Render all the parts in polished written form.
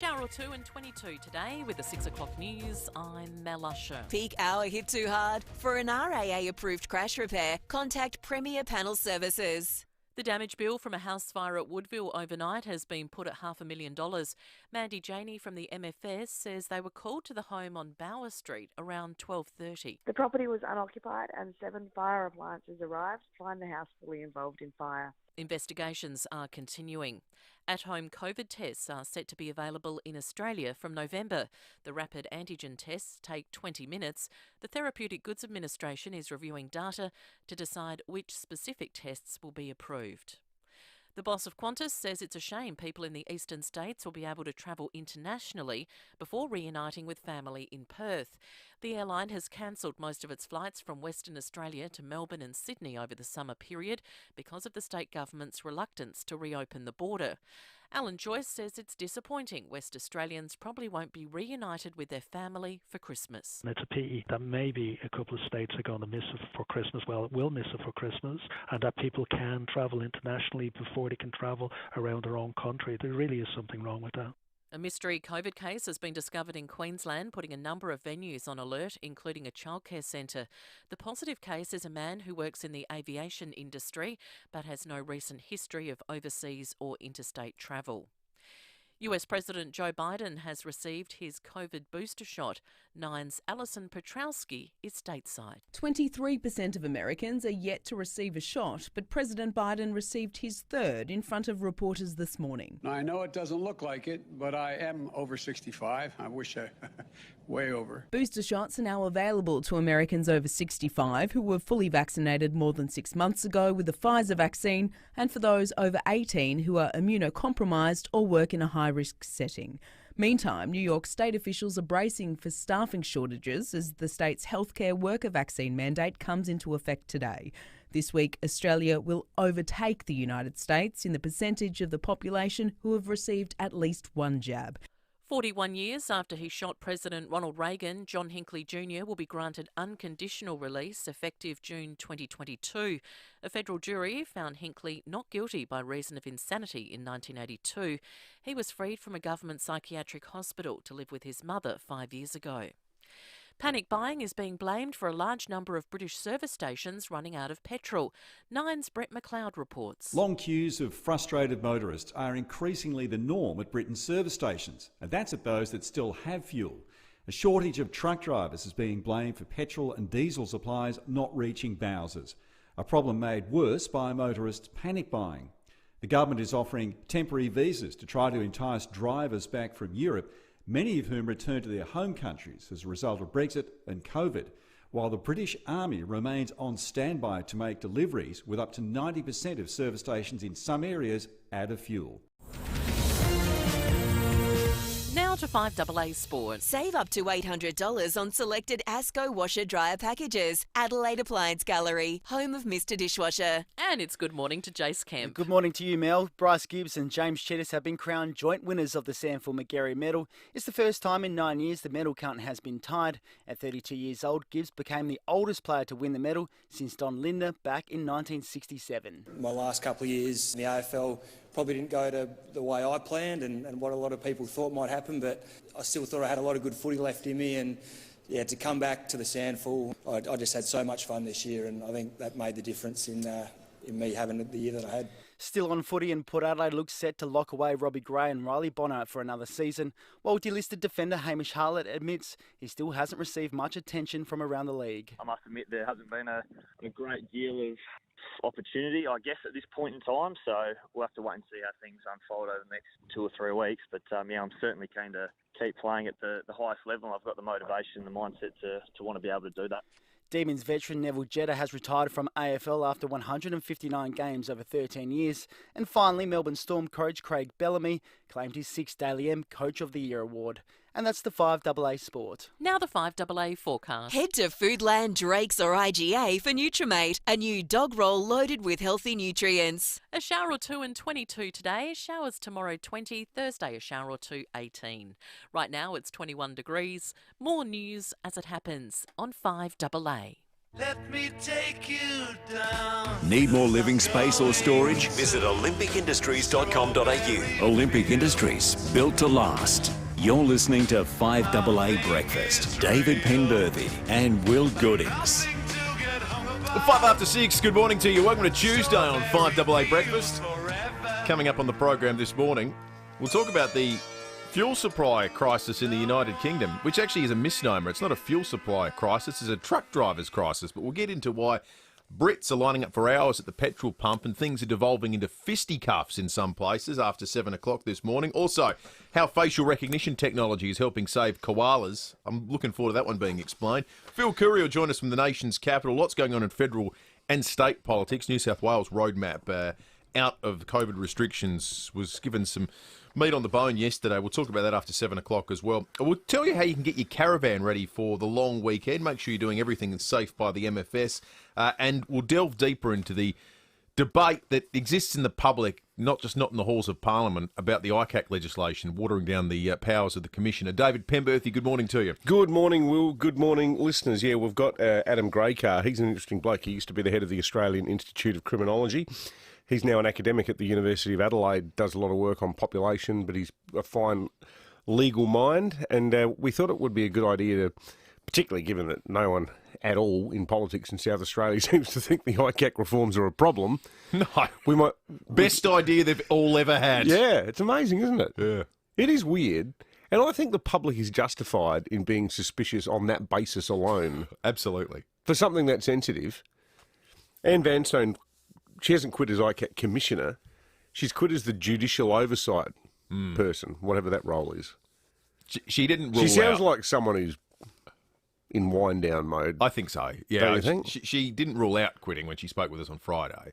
Shower or two and 22 today with the 6 o'clock news. I'm Mel Usher. Peak hour hit too hard? For an RAA approved crash repair, contact Premier Panel Services. The damage bill from a house fire at Woodville overnight has been put at $500,000. Mandy Janey from the MFS says they were called to the home on Bower Street around 12:30. The property was unoccupied and 7 fire appliances arrived to find the house fully involved in fire. Investigations are continuing. At-home COVID tests are set to be available in Australia from November. The rapid antigen tests take 20 minutes. The Therapeutic Goods Administration is reviewing data to decide which specific tests will be approved. The boss of Qantas says it's a shame people in the eastern states will be able to travel internationally before reuniting with family in Perth. The airline has cancelled most of its flights from Western Australia to Melbourne and Sydney over the summer period because of the state government's reluctance to reopen the border. Alan Joyce says it's disappointing West Australians probably won't be reunited with their family for Christmas. It's a pity that maybe a couple of states are going to miss it for Christmas. Well, it will miss it for Christmas, and that people can travel internationally before they can travel around their own country. There really is something wrong with that. A mystery COVID case has been discovered in Queensland, putting a number of venues on alert, including a childcare centre. The positive case is a man who works in the aviation industry but has no recent history of overseas or interstate travel. US President Joe Biden has received his COVID booster shot. Nine's Alison Petrowski is stateside. 23% of Americans are yet to receive a shot, but President Biden received his third in front of reporters this morning. Now, I know it doesn't look like it, but I am over 65. I wish I way over. Booster shots are now available to Americans over 65 who were fully vaccinated more than 6 months ago with the Pfizer vaccine, and for those over 18 who are immunocompromised or work in a high-risk setting. Meantime, New York state officials are bracing for staffing shortages as the state's healthcare worker vaccine mandate comes into effect today. This week, Australia will overtake the United States in the percentage of the population who have received at least one jab. 41 years after he shot President Ronald Reagan, John Hinckley Jr. will be granted unconditional release effective June 2022. A federal jury found Hinckley not guilty by reason of insanity in 1982. He was freed from a government psychiatric hospital to live with his mother 5 years ago. Panic buying is being blamed for a large number of British service stations running out of petrol. Nine's Brett McLeod reports. Long queues of frustrated motorists are increasingly the norm at Britain's service stations, and that's at those that still have fuel. A shortage of truck drivers is being blamed for petrol and diesel supplies not reaching Bowsers, a problem made worse by motorists panic buying. The government is offering temporary visas to try to entice drivers back from Europe, many of whom returned to their home countries as a result of Brexit and COVID, while the British Army remains on standby to make deliveries with up to 90% of service stations in some areas out of fuel. Now to 5AA Sport. Save up to $800 on selected Asco washer dryer packages. Adelaide Appliance Gallery, home of Mr Dishwasher. And it's good morning to Jace Kemp. Good morning to you, Mel. Bryce Gibbs and James Cheddis have been crowned joint winners of the Sanford McGarry Medal. It's the first time in 9 years the medal count has been tied. At 32 years old, Gibbs became the oldest player to win the medal since Don Linder back in 1967. My last couple of years in the AFL probably didn't go to the way I planned and what a lot of people thought might happen, but I still thought I had a lot of good footy left in me, and yeah, to come back to the Sandful, I just had so much fun this year, and I think that made the difference in me having the year that I had. Still on footy, and Port Adelaide looks set to lock away Robbie Gray and Riley Bonner for another season, while delisted defender Hamish Harlett admits he still hasn't received much attention from around the league. I must admit there hasn't been a great deal of opportunity, I guess, at this point in time, so we'll have to wait and see how things unfold over the next 2 or 3 weeks, but yeah, I'm certainly keen to keep playing at the highest level. I've got the motivation and the mindset to want to be able to do that. Demons veteran Neville Jetta has retired from AFL after 159 games over 13 years. And finally, Melbourne Storm coach Craig Bellamy claimed his 6th Daily M Coach of the Year award. And that's the 5AA Sport. Now the 5AA forecast. Head to Foodland, Drake's or IGA for Nutrimate, a new dog roll loaded with healthy nutrients. A shower or two and 22 today, showers tomorrow 20, Thursday a shower or two 18. Right now it's 21 degrees. More news as it happens on 5AA. Let me take you down. Need more living space or storage? Visit olympicindustries.com.au. Olympic Industries, built to last. You're listening to 5AA Breakfast. David Penberthy and Will Goodings. 6:05. Good morning to you. Welcome to Tuesday on 5AA Breakfast. Coming up on the program this morning, we'll talk about the fuel supply crisis in the United Kingdom, which actually is a misnomer. It's not a fuel supply crisis, it's a truck driver's crisis. But we'll get into why Brits are lining up for hours at the petrol pump and things are devolving into fisticuffs in some places after 7 o'clock this morning. Also, how facial recognition technology is helping save koalas. I'm looking forward to that one being explained. Phil Curry will join us from the nation's capital. Lots going on in federal and state politics. New South Wales roadmap out of COVID restrictions was given some meat on the bone yesterday. We'll talk about that after 7 o'clock as well. We'll tell you how you can get your caravan ready for the long weekend. Make sure you're doing everything that's safe by the MFS. And we'll delve deeper into the debate that exists in the public, not in the halls of Parliament, about the ICAC legislation watering down the powers of the Commissioner. David Penberthy, good morning to you. Good morning, Will. Good morning, listeners. Yeah, we've got Adam Graycar. He's an interesting bloke. He used to be the head of the Australian Institute of Criminology. He's now an academic at the University of Adelaide, does a lot of work on population, but he's a fine legal mind. And we thought it would be a good idea to, particularly given that no one at all in politics in South Australia seems to think the ICAC reforms are a problem. No. We might... Best idea they've all ever had. Yeah, it's amazing, isn't it? Yeah. It is weird. And I think the public is justified in being suspicious on that basis alone. Absolutely. For something that sensitive. Anne Vanstone, she hasn't quit as ICAC Commissioner. She's quit as the judicial oversight person, whatever that role is. She didn't rule out. She sounds like someone who's in wind-down mode. I think so, yeah. Don't you think? She didn't rule out quitting when she spoke with us on Friday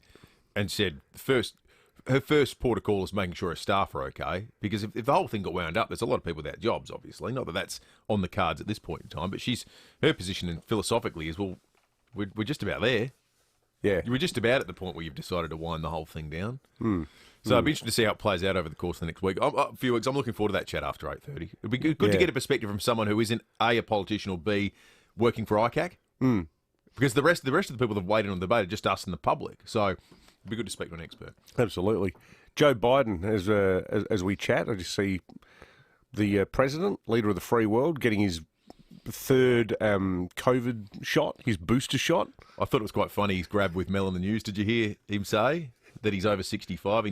and said her first port of call is making sure her staff are okay, because if the whole thing got wound up, there's a lot of people without jobs, obviously. Not that that's on the cards at this point in time, but her position philosophically is, well, we're just about there. Yeah. We're just about at the point where you've decided to wind the whole thing down. So it'd be interesting to see how it plays out over the course of the next week. A few weeks. I'm looking forward to that chat after 8:30. It'd be good to get a perspective from someone who isn't A, a politician, or B, working for ICAC. Because the rest of the people that have waited on the debate are just us and the public. So it'd be good to speak to an expert. Absolutely. Joe Biden, as we chat, I just see the president, leader of the free world, getting his third COVID shot, his booster shot. I thought it was quite funny. He's grabbed with Mel on the news. Did you hear him say that he's over 65? He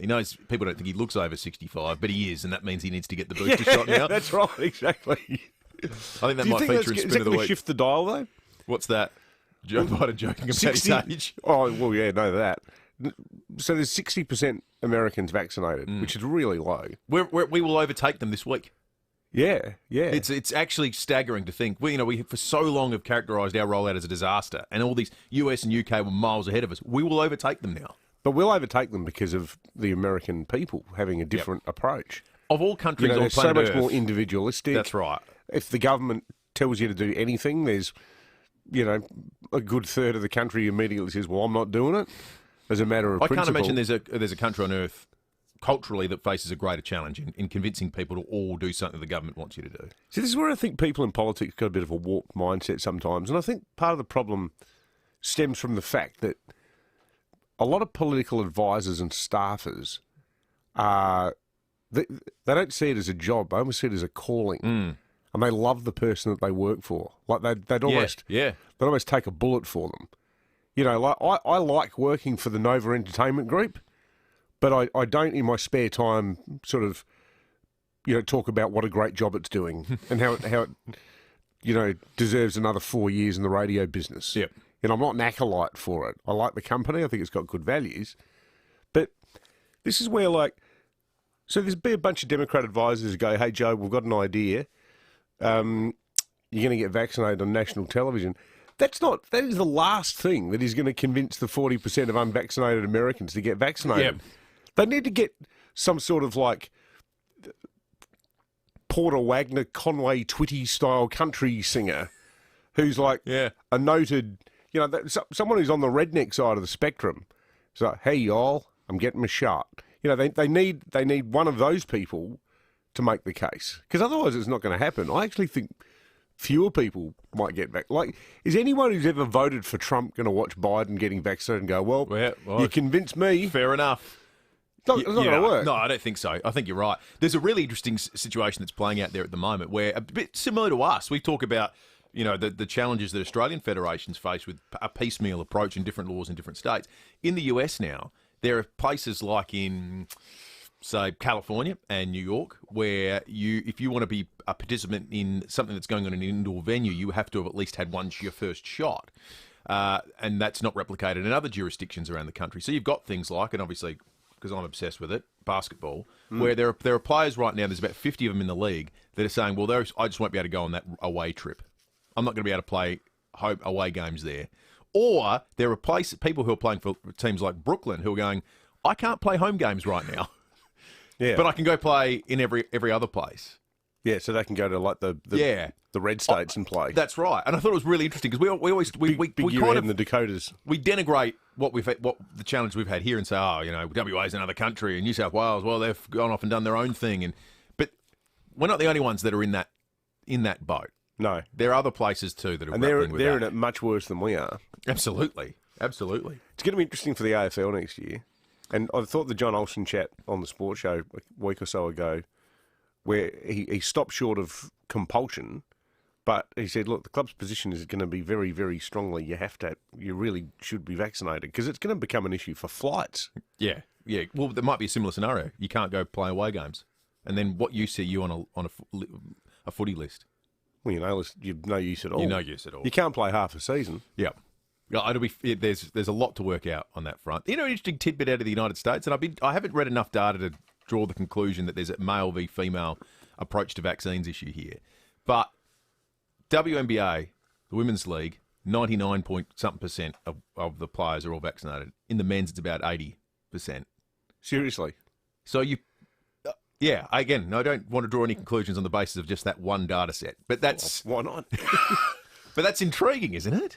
knows people don't think he looks over 65, but he is, and that means he needs to get the booster shot now. That's right, exactly. I think that might feature in Spin of the Week. Shift the dial, though? What's that? Joe Biden joking about his age? Oh, well, yeah, know that. So there's 60% Americans vaccinated, which is really low. We will overtake them this week. Yeah. It's actually staggering to think. We for so long have characterised our rollout as a disaster, and all these US and UK were miles ahead of us. We will overtake them now. But we'll overtake them because of the American people having a different approach. Of all countries on planet Earth, so much more Earth, individualistic. That's right. If the government tells you to do anything, there's, a good third of the country immediately says, well, I'm not doing it, as a matter of principle. I can't imagine there's a country on Earth culturally that faces a greater challenge in convincing people to all do something the government wants you to do. See, this is where I think people in politics got a bit of a warped mindset sometimes, and I think part of the problem stems from the fact that a lot of political advisors and staffers they don't see it as a job. They almost see it as a calling, and they love the person that they work for. Like they'd almost take a bullet for them. I like working for the Nova Entertainment Group, but I don't in my spare time sort of talk about what a great job it's doing and how it deserves another 4 years in the radio business. Yep. And I'm not an acolyte for it. I like the company. I think it's got good values. But this is where, so there's be a bunch of Democrat advisors who go, hey, Joe, we've got an idea. You're going to get vaccinated on national television. That is the last thing that is going to convince the 40% of unvaccinated Americans to get vaccinated. Yep. They need to get some sort of Porter Wagner, Conway Twitty-style country singer who's a noted... someone who's on the redneck side of the spectrum. It's like, hey, y'all, I'm getting my shot. They need one of those people to make the case, because otherwise it's not going to happen. I actually think fewer people might get back. Like, is anyone who's ever voted for Trump going to watch Biden getting vaccinated and go, well, you convinced me? Fair enough. It's not going to work. No, I don't think so. I think you're right. There's a really interesting situation that's playing out there at the moment where, a bit similar to us, we talk about, the challenges that Australian federations face with a piecemeal approach in different laws in different states. In the US now, there are places like in, say, California and New York, where if you want to be a participant in something that's going on in an indoor venue, you have to have at least had your first shot. And that's not replicated in other jurisdictions around the country. So you've got things like, and obviously, because I'm obsessed with it, basketball, where there are players right now, there's about 50 of them in the league, that are saying, well, I just won't be able to go on that away trip. I'm not going to be able to play home away games there. Or there are people who are playing for teams like Brooklyn who are going, I can't play home games right now. Yeah. But I can go play in every other place. Yeah, so they can go to like the red states and play. That's right. And I thought it was really interesting because we always big kind of in the Dakotas. We denigrate what the challenge we've had here and say, WA's another country and New South Wales, well, they've gone off and done their own thing. But we're not the only ones that are in that boat. No, there are other places too that are grappling with that. They're in it much worse than we are. Absolutely. It's going to be interesting for the AFL next year. And I thought the John Olsen chat on the sports show a week or so ago, where he stopped short of compulsion, but he said, look, the club's position is going to be very, very strongly, you really should be vaccinated, because it's going to become an issue for flights. Yeah. Well, there might be a similar scenario. You can't go play away games. And then what use are you on a footy list? Well, you've no use at all. You're no use at all. You can't play half a season. Yeah. There's a lot to work out on that front. An interesting tidbit out of the United States, and I haven't read enough data to draw the conclusion that there's a male v female approach to vaccines issue here. But WNBA, the Women's League, 99-point-something% of the players are all vaccinated. In the men's, it's about 80%. Seriously? So again, I don't want to draw any conclusions on the basis of just that one data set. But that's... Why not? But that's intriguing, isn't it?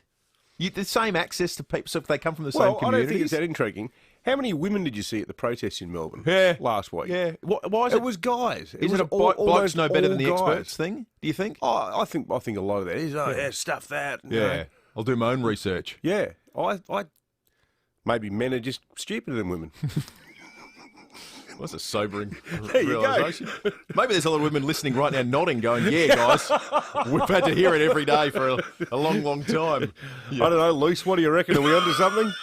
The same access to people, so if they come from the same communities. Well, I don't think it's that intriguing. How many women did you see at the protests in Melbourne last week? Yeah. Why is it was guys. Is it a blokes know better than the experts thing, do you think? Oh, I think a lot of that is, stuff that. Yeah. I'll do my own research. Yeah. I maybe men are just stupider than women. That's a sobering there realisation. Maybe there's a lot of women listening right now nodding, going, yeah, guys, we've had to hear it every day for a long, long time. Yeah. I don't know, Luce, what do you reckon? Are we onto something?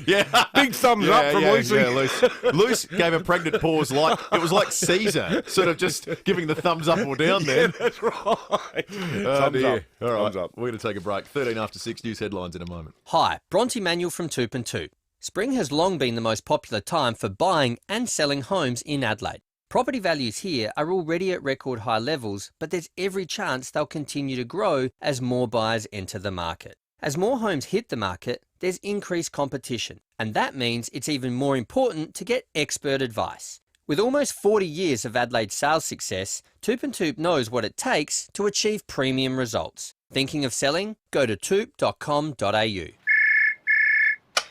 Yeah. Big thumbs up from Lucy. Yeah, Luce gave a pregnant pause it was like Caesar, sort of just giving the thumbs up or down there. Yeah, that's right. Thumbs up. All right, thumbs up. We're going to take a break. 13 after 6, news headlines in a moment. Hi, Bronte Manuel from Toop and Toop. Spring has long been the most popular time for buying and selling homes in Adelaide. Property values here are already at record high levels, but there's every chance they'll continue to grow as more buyers enter the market. As more homes hit the market, there's increased competition, and that means it's even more important to get expert advice. With almost 40 years of Adelaide sales success, Toop and Toop knows what it takes to achieve premium results. Thinking of selling? Go to toop.com.au.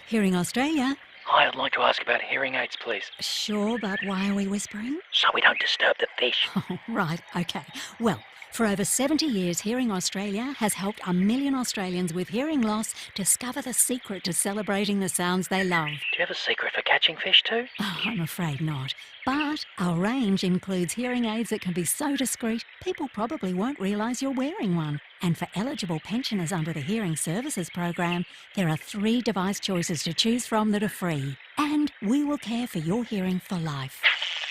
Hearing Australia. Hi, I'd like to ask about hearing aids, please. Sure, but why are we whispering? So we don't disturb the fish. Oh, right, okay. Well, for over 70 years, Hearing Australia has helped 1 million Australians with hearing loss discover the secret to celebrating the sounds they love. Do you have a secret for catching fish too? Oh, I'm afraid not. But our range includes hearing aids that can be so discreet, people probably won't realise you're wearing one. And for eligible pensioners under the Hearing Services Program, there are 3 device choices to choose from that are free. And we will care for your hearing for life.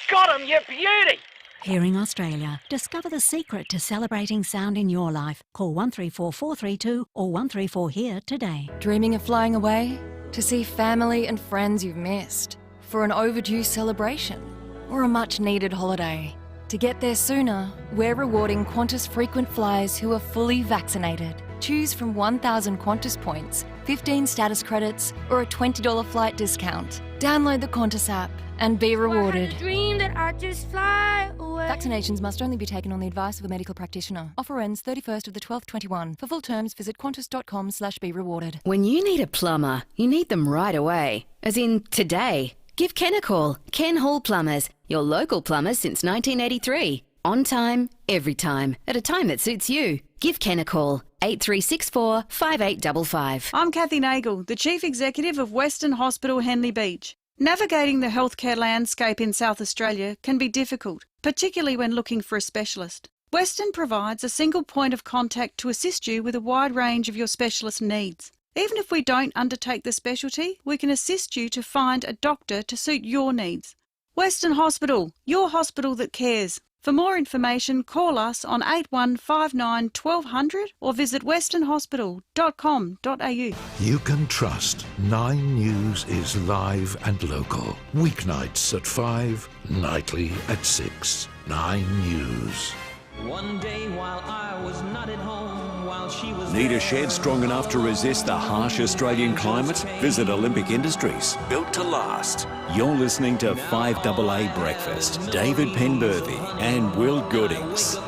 Got 'em, you beauty! Hearing Australia. Discover the secret to celebrating sound in your life. Call 134 432 or 134 HERE today. Dreaming of flying away? To see family and friends you've missed? For an overdue celebration? Or a much-needed holiday? To get there sooner, we're rewarding Qantas frequent flyers who are fully vaccinated. Choose from 1,000 Qantas points, 15 status credits, or a $20 flight discount. Download the Qantas app and be rewarded. Dream that I just fly away. Vaccinations must only be taken on the advice of a medical practitioner. Offer ends 31st of the 12th 21. For full terms, visit qantas.com/be-rewarded. When you need a plumber, you need them right away. As in today. Give Ken a call. Ken Hall Plumbers, your local plumbers since 1983. On time, every time, at a time that suits you. Give Ken a call, 8364 5855. I'm Kathy Nagel, the Chief Executive of Western Hospital Henley Beach. Navigating the healthcare landscape in South Australia can be difficult, particularly when looking for a specialist. Western provides a single point of contact to assist you with a wide range of your specialist needs. Even if we don't undertake the specialty, we can assist you to find a doctor to suit your needs. Western Hospital, your hospital that cares. For more information, call us on 8159 1200 or visit westernhospital.com.au. You can trust 9 News is live and local. Weeknights at 5, nightly at 6. 9 News. One day while I was not at home, while she was Need a shed strong enough to resist the harsh Australian climate? Visit Olympic Industries, built to last. You're listening to 5AA Breakfast. David Penberthy and Will Goodings.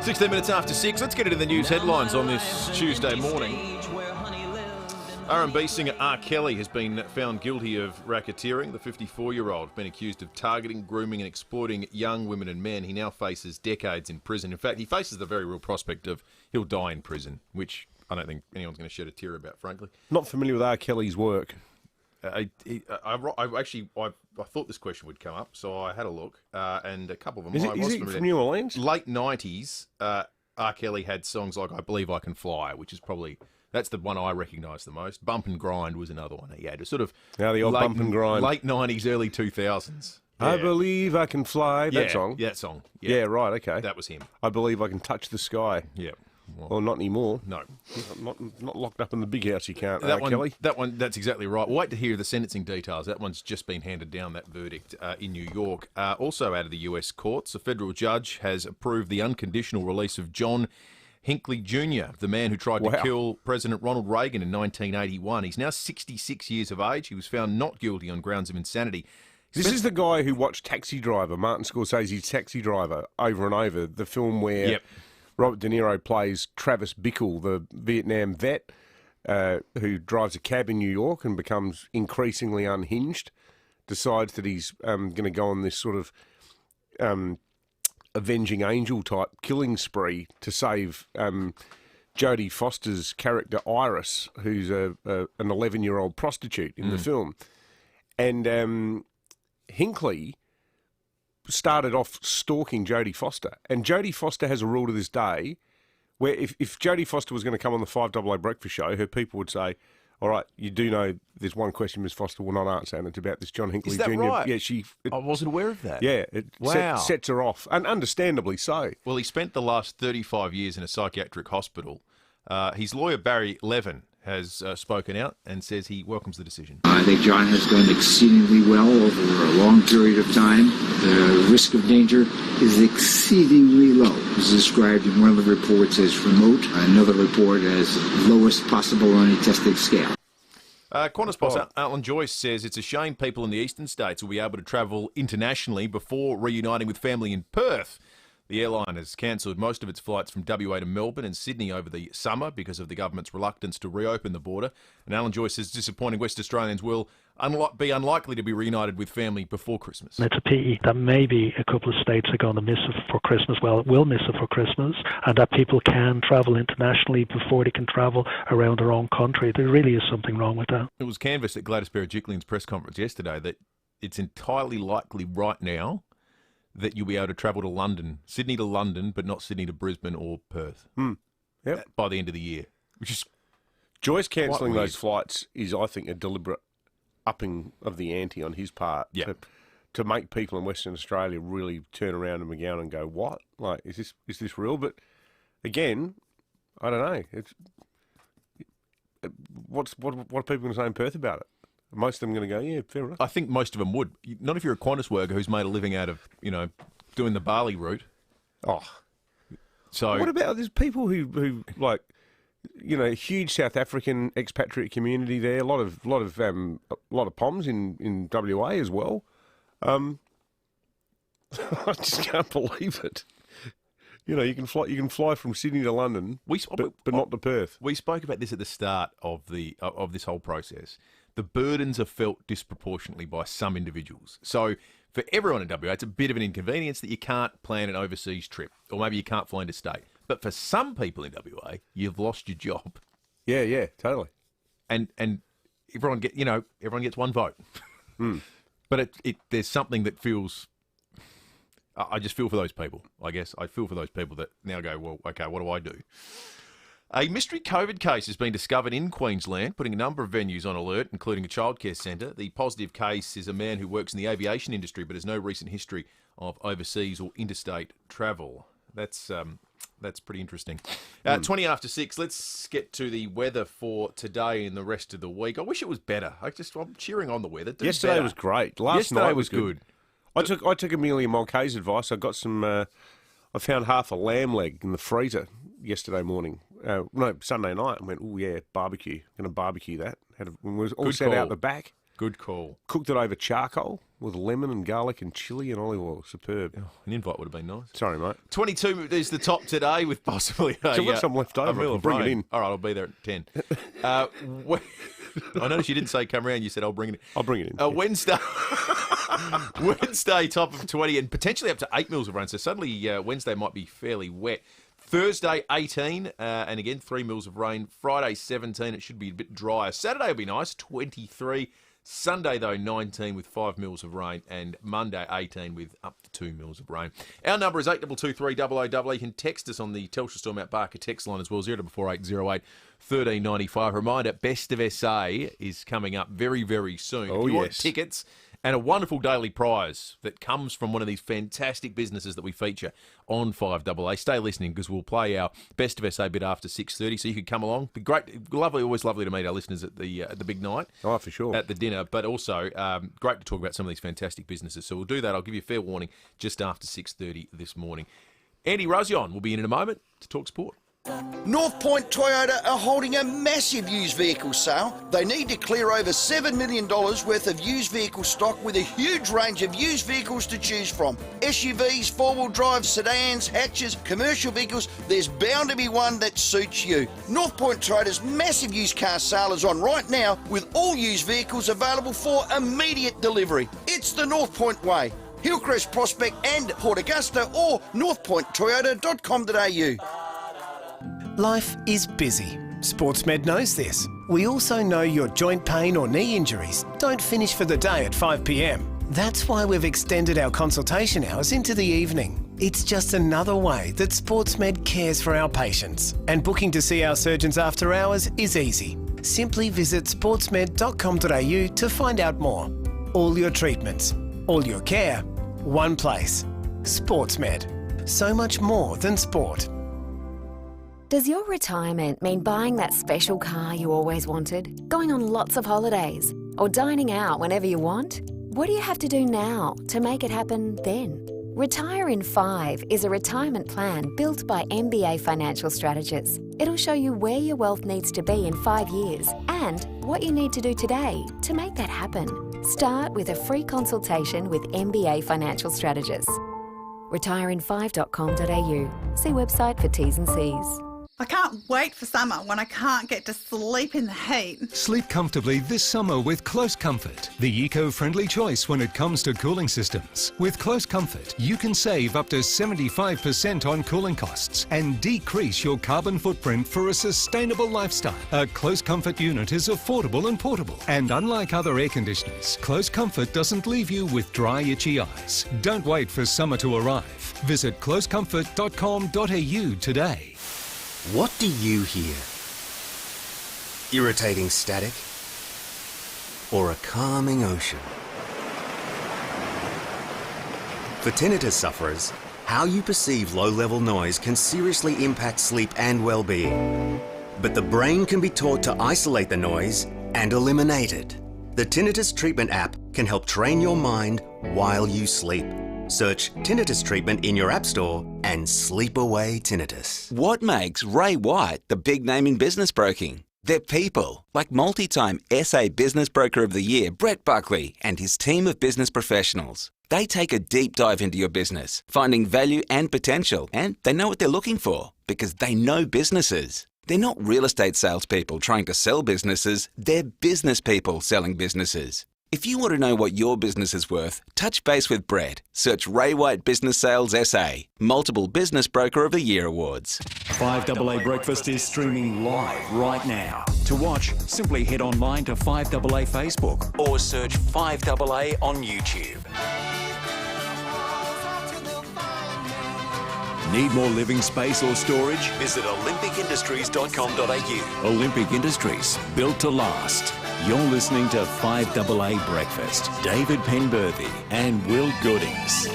16 minutes after 6. Let's get into the news headlines on this Tuesday morning. R&B singer R. Kelly has been found guilty of racketeering. The 54-year-old has been accused of targeting, grooming and exploiting young women and men. He now faces decades in prison. In fact, he faces the very real prospect of he'll die in prison, which I don't think anyone's going to shed a tear about, frankly. Not familiar with R. Kelly's work. I thought this question would come up, so I had a look, and a couple of them. Is he from New Orleans? Late 90s, R. Kelly had songs like I Believe I Can Fly, which is probably... That's the one I recognise the most. Bump and Grind was another one he had. Sort of the old Bump and Grind. Late 90s, early 2000s. Yeah. I Believe I Can Fly, that song? Yeah, that song. Yeah, right, okay. That was him. I Believe I Can Touch the Sky. Yeah. Well, not anymore. No. Not locked up in the big house, you can't, Kelly. That one, that's exactly right. We'll wait to hear the sentencing details. That one's just been handed down, that verdict, in New York. Also out of the US courts, a federal judge has approved the unconditional release of John Hinckley Jr., the man who tried to kill President Ronald Reagan in 1981. He's now 66 years of age. He was found not guilty on grounds of insanity. This is the guy who watched Taxi Driver, Martin Scorsese's Taxi Driver, over and over, the film where Robert De Niro plays Travis Bickle, the Vietnam vet who drives a cab in New York and becomes increasingly unhinged, decides that he's going to go on this sort of avenging angel type killing spree to save Jodie Foster's character Iris, who's an 11-year-old prostitute in the film. And Hinckley started off stalking Jodie Foster. And Jodie Foster has a rule to this day where if Jodie Foster was going to come on the 5AA Breakfast Show, her people would say, all right, you do know there's one question Ms Foster will not answer, and it's about this John Hinckley Jr. Is that right? Yeah, I wasn't aware of that. Yeah, it sets her off, and understandably so. Well, he spent the last 35 years in a psychiatric hospital. His lawyer, Barry Levin, has spoken out and says he welcomes the decision. I think John has done exceedingly well over a long period of time. The risk of danger is exceedingly low. It's described in one of the reports as remote, another report as lowest possible on a testing scale. Qantas boss Alan Joyce says it's a shame people in the eastern states will be able to travel internationally before reuniting with family in Perth. The airline has cancelled most of its flights from WA to Melbourne and Sydney over the summer because of the government's reluctance to reopen the border. And Alan Joyce says disappointing West Australians will be unlikely to be reunited with family before Christmas. It's a pity that maybe a couple of states are going to miss it for Christmas. Well, it will miss it for Christmas, and that people can travel internationally before they can travel around their own country. There really is something wrong with that. It was canvassed at Gladys Berejiklian's press conference yesterday that it's entirely likely right now that you'll be able to travel to London, Sydney to London, but not Sydney to Brisbane or Perth by the end of the year, which is Joyce cancelling those flights is, I think, a deliberate upping of the ante on his part to make people in Western Australia really turn around in McGowan and go, what? Like, is this real? But again, I don't know. What are people going to say in Perth about it? Most of them are going to go, yeah, fair enough. I think most of them would. Not if you're a Qantas worker who's made a living out of, doing the barley route. Oh. So what about there's people who like, huge South African expatriate community there, a lot of Poms in WA as well. I just can't believe it. You can fly from Sydney to London, but not to Perth. We spoke about this at the start of this whole process. the burdens are felt disproportionately by some individuals. So for everyone in WA, it's a bit of an inconvenience that you can't plan an overseas trip, or maybe you can't fly interstate. But for some people in WA, you've lost your job. Yeah, totally. And everyone gets one vote. But there's something that feels. I just feel for those people. I guess I feel for those people that now go, well, okay, what do I do? A mystery COVID case has been discovered in Queensland, putting a number of venues on alert, including a childcare centre. The positive case is a man who works in the aviation industry but has no recent history of overseas or interstate travel. That's pretty interesting. 20 after 6, let's get to the weather for today and the rest of the week. I wish it was better. I'm cheering on the weather. Yesterday was great. Last night was good. I took Amelia Mulcahy's advice. I got some. I found half a lamb leg in the freezer yesterday morning. Sunday night. I went, oh yeah, barbecue. I'm going to barbecue that. It was all set out the back. Good call. Cooked it over charcoal with lemon and garlic and chilli and olive oil. Superb. Oh, an invite would have been nice. Sorry, mate. 22 is the top today with possibly a... So what's some left over? I'll bring it in. All right, I'll be there at 10. I noticed you didn't say come around. You said I'll bring it in. I'll bring it in. Wednesday, top of 20 and potentially up to 8 mils of rain. So suddenly Wednesday might be fairly wet. Thursday, 18, and again, 3 mils of rain. Friday, 17. It should be a bit drier. Saturday will be nice, 23. Sunday, though, 19 with 5 mils of rain, and Monday, 18 with up to 2 mils of rain. Our number is 8223 0000. You can text us on the Telstra Store Mount Barker text line as well, 044808 1395. Reminder, Best of SA is coming up very, very soon. Oh, if you want yes. tickets and a wonderful daily prize that comes from one of these fantastic businesses that we feature on 5AA. Stay listening because we'll play our Best of SA bit after 6:30, so you could come along. Be great, lovely, always lovely to meet our listeners at the big night. Oh, for sure. At the dinner, but also great to talk about some of these fantastic businesses. So we'll do that. I'll give you a fair warning just after 6:30 this morning. Andy Rosion will be in a moment to talk sport. North Point Toyota are holding a massive used vehicle sale. They need to clear over $7 million worth of used vehicle stock with a huge range of used vehicles to choose from. SUVs, four-wheel drive, sedans, hatches, commercial vehicles. There's bound to be one that suits you. North Point Toyota's massive used car sale is on right now with all used vehicles available for immediate delivery. It's the North Point way. Hillcrest, Prospect and Port Augusta or northpointtoyota.com.au. Life is busy. SportsMed knows this. We also know your joint pain or knee injuries don't finish for the day at 5 p.m. That's why we've extended our consultation hours into the evening. It's just another way that SportsMed cares for our patients. And booking to see our surgeons after hours is easy. Simply visit sportsmed.com.au to find out more. All your treatments, all your care, one place. SportsMed. So much more than sport. Does your retirement mean buying that special car you always wanted, going on lots of holidays, or dining out whenever you want? What do you have to do now to make it happen then? Retire in 5 is a retirement plan built by MBA Financial Strategists. It'll show you where your wealth needs to be in 5 years and what you need to do today to make that happen. Start with a free consultation with MBA Financial Strategists. Retireinfive.com.au. See website for T's and C's. I can't wait for summer when I can't get to sleep in the heat. Sleep comfortably this summer with Close Comfort, the eco-friendly choice when it comes to cooling systems. With Close Comfort, you can save up to 75% on cooling costs and decrease your carbon footprint for a sustainable lifestyle. A Close Comfort unit is affordable and portable, and unlike other air conditioners, Close Comfort doesn't leave you with dry, itchy eyes. Don't wait for summer to arrive. Visit closecomfort.com.au today. What do you hear? Irritating static? Or a calming ocean? For tinnitus sufferers, how you perceive low-level noise can seriously impact sleep and well-being. But the brain can be taught to isolate the noise and eliminate it. The Tinnitus Treatment app can help train your mind while you sleep. Search Tinnitus Treatment in your app store and sleep away tinnitus. What makes Ray White the big name in business broking? They're people, like multi-time SA Business Broker of the Year, Brett Buckley, and his team of business professionals. They take a deep dive into your business, finding value and potential, and they know what they're looking for because they know businesses. They're not real estate salespeople trying to sell businesses, they're business people selling businesses. If you want to know what your business is worth, touch base with Brett. Search Ray White Business Sales SA, multiple Business Broker of the Year awards. 5AA Breakfast is streaming live right now. To watch, simply head online to 5AA Facebook or search 5AA on YouTube. Need more living space or storage? Visit olympicindustries.com.au. Olympic Industries, built to last. You're listening to 5AA Breakfast. David Penberthy and Will Goodings.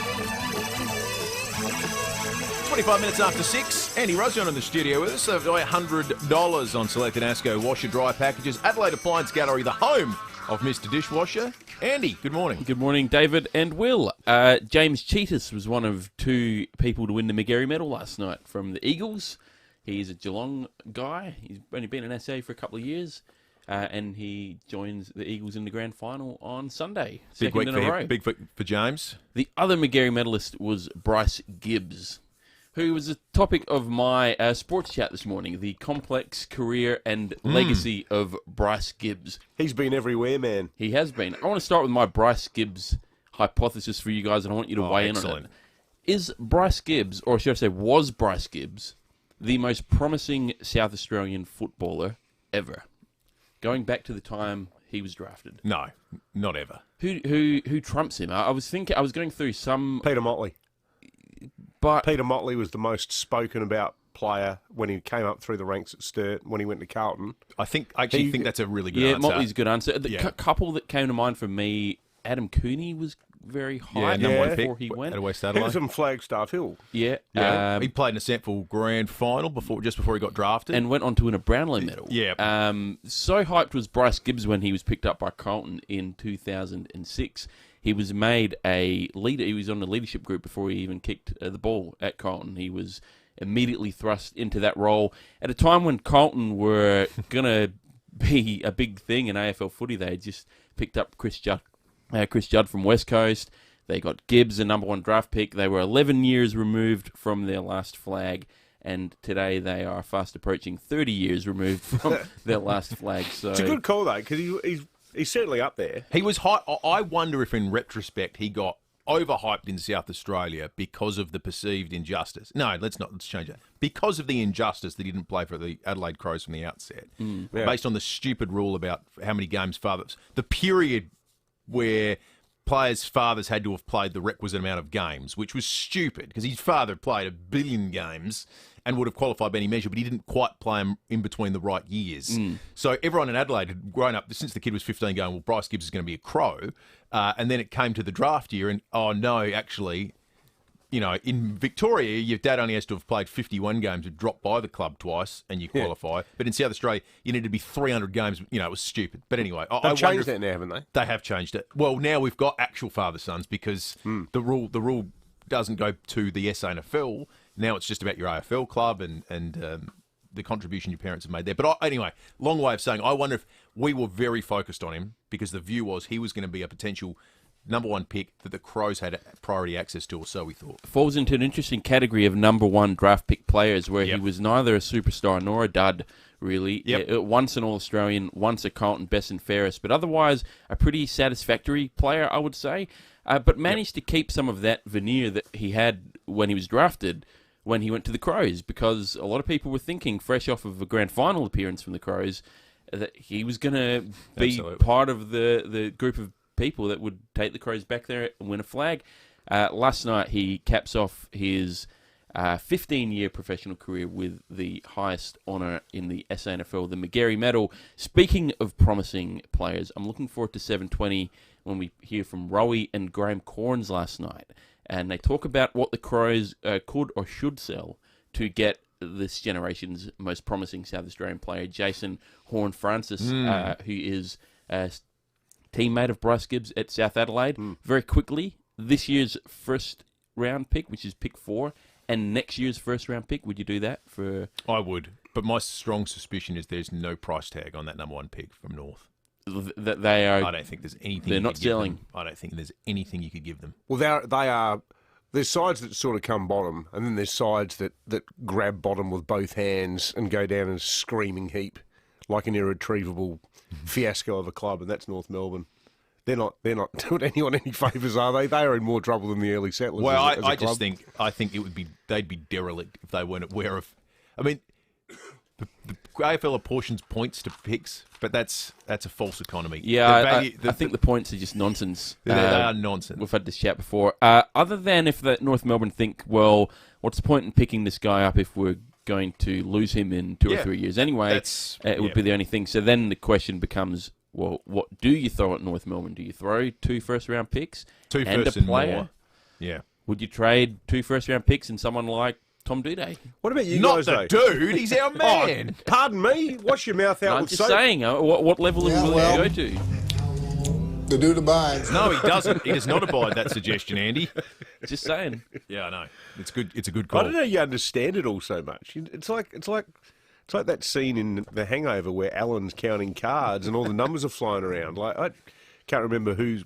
25 minutes after 6. Andy Rosion in the studio with us. $100 on selected ASCO washer dry packages. Adelaide Appliance Gallery, the home of Mr. Dishwasher. Andy, good morning. Good morning, David and Will. James Cheetahs was one of 2 people to win the McGarry Medal last night from the Eagles. He's a Geelong guy. He's only been in SA for a couple of years. And he joins the Eagles in the grand final on Sunday. Big week in a row. Big for James. The other McGarry medalist was Bryce Gibbs, who was the topic of my sports chat this morning, the complex career and legacy of Bryce Gibbs. He's been everywhere, man. He has been. I want to start with my Bryce Gibbs hypothesis for you guys, and I want you to weigh in on it. Is Bryce Gibbs, or should I say was Bryce Gibbs, the most promising South Australian footballer ever? Going back to the time he was drafted. No, not ever. Who trumps him? I was going through some... Peter Motley. But Peter Motley was the most spoken about player when he came up through the ranks at Sturt, when he went to Carlton. I think that's a really good answer. Yeah, Motley's a good answer. The couple that came to mind for me, Adam Cooney was very high before he went. At West Adelaide. He was in Flagstaff Hill. Yeah. He played in a SANFL grand final just before he got drafted. And went on to win a Brownlow medal. Yeah. So hyped was Bryce Gibbs when he was picked up by Carlton in 2006. He was made a leader. He was on the leadership group before he even kicked the ball at Carlton. He was immediately thrust into that role. At a time when Carlton were going to be a big thing in AFL footy, they had just picked up Chris Judd from West Coast. They got Gibbs, a number 1 draft pick. They were 11 years removed from their last flag, and today they are fast approaching 30 years removed from their last flag. So it's a good call, though, because he's certainly up there. He was high. I wonder if, in retrospect, he got overhyped in South Australia because of the perceived injustice. No, let's change that. Because of the injustice that he didn't play for the Adelaide Crows from the outset, based on the stupid rule about how many games fathers. The period where players' fathers had to have played the requisite amount of games, which was stupid because his father played 1 billion games and would have qualified by any measure, but he didn't quite play them in between the right years. So everyone in Adelaide had grown up since the kid was 15 going, well, Bryce Gibbs is going to be a Crow. And then it came to the draft year and, oh, no, actually, in Victoria, your dad only has to have played 51 games and dropped by the club twice and you qualify. But in South Australia, you need to be 300 games. It was stupid. But anyway, They've changed that now, haven't they? They have changed it. Well, now we've got actual father-sons because the rule doesn't go to the SANFL. Now it's just about your AFL club and the contribution your parents have made there. But anyway, long way of saying, I wonder if we were very focused on him because the view was he was going to be a potential number 1 pick that the Crows had priority access to, or so we thought. Falls into an interesting category of number 1 draft pick players where he was neither a superstar nor a dud, really. Once an All-Australian, once a Carlton best and fairest, but otherwise a pretty satisfactory player, I would say. But managed to keep some of that veneer that he had when he was drafted when he went to the Crows, because a lot of people were thinking, fresh off of a grand final appearance from the Crows, that he was going to be part of the group of people that would take the Crows back there and win a flag. Last night, he caps off his 15-year professional career with the highest honour in the SANFL, the McGarry Medal. Speaking of promising players, I'm looking forward to 7:20 when we hear from Rowie and Graham Corns last night. And they talk about what the Crows could or should sell to get this generation's most promising South Australian player, Jason Horne-Francis, who is a teammate of Bryce Gibbs at South Adelaide. Very quickly, this year's first round pick, which is pick 4, and next year's first round pick, would you do that for? I would, but my strong suspicion is there's no price tag on that number 1 pick from North. That they are. I don't think there's anything. They're not selling. I don't think there's anything you could give them. Well, they are There's sides that sort of come bottom, and then there's sides that grab bottom with both hands and go down in a screaming heap like an irretrievable fiasco of a club, and that's North Melbourne. They're not doing anyone any favours, are they? They are in more trouble than the early settlers. Well, as a I club. just think they'd be derelict if they weren't aware of. I mean, the AFL apportions points to picks, but that's a false economy. Yeah, I think the points are just nonsense. They are nonsense. We've had this chat before. Other than if the North Melbourne think, well, what's the point in picking this guy up if we're going to lose him in 2 or 3 years anyway? It would be the only thing. So then the question becomes, well, what do you throw at North Melbourne? Do you throw 2 first-round picks and a player? More. Yeah. Would you trade 2 first-round picks and someone like Tom Duday? What about you Not guys, the though? dude, he's our man. Oh, pardon me? Wash your mouth out I'm with just soap. saying, what level are you willing to go to? The dude abides. No, he doesn't. He does not abide that suggestion, Andy. Just saying. Yeah, I know. It's good. It's a good call. I don't know you understand it all so much. It's like that scene in The Hangover where Alan's counting cards and all the numbers are flying around. Like I can't remember who's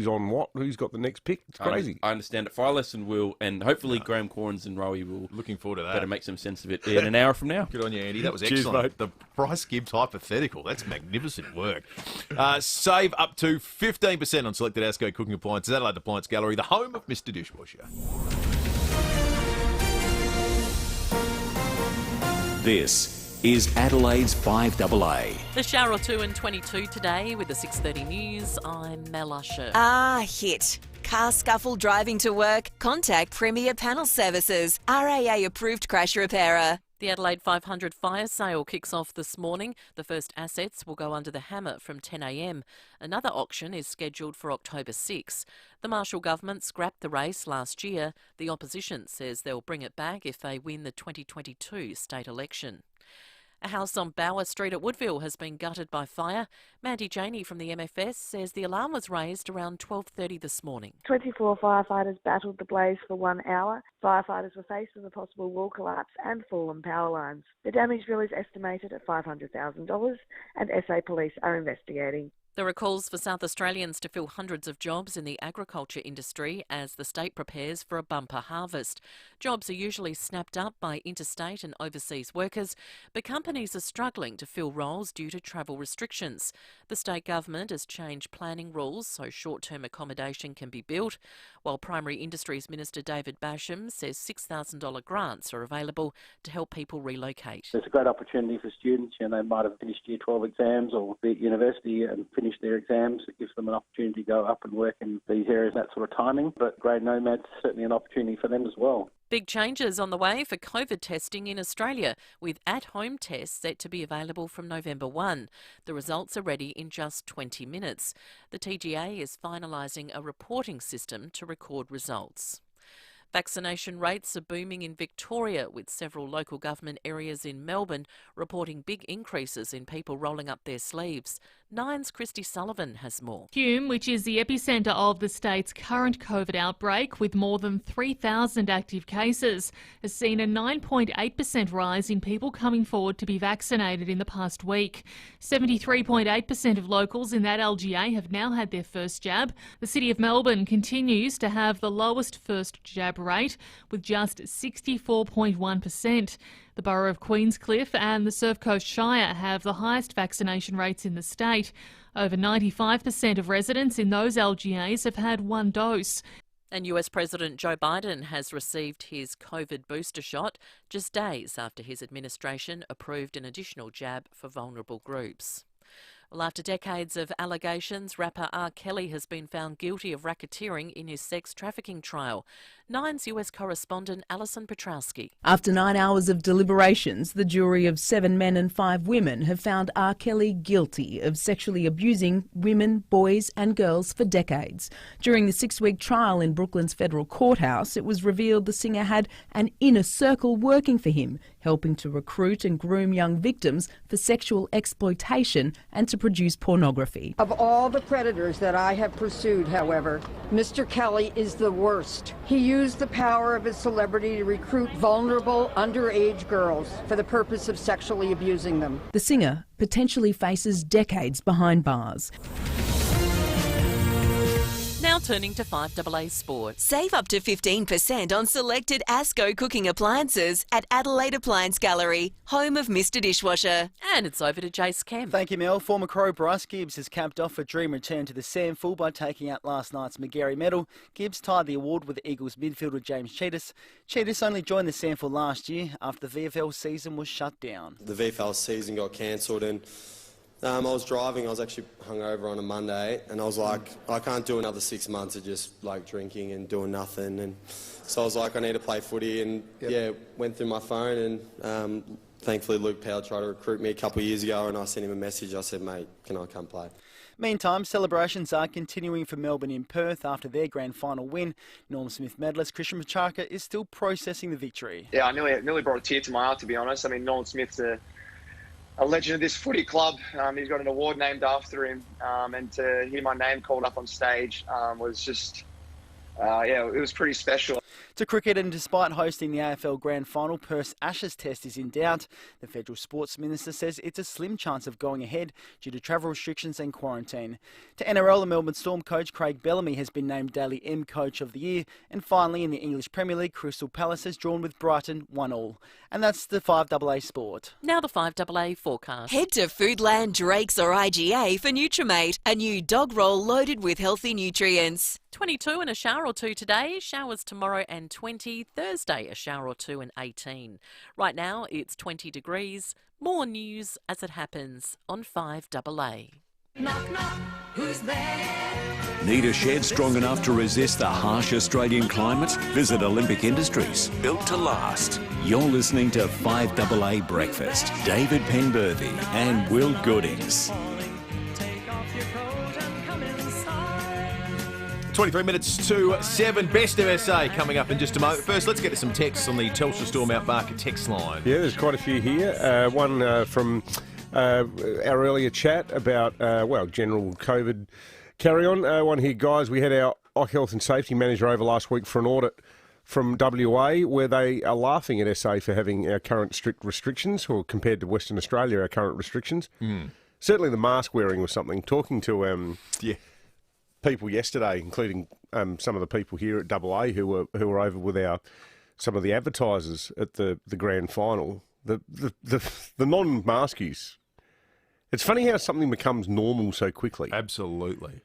on what, who's got the next pick. It's crazy. I understand it. Far less than will, and hopefully Graham Corns and Rowie will. Looking forward to that. Better make some sense of it in an hour from now. Good on you, Andy. That was Cheers, excellent. mate. The Bryce Gibbs hypothetical. That's magnificent work. Save up to 15% on selected Asco cooking appliances. Adelaide Appliance Gallery, the home of Mr. Dishwasher. This is Adelaide's 5AA. The shower or two in 22 today with the 6:30 news. I'm Mel Usher. Hit. Car scuffle driving to work? Contact Premier Panel Services, RAA approved crash repairer. The Adelaide 500 fire sale kicks off this morning. The first assets will go under the hammer from 10 a.m. Another auction is scheduled for October 6. The Marshall government scrapped the race last year. The opposition says they'll bring it back if they win the 2022 state election. A house on Bower Street at Woodville has been gutted by fire. Mandy Janey from the MFS says the alarm was raised around 12:30 this morning. 24 firefighters battled the blaze for 1 hour. Firefighters were faced with a possible wall collapse and fallen power lines. The damage bill is estimated at $500,000 and SA Police are investigating. There are calls for South Australians to fill hundreds of jobs in the agriculture industry as the state prepares for a bumper harvest. Jobs are usually snapped up by interstate and overseas workers, but companies are struggling to fill roles due to travel restrictions. The state government has changed planning rules so short-term accommodation can be built, while Primary Industries Minister David Basham says $6,000 grants are available to help people relocate. It's a great opportunity for students. They might have finished Year 12 exams or be at university and finished their exams. It gives them an opportunity to go up and work in these areas, that sort of timing. But grade nomads, certainly an opportunity for them as well. Big changes on the way for COVID testing in Australia, with at-home tests set to be available from November 1. The results are ready in just 20 minutes. The TGA is finalising a reporting system to record results. Vaccination rates are booming in Victoria, with several local government areas in Melbourne reporting big increases in people rolling up their sleeves. Nine's Christy Sullivan has more. Hume, which is the epicentre of the state's current COVID outbreak, with more than 3,000 active cases, has seen a 9.8% rise in people coming forward to be vaccinated in the past week. 73.8% of locals in that LGA have now had their first jab. The City of Melbourne continues to have the lowest first jab rate, with just 64.1%. The borough of Queenscliff and the Surf Coast Shire have the highest vaccination rates in the state. Over 95% of residents in those LGAs have had one dose. And US President Joe Biden has received his COVID booster shot just days after his administration approved an additional jab for vulnerable groups. Well, after decades of allegations, rapper R. Kelly has been found guilty of racketeering in his sex trafficking trial. Nine's US correspondent Alison Petrowski. After 9 hours of deliberations, the jury of 7 men and 5 women have found R. Kelly guilty of sexually abusing women, boys and girls for decades. During the 6-week trial in Brooklyn's federal courthouse, it was revealed the singer had an inner circle working for him, helping to recruit and groom young victims for sexual exploitation and to produce pornography. Of all the predators that I have pursued, however, Mr. Kelly is the worst. He used the power of his celebrity to recruit vulnerable underage girls for the purpose of sexually abusing them. The singer potentially faces decades behind bars. Now Now turning to 5AA Sport. Save up to 15% on selected Asco cooking appliances at Adelaide Appliance Gallery, home of Mr Dishwasher. And it's over to Jace Kemp. Thank you, Mel. Former Crow Bryce Gibbs has capped off a dream return to the SANFL by taking out last night's Magarey medal. Gibbs tied the award with the Eagles midfielder James Cheetahs. Cheetahs only joined the SANFL last year after the VFL season was shut down. The VFL season got cancelled and I was driving. I was actually hungover on a Monday, and I was like, I can't do another 6 months of just like drinking and doing nothing. And so I was like, I need to play footy, and went through my phone, and thankfully Luke Powell tried to recruit me a couple of years ago, and I sent him a message. I said, mate, can I come play? Meantime, celebrations are continuing for Melbourne in Perth after their grand final win. Norm Smith medalist Christian Machaka is still processing the victory. Yeah, I nearly brought a tear to my eye, to be honest. I mean, Norm Smith's a legend of this footy club. He's got an award named after him, and to hear my name called up on stage was just, it was pretty special. To cricket, and despite hosting the AFL Grand Final, Perth's Ashes test is in doubt. The Federal Sports Minister says it's a slim chance of going ahead due to travel restrictions and quarantine. To NRL, the Melbourne Storm coach Craig Bellamy has been named Daily M Coach of the Year. And finally, in the English Premier League, Crystal Palace has drawn with Brighton 1-1. And that's the 5AA Sport. Now the 5AA forecast. Head to Foodland, Drake's or IGA for Nutrimate, a new dog roll loaded with healthy nutrients. 22 and a shower or two today, showers tomorrow and 20, Thursday a shower or two and 18. Right now it's 20 degrees. More news as it happens on 5AA. Knock, knock, who's there? Need a shed strong enough to resist the harsh Australian climate? Visit Olympic Industries, built to last. You're listening to 5AA Breakfast. David Penberthy and Will Goodings. 23 minutes to 7. Best of SA coming up in just a moment. First, let's get to some texts on the Telstra Storm Mount Barker text line. Yeah, there's quite a few here. One from our earlier chat about, general COVID carry-on. One here, guys, we had our ICAC Health and Safety Manager over last week for an audit from WA where they are laughing at SA for having our current strict restrictions, or compared to Western Australia, our current restrictions. Certainly the mask wearing was something. Talking to people yesterday, including some of the people here at AA who were over with some of the advertisers at the grand final. The non-maskies. It's funny how something becomes normal so quickly. Absolutely.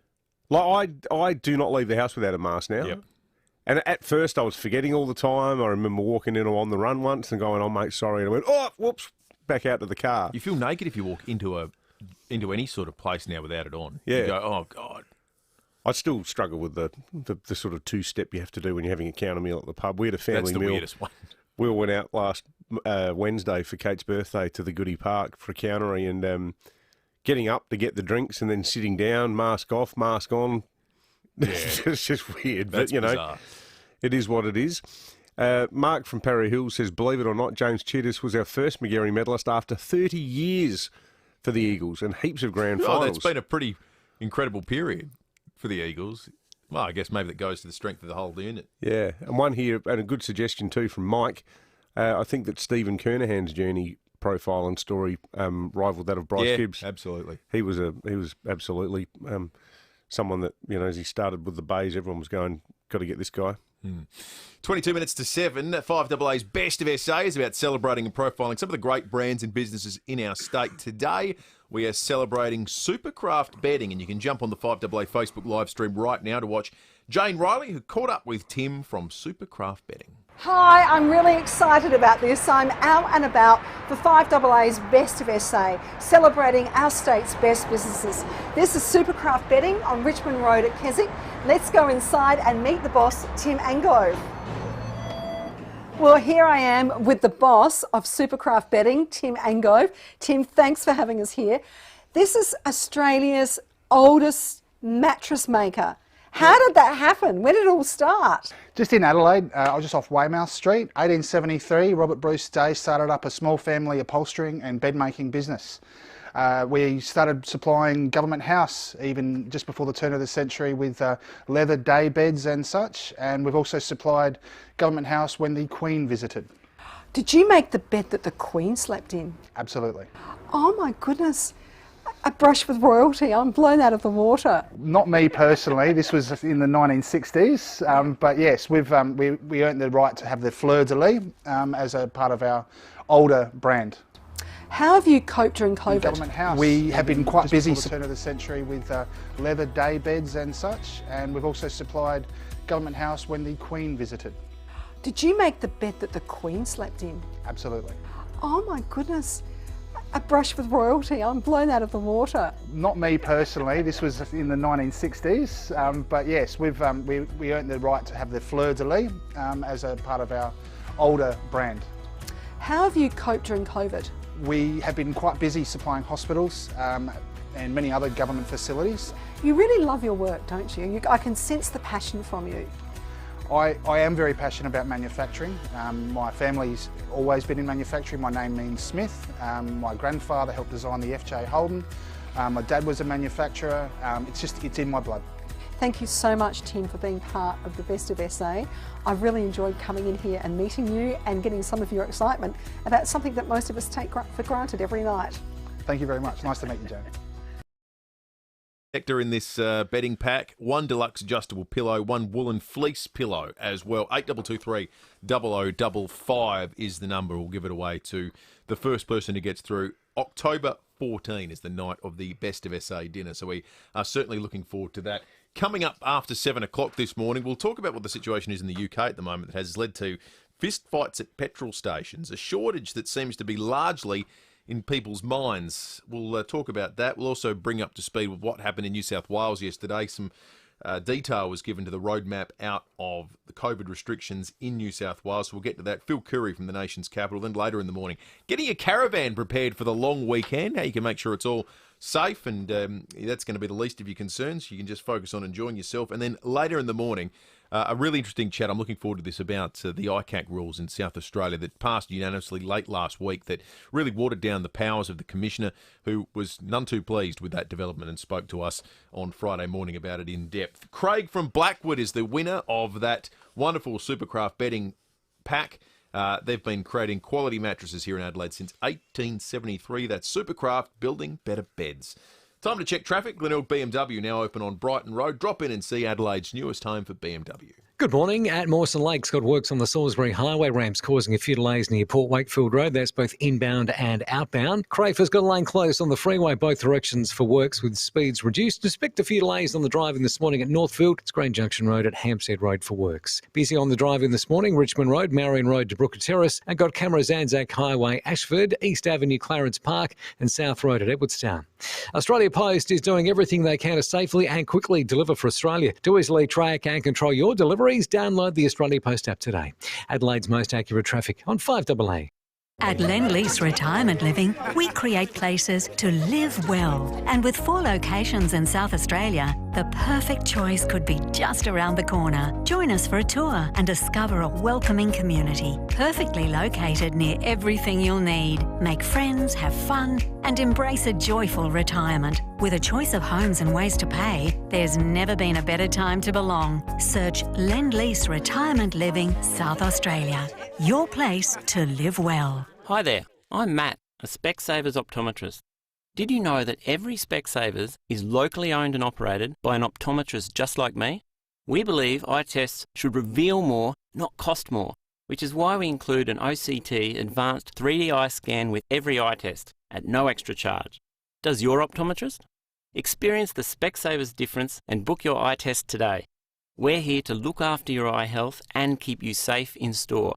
Like I do not leave the house without a mask now. Yep. And at first I was forgetting all the time. I remember walking in on the run once and going, "Oh mate, sorry," and I went, "Oh, whoops," back out to the car. You feel naked if you walk into any sort of place now without it on. Yeah. You go, "Oh God." I still struggle with the sort of two-step you have to do when you're having a counter meal at the pub. We had a family That's the meal. weirdest one. We all went out last Wednesday for Kate's birthday to the Goodie Park for a countery, and getting up to get the drinks and then sitting down, mask off, mask on. Yeah. It's just weird. That's but, bizarre. It is what it is. Mark from Parry Hill says, believe it or not, James Cheetahs was our first Magarey medalist after 30 years for the Eagles and heaps of grand finals. That's been a pretty incredible period for the Eagles. Well, I guess maybe that goes to the strength of the whole unit. Yeah, and one here, and a good suggestion too from Mike. I think that Stephen Kernahan's journey profile and story rivaled that of Bryce Gibbs. Absolutely. He was absolutely someone that, as he started with the Bays, everyone was going, got to get this guy. 22 minutes to 7. 5AA's Best of SA is about celebrating and profiling some of the great brands and businesses in our state. Today, we are celebrating Supercraft betting, and you can jump on the 5AA Facebook live stream right now to watch Jane Riley, who caught up with Tim from Supercraft betting. Hi, I'm really excited about this. I'm out and about for 5AA's Best of SA, celebrating our state's best businesses. This is Supercraft betting on Richmond Road at Keswick. Let's go inside and meet the boss, Tim Angove. Well, here I am with the boss of Supercraft betting, Tim Angove. Tim, thanks for having us here. This is Australia's oldest mattress maker. How did that happen? When did it all start? Just in Adelaide, I was just off Weymouth Street. 1873, Robert Bruce Day started up a small family upholstering and bed making business. We started supplying Government House even just before the turn of the century with leather day beds and such, and we've also supplied Government House when the Queen visited. Did you make the bed that the Queen slept in? Absolutely. Oh my goodness. A brush with royalty. I'm blown out of the water. Not me personally. This was in the 1960s, but yes, we earned the right to have the fleur de lis as a part of our older brand. How have you coped during COVID? Government House. We have been quite busy since the turn of the century with leather day beds and such, and we've also supplied Government House when the Queen visited. Did you make the bed that the Queen slept in? Absolutely. Oh my goodness. A brush with royalty. I'm blown out of the water. Not me personally. This was in the 1960s, but yes, we earned the right to have the fleur de lis as a part of our older brand. How have you coped during COVID? We have been quite busy supplying hospitals and many other government facilities. You really love your work, don't you? I can sense the passion from you. I am very passionate about manufacturing. My family's always been in manufacturing. My name means Smith. My grandfather helped design the FJ Holden. My dad was a manufacturer. It's in my blood. Thank you so much, Tim, for being part of the Best of SA. I've really enjoyed coming in here and meeting you and getting some of your excitement about something that most of us take for granted every night. Thank you very much. Nice to meet you, Jane. Sector in this bedding pack, 1 deluxe adjustable pillow, 1 woolen fleece pillow as well. 8223 0055 is the number. We'll give it away to the first person who gets through. October 14 is the night of the Best of SA dinner, so we are certainly looking forward to that. Coming up after 7 o'clock this morning, we'll talk about what the situation is in the UK at the moment that has led to fist fights at petrol stations, a shortage that seems to be largely in people's minds. We'll talk about that. We'll also bring up to speed with what happened in New South Wales yesterday. Some detail was given to the roadmap out of the COVID restrictions in New South Wales. So we'll get to that. Phil Curry from the nation's capital. Then later in the morning, getting your caravan prepared for the long weekend, how you can make sure it's all safe, and that's going to be the least of your concerns. You can just focus on enjoying yourself. And then later in the morning, a really interesting chat. I'm looking forward to this about the ICAC rules in South Australia that passed unanimously late last week that really watered down the powers of the Commissioner, who was none too pleased with that development and spoke to us on Friday morning about it in depth. Craig from Blackwood is the winner of that wonderful Supercraft bedding pack. They've been creating quality mattresses here in Adelaide since 1873. That's Supercraft, building better beds. Time to check traffic. Glenelg BMW now open on Brighton Road. Drop in and see Adelaide's newest home for BMW. Good morning. At Mawson Lakes, got works on the Salisbury Highway ramps causing a few delays near Port Wakefield Road. That's both inbound and outbound. Crayfor's got a lane closed on the freeway, both directions for works with speeds reduced. Expect a few delays on the driving this morning at Northfield. It's Grange Junction Road at Hampstead Road for works. Busy on the driving this morning, Richmond Road, Marion Road to Brooker Terrace, and got cameras Anzac Highway, Ashford, East Avenue, Clarence Park, and South Road at Edwardstown. Australia Post is doing everything they can to safely and quickly deliver for Australia. To easily track and control your deliveries, download the Australia Post app today. Adelaide's most accurate traffic on 5AA. At Lend-Lease Retirement Living, we create places to live well. And with 4 locations in South Australia, the perfect choice could be just around the corner. Join us for a tour and discover a welcoming community, perfectly located near everything you'll need. Make friends, have fun, and embrace a joyful retirement. With a choice of homes and ways to pay, there's never been a better time to belong. Search Lend-Lease Retirement Living South Australia. Your place to live well. Hi there, I'm Matt, a Specsavers optometrist. Did you know that every Specsavers is locally owned and operated by an optometrist just like me? We believe eye tests should reveal more, not cost more, which is why we include an OCT advanced 3D eye scan with every eye test at no extra charge. Does your optometrist? Experience the Specsavers difference and book your eye test today. We're here to look after your eye health and keep you safe in store.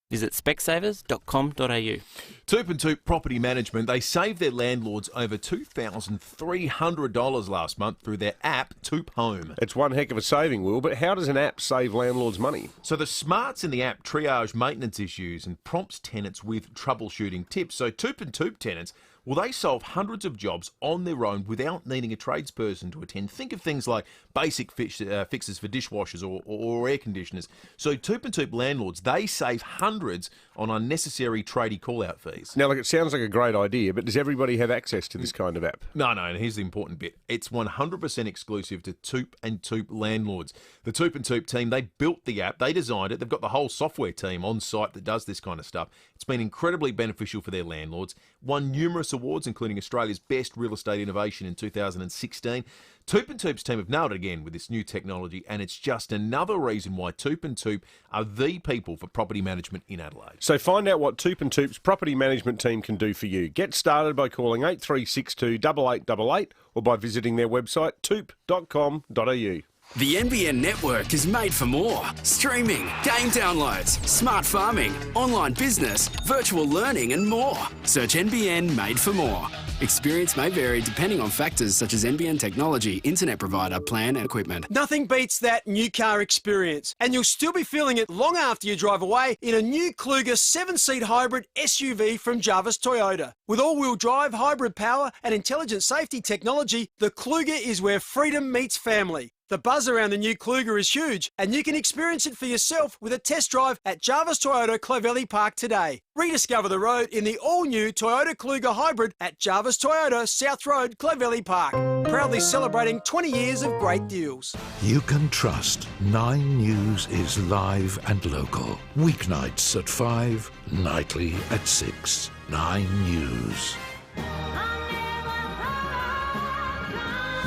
Visit specsavers.com.au. Toop and Toop Property Management, they saved their landlords over $2,300 last month through their app, Toop Home. It's one heck of a saving, Will, but how does an app save landlords money? So the smarts in the app triage maintenance issues and prompts tenants with troubleshooting tips. So Toop and Toop tenants, well, they solve hundreds of jobs on their own without needing a tradesperson to attend. Think of things like basic fixes for dishwashers or air conditioners. So Toop and Toop landlords, they save hundreds on unnecessary tradie call-out fees. Now, look, it sounds like a great idea, but does everybody have access to this kind of app? No, and here's the important bit. It's 100% exclusive to Toop and Toop landlords. The Toop and Toop team, they built the app, they designed it, they've got the whole software team on site that does this kind of stuff. It's been incredibly beneficial for their landlords, won numerous numerous awards, including Australia's Best Real Estate Innovation in 2016. Toop & Toop's team have nailed it again with this new technology, and it's just another reason why Toop & Toop are the people for property management in Adelaide. So find out what Toop & Toop's property management team can do for you. Get started by calling 8362 8888 or by visiting their website toop.com.au. The NBN network is made for more. Streaming, game downloads, smart farming, online business, virtual learning and more. Search NBN Made for More. Experience may vary depending on factors such as NBN technology, internet provider, plan and equipment. Nothing beats that new car experience, and you'll still be feeling it long after you drive away in a new Kluger 7-seat hybrid SUV from Jarvis Toyota. With all-wheel drive, hybrid power and intelligent safety technology, the Kluger is where freedom meets family. The buzz around the new Kluger is huge, and you can experience it for yourself with a test drive at Jarvis Toyota Clovelly Park today. Rediscover the road in the all-new Toyota Kluger Hybrid at Jarvis Toyota South Road, Clovelly Park. Proudly celebrating 20 years of great deals. You can trust 9 News is live and local. Weeknights at 5, nightly at 6. 9 News.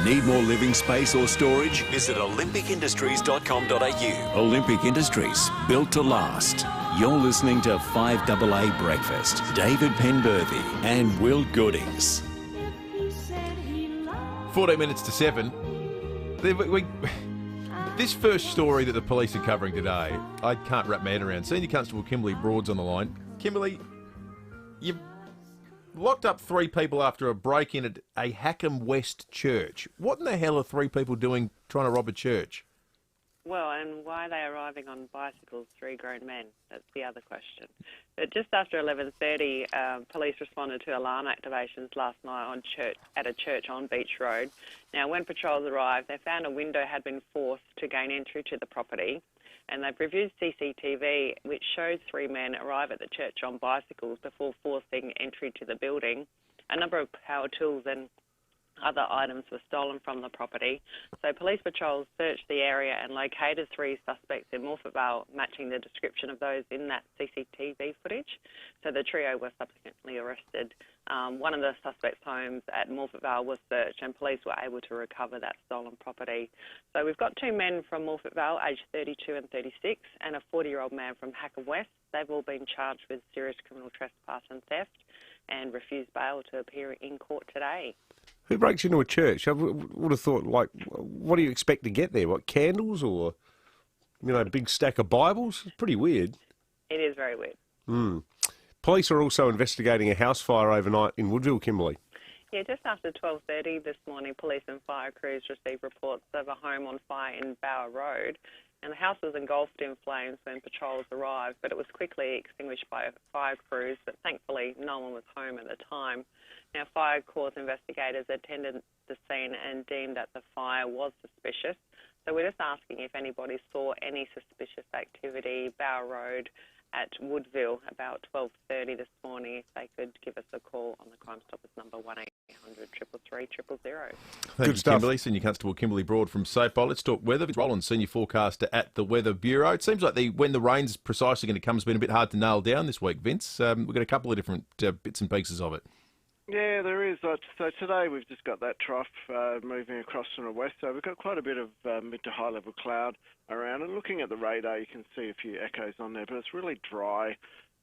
Need more living space or storage? Visit olympicindustries.com.au. Olympic Industries, built to last. You're listening to 5AA Breakfast. David Penberthy and Will Goodings. 14 minutes to 7. This first story that the police are covering today, I can't wrap my head around. Senior Constable Kimberly Broad's on the line. Kimberly, you've locked up 3 people after a break-in at a Hackham West church. What in the hell are 3 people doing trying to rob a church? Well, and why are they arriving on bicycles, 3 grown men? That's the other question. But just after 11:30, police responded to alarm activations last night at a church on Beach Road. Now, when patrols arrived, they found a window had been forced to gain entry to the property. And they've reviewed CCTV, which shows 3 men arrive at the church on bicycles before forcing entry to the building. A number of power tools and other items were stolen from the property. So police patrols searched the area and located 3 suspects in Morphettvale, matching the description of those in that CCTV footage. So the trio were subsequently arrested. One of the suspects' homes at Morphettvale was searched, and police were able to recover that stolen property. So we've got 2 men from Morphettvale, aged 32 and 36, and a 40-year-old man from Hackham West. They've all been charged with serious criminal trespass and theft and refused bail to appear in court today. Who breaks into a church? I would have thought, like, what do you expect to get there? What, candles or, a big stack of Bibles? It's pretty weird. It is very weird. Police are also investigating a house fire overnight in Woodville, Kimberley. Yeah, just after 12:30 this morning, police and fire crews received reports of a home on fire in Bower Road, and the house was engulfed in flames when patrols arrived, but it was quickly extinguished by fire crews, but thankfully no one was home at the time. Now, fire corps investigators attended the scene and deemed that the fire was suspicious. So we're just asking if anybody saw any suspicious activity, Bower Road at Woodville, about 12:30 this morning, if they could give us a call on the Crime Stoppers number 1800 333 000. Thank you, Kimberly. Senior Constable Kimberly Broad from SAPO. Let's talk weather. Vince Rollins, Senior Forecaster at the Weather Bureau. It seems like when the rain's precisely going to come has been a bit hard to nail down this week, Vince. We've got a couple of different bits and pieces of it. Yeah, there is. So today we've just got that trough moving across from the west. So we've got quite a bit of mid to high level cloud around. And looking at the radar, you can see a few echoes on there, but it's really dry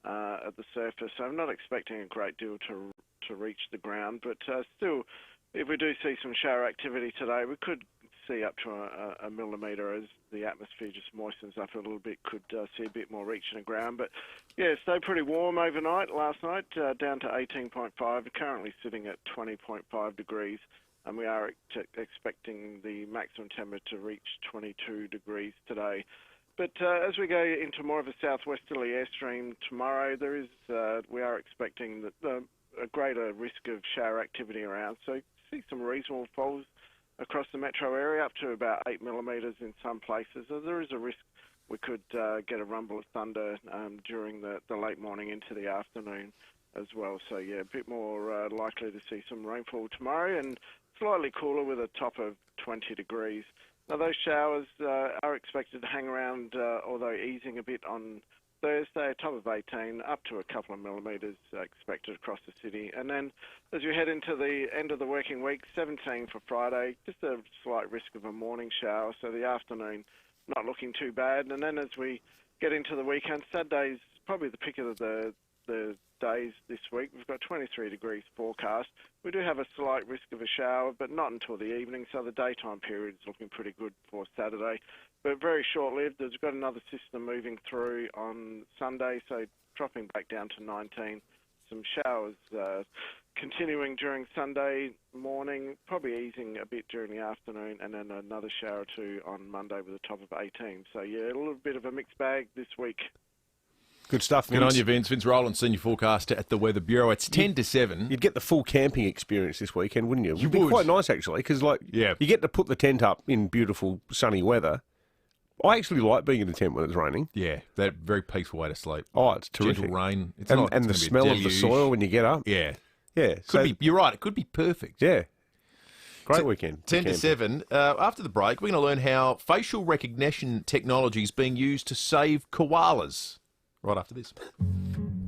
at the surface. So I'm not expecting a great deal to reach the ground. But still, if we do see some shower activity today, we could see up to a millimetre as the atmosphere just moistens up a little bit, could see a bit more reaching the ground. But yeah, stayed pretty warm overnight, last night, down to 18.5, currently sitting at 20.5 degrees, and we are expecting the maximum temperature to reach 22 degrees today. But as we go into more of a southwesterly airstream tomorrow, we are expecting that a greater risk of shower activity around, so see some reasonable falls across the metro area, up to about 8 millimetres in some places. So there is a risk we could get a rumble of thunder during the late morning into the afternoon as well. So yeah, a bit more likely to see some rainfall tomorrow, and slightly cooler with a top of 20 degrees. Now those showers are expected to hang around, although easing a bit on Thursday, top of 18, up to a couple of millimetres expected across the city. And then as we head into the end of the working week, 17 for Friday, just a slight risk of a morning shower, so the afternoon not looking too bad. And then as we get into the weekend, Saturday's probably the pick of the days this week. We've got 23 degrees forecast. We do have a slight risk of a shower, but not until the evening, so the daytime period is looking pretty good for Saturday. But very short-lived. There's got another system moving through on Sunday, so dropping back down to 19. Some showers continuing during Sunday morning, probably easing a bit during the afternoon, and then another shower or two on Monday with a top of 18. So, yeah, a little bit of a mixed bag this week. Good stuff, Vince. Good on you, Vince. Vince Rowland, senior forecaster at the Weather Bureau. It's 10 to 7. You'd get the full camping experience this weekend, wouldn't you? It'd be quite nice, actually, because you get to put the tent up in beautiful sunny weather. I actually like being in a tent when it's raining. Yeah, that very peaceful way to sleep. Oh, it's terrific. Gentle rain. It's and the smell of the soil when you get up. Yeah. Yeah. You're right, it could be perfect. Yeah. Great weekend. 10 to 7. After the break, we're going to learn how facial recognition technology is being used to save koalas. Right after this.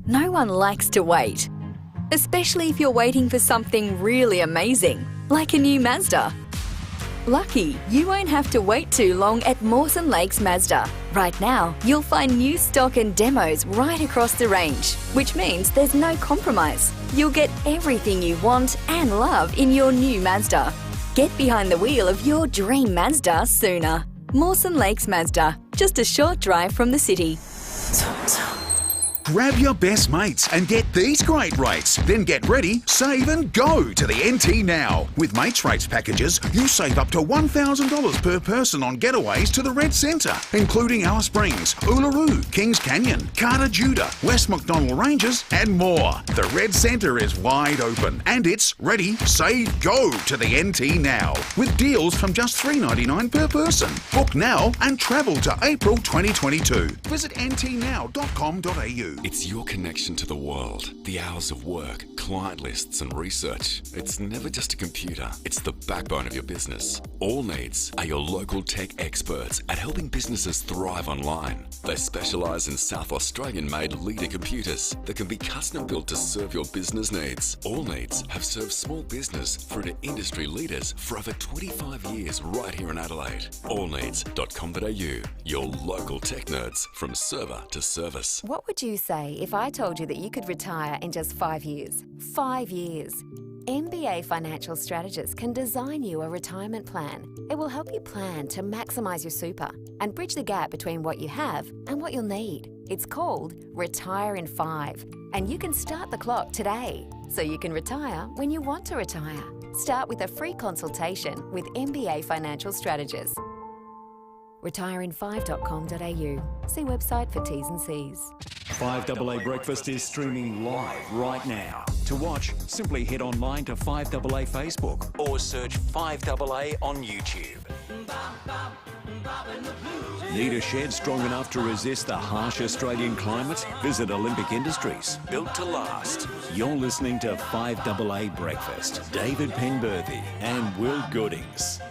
No one likes to wait, especially if you're waiting for something really amazing, like a new Mazda. Lucky, you won't have to wait too long at Mawson Lakes Mazda. Right now, you'll find new stock and demos right across the range, which means there's no compromise. You'll get everything you want and love in your new Mazda. Get behind the wheel of your dream Mazda sooner. Mawson Lakes Mazda, just a short drive from the city. Grab your best mates and get these great rates. Then get ready, save and go to the NT now. With Mates Rates packages, you save up to $1,000 per person on getaways to the Red Centre, including Alice Springs, Uluru, Kings Canyon, Carter Judah, West McDonnell Ranges and more. The Red Centre is wide open and it's ready, save, go to the NT now. With deals from just $3.99 per person. Book now and travel to April 2022. Visit ntnow.com.au. It's your connection to the world, the hours of work, client lists and research. It's never just a computer, it's the backbone of your business. All Needs are your local tech experts at helping businesses thrive online. They specialise in South Australian-made leader computers that can be custom built to serve your business needs. All Needs have served small business through to industry leaders for over 25 years right here in Adelaide. Allneeds.com.au, your local tech nerds from server to service. What would you say if I told you that you could retire in just 5 years? 5 years. MBA Financial Strategists can design you a retirement plan. It will help you plan to maximise your super and bridge the gap between what you have and what you'll need. It's called Retire in 5, and you can start the clock today so you can retire when you want to retire. Start with a free consultation with MBA Financial Strategists. retireinfive.com.au. See website for T's and C's. 5AA Breakfast is streaming live right now. To watch, simply head online to 5AA Facebook or search 5AA on YouTube. Need a shed strong enough to resist the harsh Australian climate? Visit Olympic Industries, built to last. You're listening to 5AA Breakfast. David Penberthy and Will Goodings.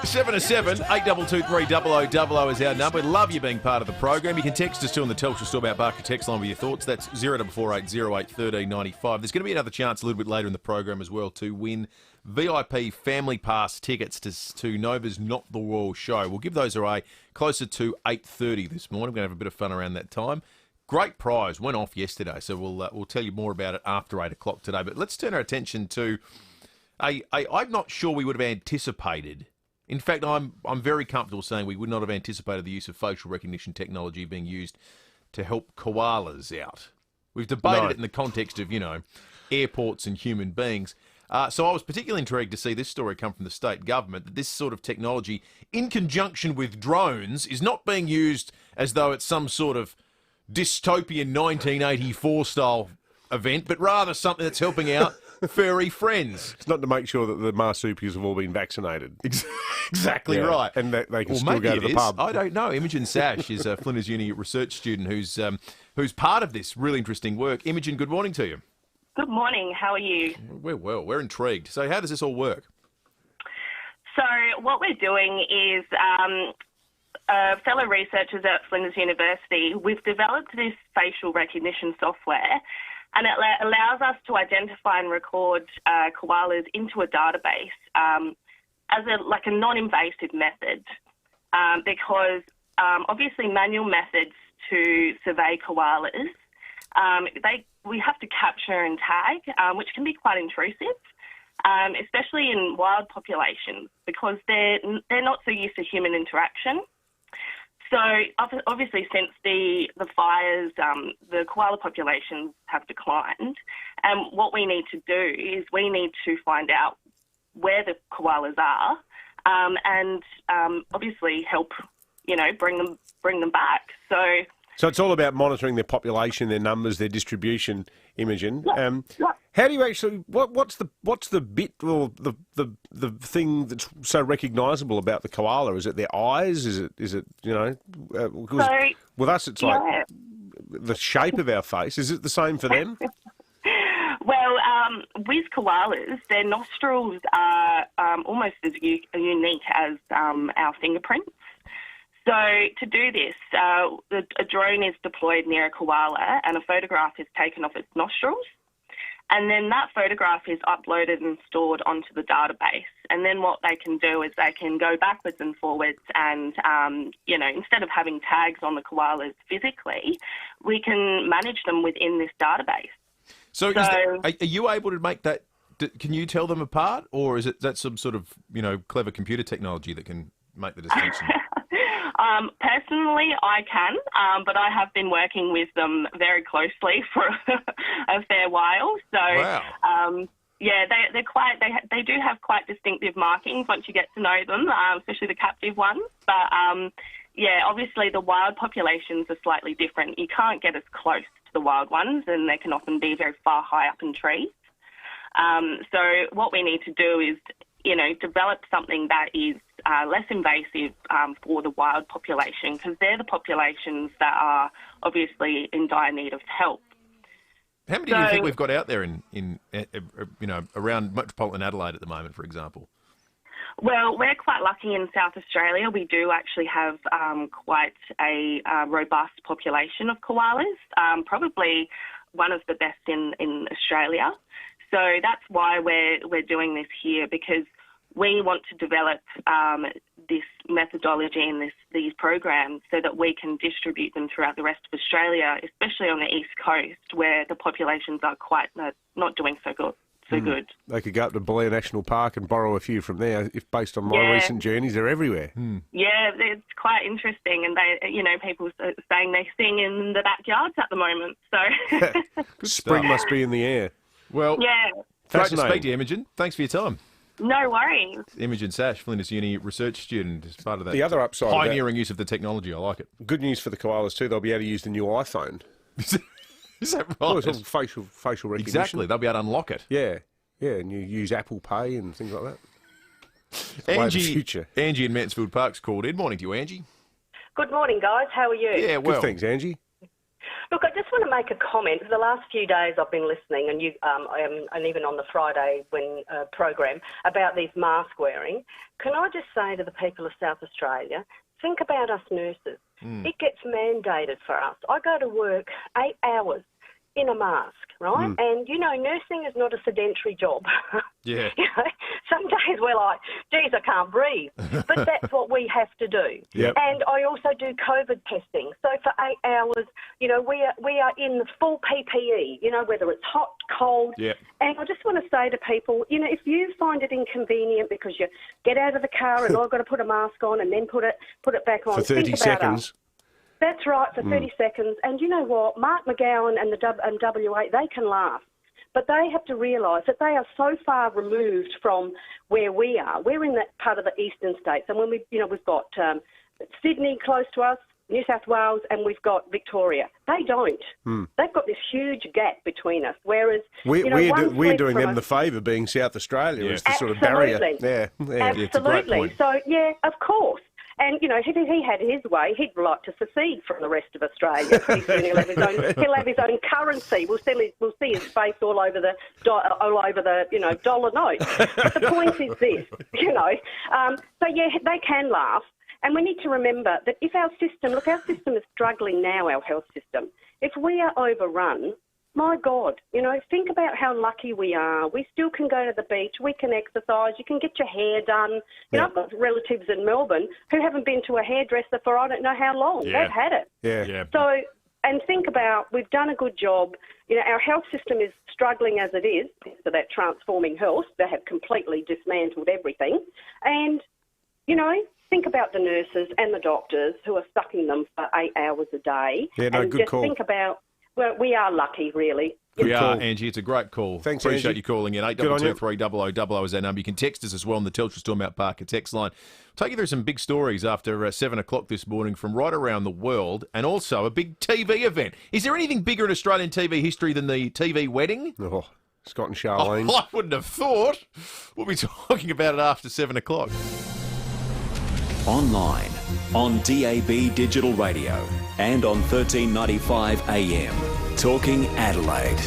7 to 7, 8223 is our number. We'd love you being part of the program. You can text us too on the Telstra Store about Barker text line with your thoughts. That's 0448 08 1395. There's going to be another chance a little bit later in the program as well to win VIP Family Pass tickets to Nova's Not the Royal show. We'll give those away closer to 8:30 this morning. We're going to have a bit of fun around that time. Great prize, went off yesterday, so we'll tell you more about it after 8 o'clock today. But let's turn our attention to I'm not sure we would have anticipated. In fact, I'm very comfortable saying we would not have anticipated the use of facial recognition technology being used to help koalas out. We've debated it in the context of, airports and human beings. So I was particularly intrigued to see this story come from the state government, that this sort of technology, in conjunction with drones, is not being used as though it's some sort of dystopian 1984-style event, but rather something that's helping out furry friends. It's not to make sure that the marsupials have all been vaccinated. Exactly right. And that they can still go to the pub. I don't know. Imogen Sash is a Flinders Uni research student who's part of this really interesting work. Imogen, good morning to you. Good morning. How are you? We're well. We're intrigued. So how does this all work? So what we're doing is fellow researchers at Flinders University, we've developed this facial recognition software, and it allows us to identify and record koalas into a database as a non-invasive method, because obviously manual methods to survey koalas, we have to capture and tag, which can be quite intrusive. Especially in wild populations, because they're not so used to human interaction. So obviously, since the fires, the koala populations have declined, and what we need to do is we need to find out where the koalas are, and obviously help, bring them back. So it's all about monitoring their population, their numbers, their distribution, Imogen. How do you actually? What's the bit or the thing that's so recognisable about the koala? Is it their eyes? Is it with us it's like the shape of our face. Is it the same for them? Well, with koalas, their nostrils are almost as unique as our fingerprints. So to do this, a drone is deployed near a koala and a photograph is taken of its nostrils. And then that photograph is uploaded and stored onto the database. And then what they can do is they can go backwards and forwards and, instead of having tags on the koalas physically, we can manage them within this database. So are you able to make that, can you tell them apart? Or is that some sort of, clever computer technology that can make the distinction? Personally, I can, but I have been working with them very closely for a fair while. So, wow. They're quite. They do have quite distinctive markings once you get to know them, especially the captive ones. But obviously the wild populations are slightly different. You can't get as close to the wild ones, and they can often be very far high up in trees. So what we need to do is, develop something that is less invasive for the wild population, because they're the populations that are obviously in dire need of help. How many do you think we've got out there in around metropolitan Adelaide at the moment, for example? Well, we're quite lucky in South Australia. We do actually have quite a robust population of koalas, probably one of the best in Australia. So that's why we're doing this here, because we want to develop this methodology and these programs so that we can distribute them throughout the rest of Australia, especially on the East Coast, where the populations are quite not doing so good. They could go up to Blair National Park and borrow a few from there. If based on my recent journeys, they're everywhere. Yeah, it's quite interesting, and people are saying they sing in the backyards at the moment. So spring must be in the air. Well, great to speak to you, Imogen. Thanks for your time. No worries. Imogen Sash, Flinders Uni research student, as part of that. The other upside, pioneering use of the technology. I like it. Good news for the koalas too. They'll be able to use the new iPhone. Is that right? Oh, it's all facial recognition. Exactly. They'll be able to unlock it. Yeah, and you use Apple Pay and things like that. Angie in Mansfield Park's called in. Morning to you, Angie. Good morning, guys. How are you? Yeah, well. Good, thanks, Angie. Look, I just want to make a comment. For the last few days I've been listening, and and even on the Friday program, about these mask wearing. Can I just say to the people of South Australia, think about us nurses. It gets mandated for us. I go to work 8 hours in a mask, right? And, nursing is not a sedentary job. Yeah. Some days we're like, geez, I can't breathe. But that's what we have to do. Yep. And I also do COVID testing. So for 8 hours, we are in the full PPE, whether it's hot, cold. Yep. And I just want to say to people, if you find it inconvenient because you get out of the car and I've got to put a mask on and then put it back on. For 30 think seconds. About us. That's right, for 30 seconds. And you know what? Mark McGowan and WA, they can laugh. But they have to realise that they are so far removed from where we are. We're in that part of the eastern states. And when we've got Sydney close to us, New South Wales, and we've got Victoria. They don't. They've got this huge gap between us. Whereas we're doing them the favour, being South Australia, as the sort of barrier. Yeah, absolutely. It's a great point. So, of course. And, you know, if he had his way, he'd like to secede from the rest of Australia. He'll have his own currency. We'll see his face all over the dollar note. But the point is this, you know. So, yeah, they can laugh. And we need to remember that if our system is struggling now, our health system. If we are overrun, my God, you know, think about how lucky we are. We still can go to the beach, we can exercise, you can get your hair done. You know, I've got relatives in Melbourne who haven't been to a hairdresser for I don't know how long. Yeah. They've had it. Yeah. So, and think about, we've done a good job. You know, our health system is struggling as it is for that transforming health. They have completely dismantled everything. And, you know, think about the nurses and the doctors who are sucking them for 8 hours a day. Yeah, no, and good just call. think about, well, we are lucky, really. We are, Angie. It's a great call. Thanks, Appreciate Angie. you calling in. 822 is our number. You can text us as well on the Telstra Stormount Parker text line. Take you through some big stories after 7 o'clock this morning from right around the world, and also a big TV event. Is there anything bigger in Australian TV history than the TV wedding? Oh, Scott and Charlene. Oh, I wouldn't have thought. We'll be talking about it after 7 o'clock. Online, on DAB Digital Radio, and on 1395 AM. Talking Adelaide.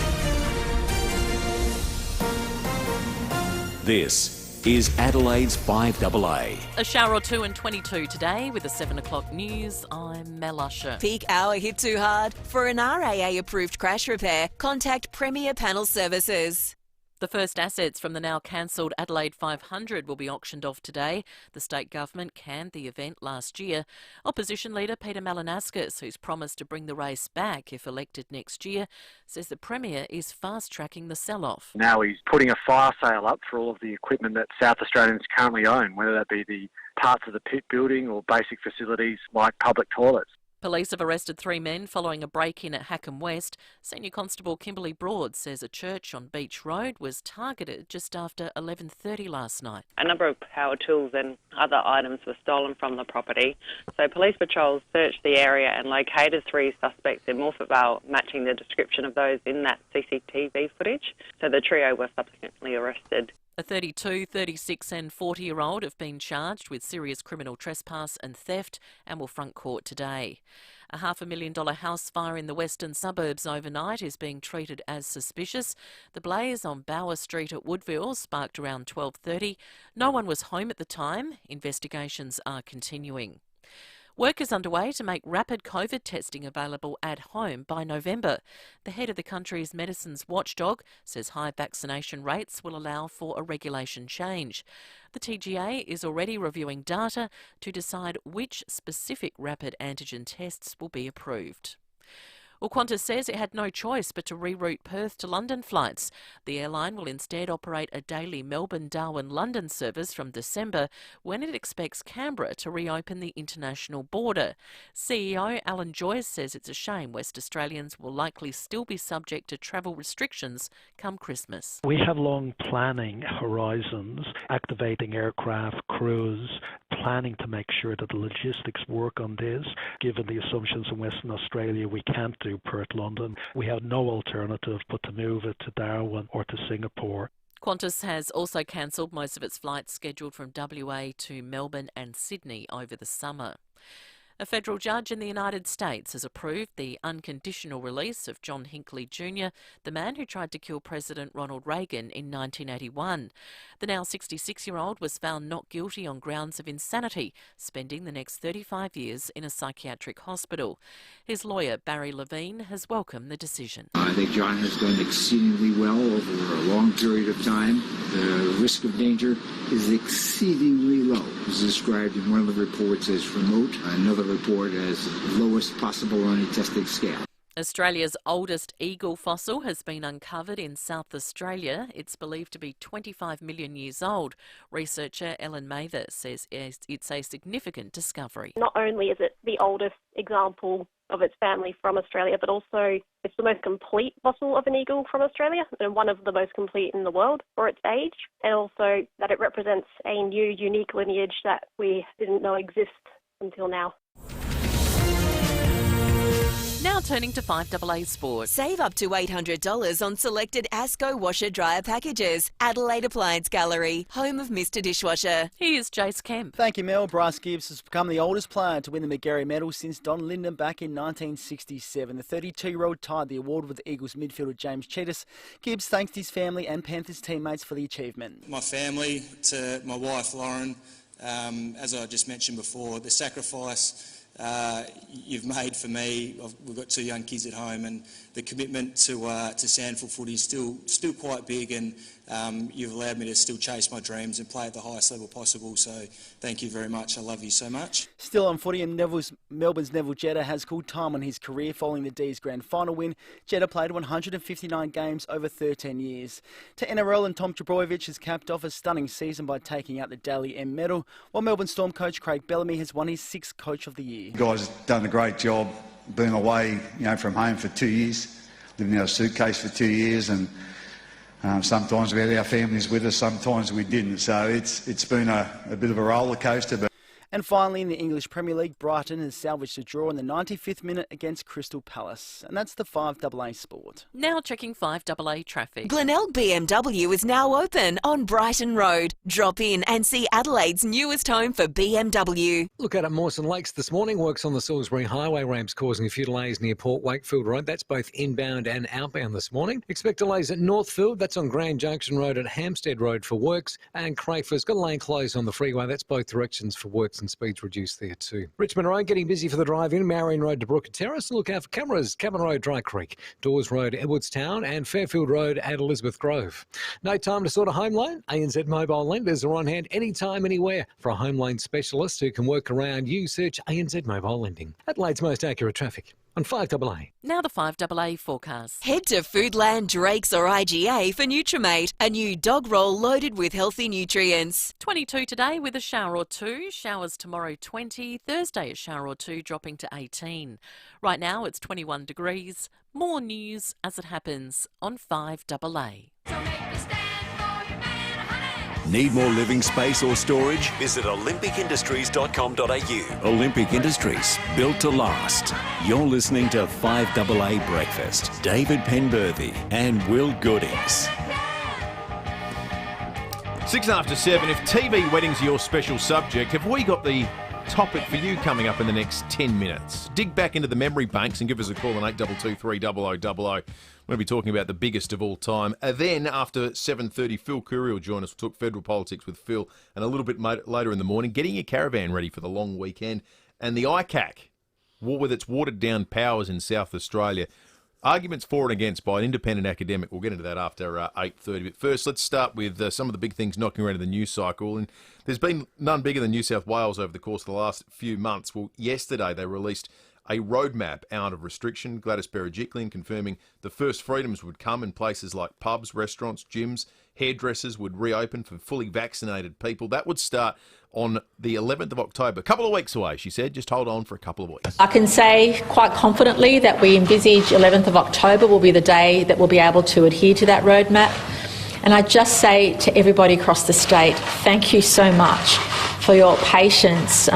This is Adelaide's 5AA. A shower or two and 22 today with the 7 o'clock news. I'm Mel Usher. Peak hour hit too hard? For an RAA-approved crash repair, contact Premier Panel Services. The first assets from the now cancelled Adelaide 500 will be auctioned off today. The state government canned the event last year. Opposition leader Peter Malinaskis, who's promised to bring the race back if elected next year, says the Premier is fast-tracking the sell-off. Now he's putting a fire sale up for all of the equipment that South Australians currently own, whether that be the parts of the pit building or basic facilities like public toilets. Police have arrested 3 men following a break-in at Hackham West. Senior Constable Kimberly Broad says a church on Beach Road was targeted just after 11:30 last night. A number of power tools and other items were stolen from the property. So police patrols searched the area and located 3 suspects in Morphett Vale, matching the description of those in that CCTV footage. So the trio were subsequently arrested. A 32, 36 and 40-year-old have been charged with serious criminal trespass and theft and will front court today. A $500,000 house fire in the western suburbs overnight is being treated as suspicious. The blaze on Bower Street at Woodville sparked around 12:30. No one was home at the time. Investigations are continuing. Work is underway to make rapid COVID testing available at home by November. The head of the country's medicines watchdog says high vaccination rates will allow for a regulation change. The TGA is already reviewing data to decide which specific rapid antigen tests will be approved. Well, Qantas says it had no choice but to reroute Perth to London flights. The airline will instead operate a daily Melbourne-Darwin-London service from December, when it expects Canberra to reopen the international border. CEO Alan Joyce says it's a shame West Australians will likely still be subject to travel restrictions come Christmas. We have long planning horizons, activating aircraft, crews, planning to make sure that the logistics work on this. Given the assumptions in Western Australia, we can't do Perth-London. We have no alternative but to move it to Darwin or to Singapore. Qantas has also cancelled most of its flights scheduled from WA to Melbourne and Sydney over the summer. A federal judge in the United States has approved the unconditional release of John Hinckley Jr., the man who tried to kill President Ronald Reagan in 1981. The now 66-year-old was found not guilty on grounds of insanity, spending the next 35 years in a psychiatric hospital. His lawyer, Barry Levine, has welcomed the decision. I think John has done exceedingly well over a long period of time. The risk of danger is exceedingly low. It was described in one of the reports as remote, another report as lowest possible on a testing scale. Australia's oldest eagle fossil has been uncovered in South Australia. It's believed to be 25 million years old. Researcher Ellen Mather says it's a significant discovery. Not only is it the oldest example of its family from Australia, but also it's the most complete fossil of an eagle from Australia and one of the most complete in the world for its age, and also that it represents a new, unique lineage that we didn't know exists until now. Now turning to 5AA Sport. Save up to $800 on selected Asco washer dryer packages. Adelaide Appliance Gallery, home of Mr Dishwasher. Here's Jace Kemp. Thank you, Mel. Bryce Gibbs has become the oldest player to win the McGarry medal since Don Linden back in 1967. The 32-year-old tied the award with the Eagles midfielder James Cheetah. Gibbs thanked his family and Panthers teammates for the achievement. My family, to my wife Lauren, as I just mentioned before, the sacrifice you've made for me. We've got 2 young kids at home, and the commitment to Sandford footy is still quite big, and you've allowed me to still chase my dreams and play at the highest level possible. So thank you very much. I love you so much. Still on footy, and Melbourne's Neville Jetta has called time on his career following the D's grand final win. Jetta played 159 games over 13 years. To NRL, and Tom Trbojevic has capped off a stunning season by taking out the Daly M medal, while Melbourne Storm coach Craig Bellamy has won his 6th Coach of the Year. You guys have done a great job being away, from home for 2 years, living in a suitcase for 2 years, and sometimes we had our families with us, sometimes we didn't. So it's been a bit of a roller coaster. But And finally, in the English Premier League, Brighton has salvaged a draw in the 95th minute against Crystal Palace. And that's the 5AA Sport. Now checking 5AA traffic. Glenelg BMW is now open on Brighton Road. Drop in and see Adelaide's newest home for BMW. Look out at Mawson Lakes this morning. Works on the Salisbury Highway ramps causing a few delays near Port Wakefield Road. That's both inbound and outbound this morning. Expect delays at Northfield. That's on Grand Junction Road at Hampstead Road for works. And Crayfor's got a lane closed on the freeway. That's both directions for works and speeds reduced there too. Richmond Road getting busy for the drive-in. Marion Road to Brooker Terrace. Look out for cameras. Cabin Road, Dry Creek. Dawes Road, Edwardstown. And Fairfield Road at Elizabeth Grove. No time to sort a home loan? ANZ mobile lenders are on hand anytime, anywhere. For a home loan specialist who can work around you, search ANZ mobile lending. Adelaide's most accurate traffic on 5AA. Now the 5AA forecast. Head to Foodland, Drake's or IGA for Nutrimate, a new dog roll loaded with healthy nutrients. 22 today with a shower or two. Showers tomorrow 20. Thursday a shower or two dropping to 18. Right now it's 21 degrees. More news as it happens on 5AA. Need more living space or storage? Visit olympicindustries.com.au. Olympic Industries, built to last. You're listening to 5AA Breakfast. David Penberthy and Will Goodings. 6 after 7. If TV weddings are your special subject, have we got the topic for you coming up in the next 10 minutes? Dig back into the memory banks and give us a call on 8223 0000. We're going to be talking about the biggest of all time. Then, after 7:30, Phil Curry will join us. We'll talk federal politics with Phil. And a little bit later in the morning, getting your caravan ready for the long weekend. And the ICAC, with its watered-down powers in South Australia. Arguments for and against by an independent academic. We'll get into that after 8:30. But first, let's start with some of the big things knocking around in the news cycle. And there's been none bigger than New South Wales over the course of the last few months. Well, yesterday they released a roadmap out of restriction. Gladys Berejiklian confirming the first freedoms would come in places like pubs, restaurants, gyms, hairdressers would reopen for fully vaccinated people. That would start on the 11th of October. A couple of weeks away, she said. Just hold on for a couple of weeks. I can say quite confidently that we envisage 11th of October will be the day that we'll be able to adhere to that roadmap. And I just say to everybody across the state, thank you so much for your patience.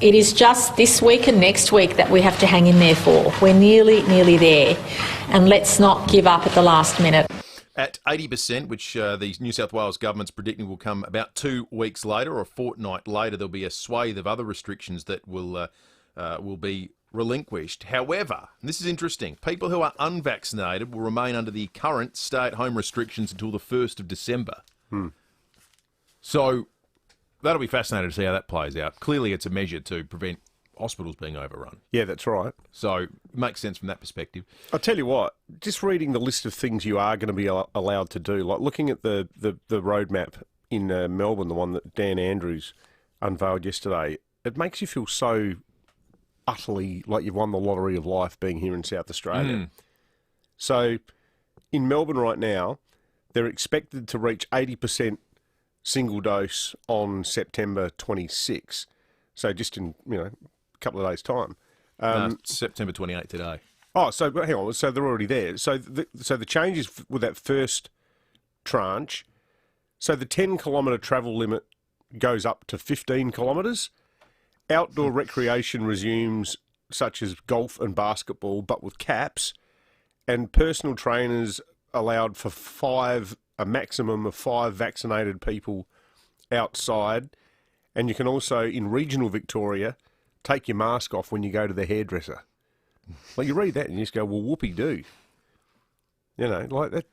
It is just this week and next week that we have to hang in there for. We're nearly there. And let's not give up at the last minute. At 80%, which the New South Wales government's predicting will come about 2 weeks later or a fortnight later, there'll be a swathe of other restrictions that will be relinquished. However, and this is interesting, people who are unvaccinated will remain under the current stay-at-home restrictions until the 1st of December. So that'll be fascinating to see how that plays out. Clearly, it's a measure to prevent hospitals being overrun. Yeah, that's right. So it makes sense from that perspective. I'll tell you what, just reading the list of things you are going to be allowed to do, like looking at the roadmap in Melbourne, the one that Dan Andrews unveiled yesterday, it makes you feel so utterly like you've won the lottery of life being here in South Australia. So in Melbourne right now, they're expected to reach 80% single dose on September 26. So just in, a couple of days' time. September 28th today. Oh, so hang on. So they're already there. So the changes with that first tranche, so the 10-kilometre travel limit goes up to 15 kilometres. Outdoor recreation resumes such as golf and basketball, but with caps, and personal trainers allowed for a maximum of 5 vaccinated people outside. And you can also, in regional Victoria, take your mask off when you go to the hairdresser. Well, you read that and you just go, well, whoopee-doo. You know, like that.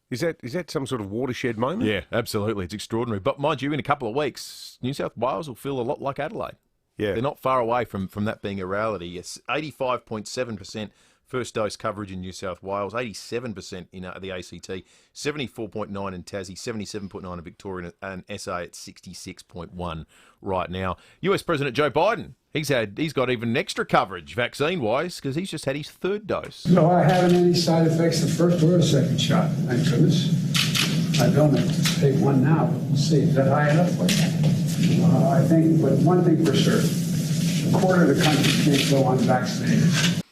Is that some sort of watershed moment? Yeah, absolutely. It's extraordinary. But mind you, in a couple of weeks, New South Wales will feel a lot like Adelaide. Yeah. They're not far away from that being a reality. Yes, 85.7% first dose coverage in New South Wales, 87% in the ACT, 74.9% in Tassie, 77.9% in Victoria, and SA at 66.1% right now. US President Joe Biden, he's got even extra coverage vaccine-wise because he's just had his 3rd dose. No, I haven't any side effects the first or the second shot, thank goodness. I don't have to take one now, but we'll see. Is that high enough? I think, but one thing for sure, a quarter of the country can't go unvaccinated.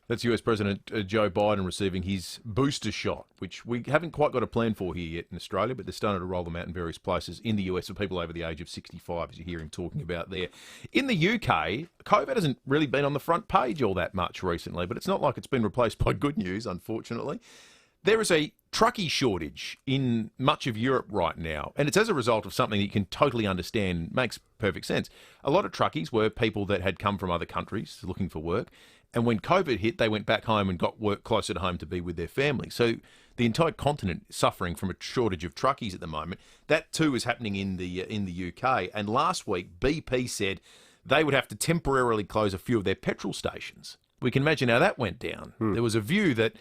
That's US President Joe Biden receiving his booster shot, which we haven't quite got a plan for here yet in Australia, but they're starting to roll them out in various places in the US for people over the age of 65, as you hear him talking about there. In the UK, COVID hasn't really been on the front page all that much recently, but it's not like it's been replaced by good news, unfortunately. There is a truckie shortage in much of Europe right now, and it's as a result of something that you can totally understand, makes perfect sense. A lot of truckies were people that had come from other countries looking for work, and when COVID hit, they went back home and got work closer to home to be with their family. So the entire continent is suffering from a shortage of truckies at the moment. That too is happening in the UK. And last week, BP said they would have to temporarily close a few of their petrol stations. We can imagine how that went down. There was a view that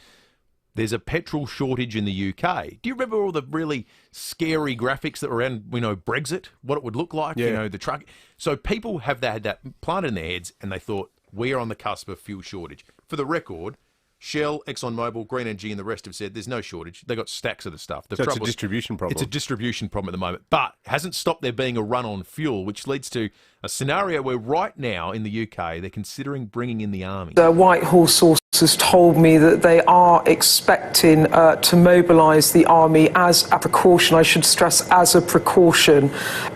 there's a petrol shortage in the UK. Do you remember all the really scary graphics that were around, Brexit, what it would look like, Yeah. the truck? So people have had that planted in their heads and they thought, we are on the cusp of fuel shortage. For the record, Shell, ExxonMobil, Green Energy and the rest have said there's no shortage. They've got stacks of the stuff. So it's a distribution problem. It's a distribution problem at the moment. But it hasn't stopped there being a run on fuel, which leads to a scenario where right now in the UK, they're considering bringing in the army. The Whitehall sources told me that they are expecting to mobilise the army as a precaution. I should stress, as a precaution.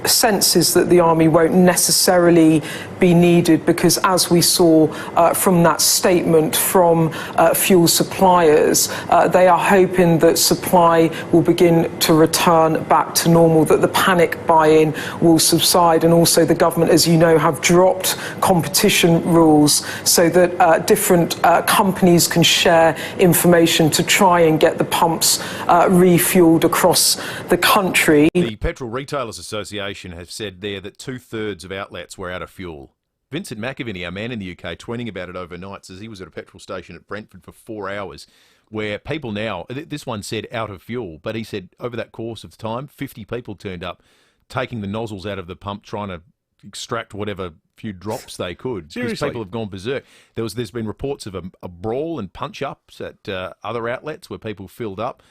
Sense is that the army won't necessarily be needed because, as we saw from that statement from fuel suppliers, they are hoping that supply will begin to return back to normal, that the panic buy-in will subside, and also the government, as you know, have dropped competition rules so that different companies can share information to try and get the pumps refueled across the country. The Petrol Retailers Association has said there that 2/3 of outlets were out of fuel. Vincent McAviney, our man in the UK, tweeting about it overnight, says he was at a petrol station at Brentford for 4 hours, where people now, this one said out of fuel, but he said over that course of time, 50 people turned up, taking the nozzles out of the pump, trying to extract whatever few drops they could. Because people have gone berserk. There's been reports of a brawl and punch-ups at other outlets where people filled up.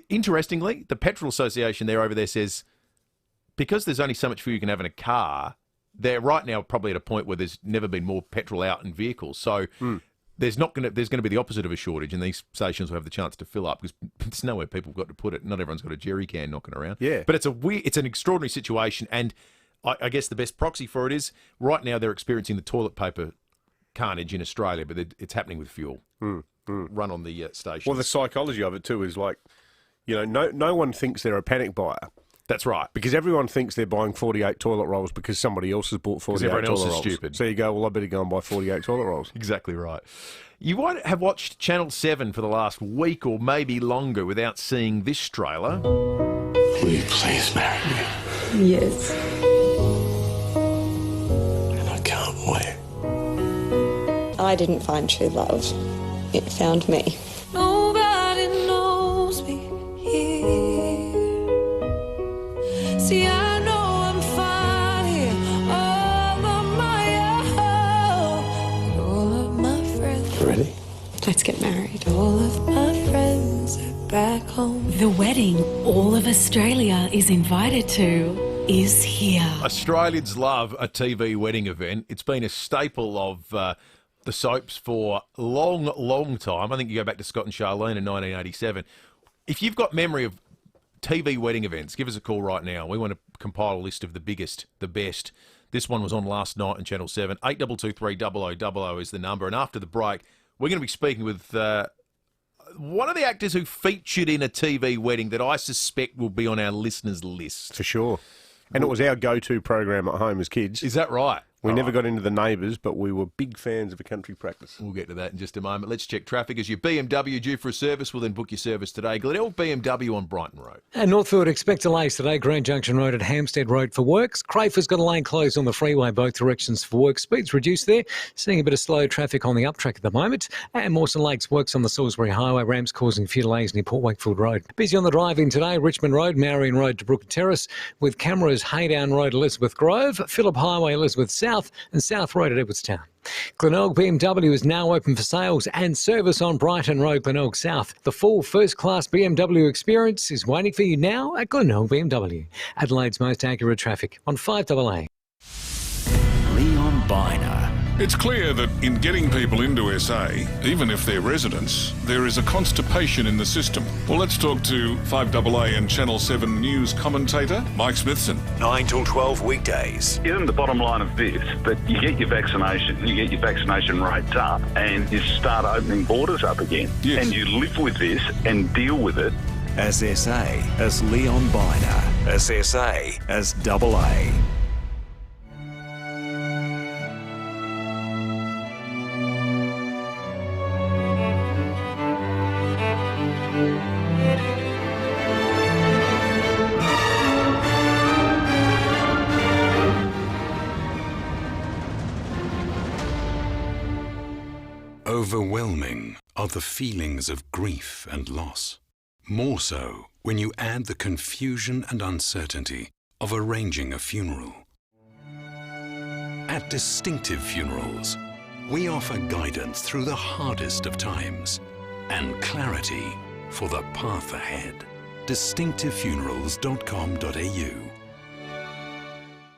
Interestingly, the Petrol Association over there says, because there's only so much fuel you can have in a car, they're right now probably at a point where there's never been more petrol out in vehicles. So there's going to be the opposite of a shortage, and these stations will have the chance to fill up because there's nowhere people have got to put it. Not everyone's got a jerry can knocking around. Yeah. But it's an extraordinary situation, and I guess the best proxy for it is right now they're experiencing the toilet paper carnage in Australia, but it's happening with fuel. Run on the station. Well, the psychology of it too is like, no one thinks they're a panic buyer. That's right. Because everyone thinks they're buying 48 toilet rolls because somebody else has bought 48 toilet rolls. Everyone else is stupid. So you go, well, I better go and buy 48 toilet rolls. Exactly right. You might have watched Channel 7 for the last week or maybe longer without seeing this trailer. Will you please marry me? Yes. And I can't wait. I didn't find true love. It found me. Nobody knows me here. See, I know I'm fine here, all on my own. All of my friends. Ready? Let's get married. All of my friends are back home. The wedding all of Australia is invited to is here. Australians love a TV wedding event. It's been a staple of the soaps for a long, long time. I think you go back to Scott and Charlene in 1987. If you've got memory of TV wedding events. Give us a call right now. We want to compile a list of the biggest, the best. This one was on last night on Channel 7. 8223 0000 is the number. And after the break, we're going to be speaking with one of the actors who featured in a TV wedding that I suspect will be on our listeners' list. For sure. And it was our go-to program at home as kids. Is that right? We never got into the Neighbours, but we were big fans of A Country Practice. We'll get to that in just a moment. Let's check traffic. Is your BMW due for a service? We'll then book your service today. Glenelg BMW on Brighton Road. And Northfield expect delays today. Grant Junction Road at Hampstead Road for works. Crayfor's got a lane closed on the freeway, both directions for work. Speeds reduced there. Seeing a bit of slow traffic on the up track at the moment. And Mawson Lakes works on the Salisbury Highway. Ramps causing a few delays near Port Wakefield Road. Busy on the drive-in today. Richmond Road, Marion Road to Brooke Terrace. With cameras Haydown Road, Elizabeth Grove. Phillip Highway, Elizabeth South. And South Road at Edwardstown. Glenelg BMW is now open for sales and service on Brighton Road, Glenelg South. The full first-class BMW experience is waiting for you now at Glenelg BMW. Adelaide's most accurate traffic on 5AA. Leon Biner. It's clear that in getting people into SA, even if they're residents, there is a constipation in the system. Well, let's talk to 5AA and Channel 7 news commentator Mike Smithson. 9 till 12 weekdays. Isn't the bottom line of this that you get your vaccination rates up, and you start opening borders up again, and you live with this and deal with it? As SA as Leon Biner. As SA as AA. Overwhelming are the feelings of grief and loss. More so when you add the confusion and uncertainty of arranging a funeral. At Distinctive Funerals, we offer guidance through the hardest of times and clarity for the path ahead. distinctivefunerals.com.au.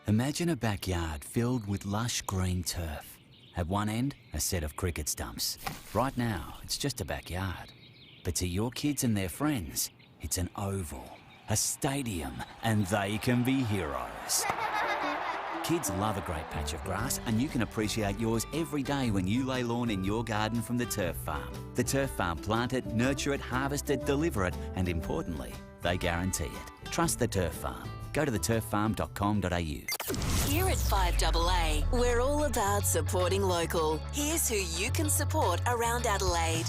Imagine a backyard filled with lush green turf. At one end, a set of cricket stumps. Right now, it's just a backyard. But to your kids and their friends, it's an oval, a stadium, and they can be heroes. Kids love a great patch of grass, and you can appreciate yours every day when you lay lawn in your garden from the Turf Farm. The Turf Farm plant it, nurture it, harvest it, deliver it, and importantly, they guarantee it. Trust the Turf Farm. Go to theturffarm.com.au. Here at 5AA, we're all about supporting local. Here's who you can support around Adelaide.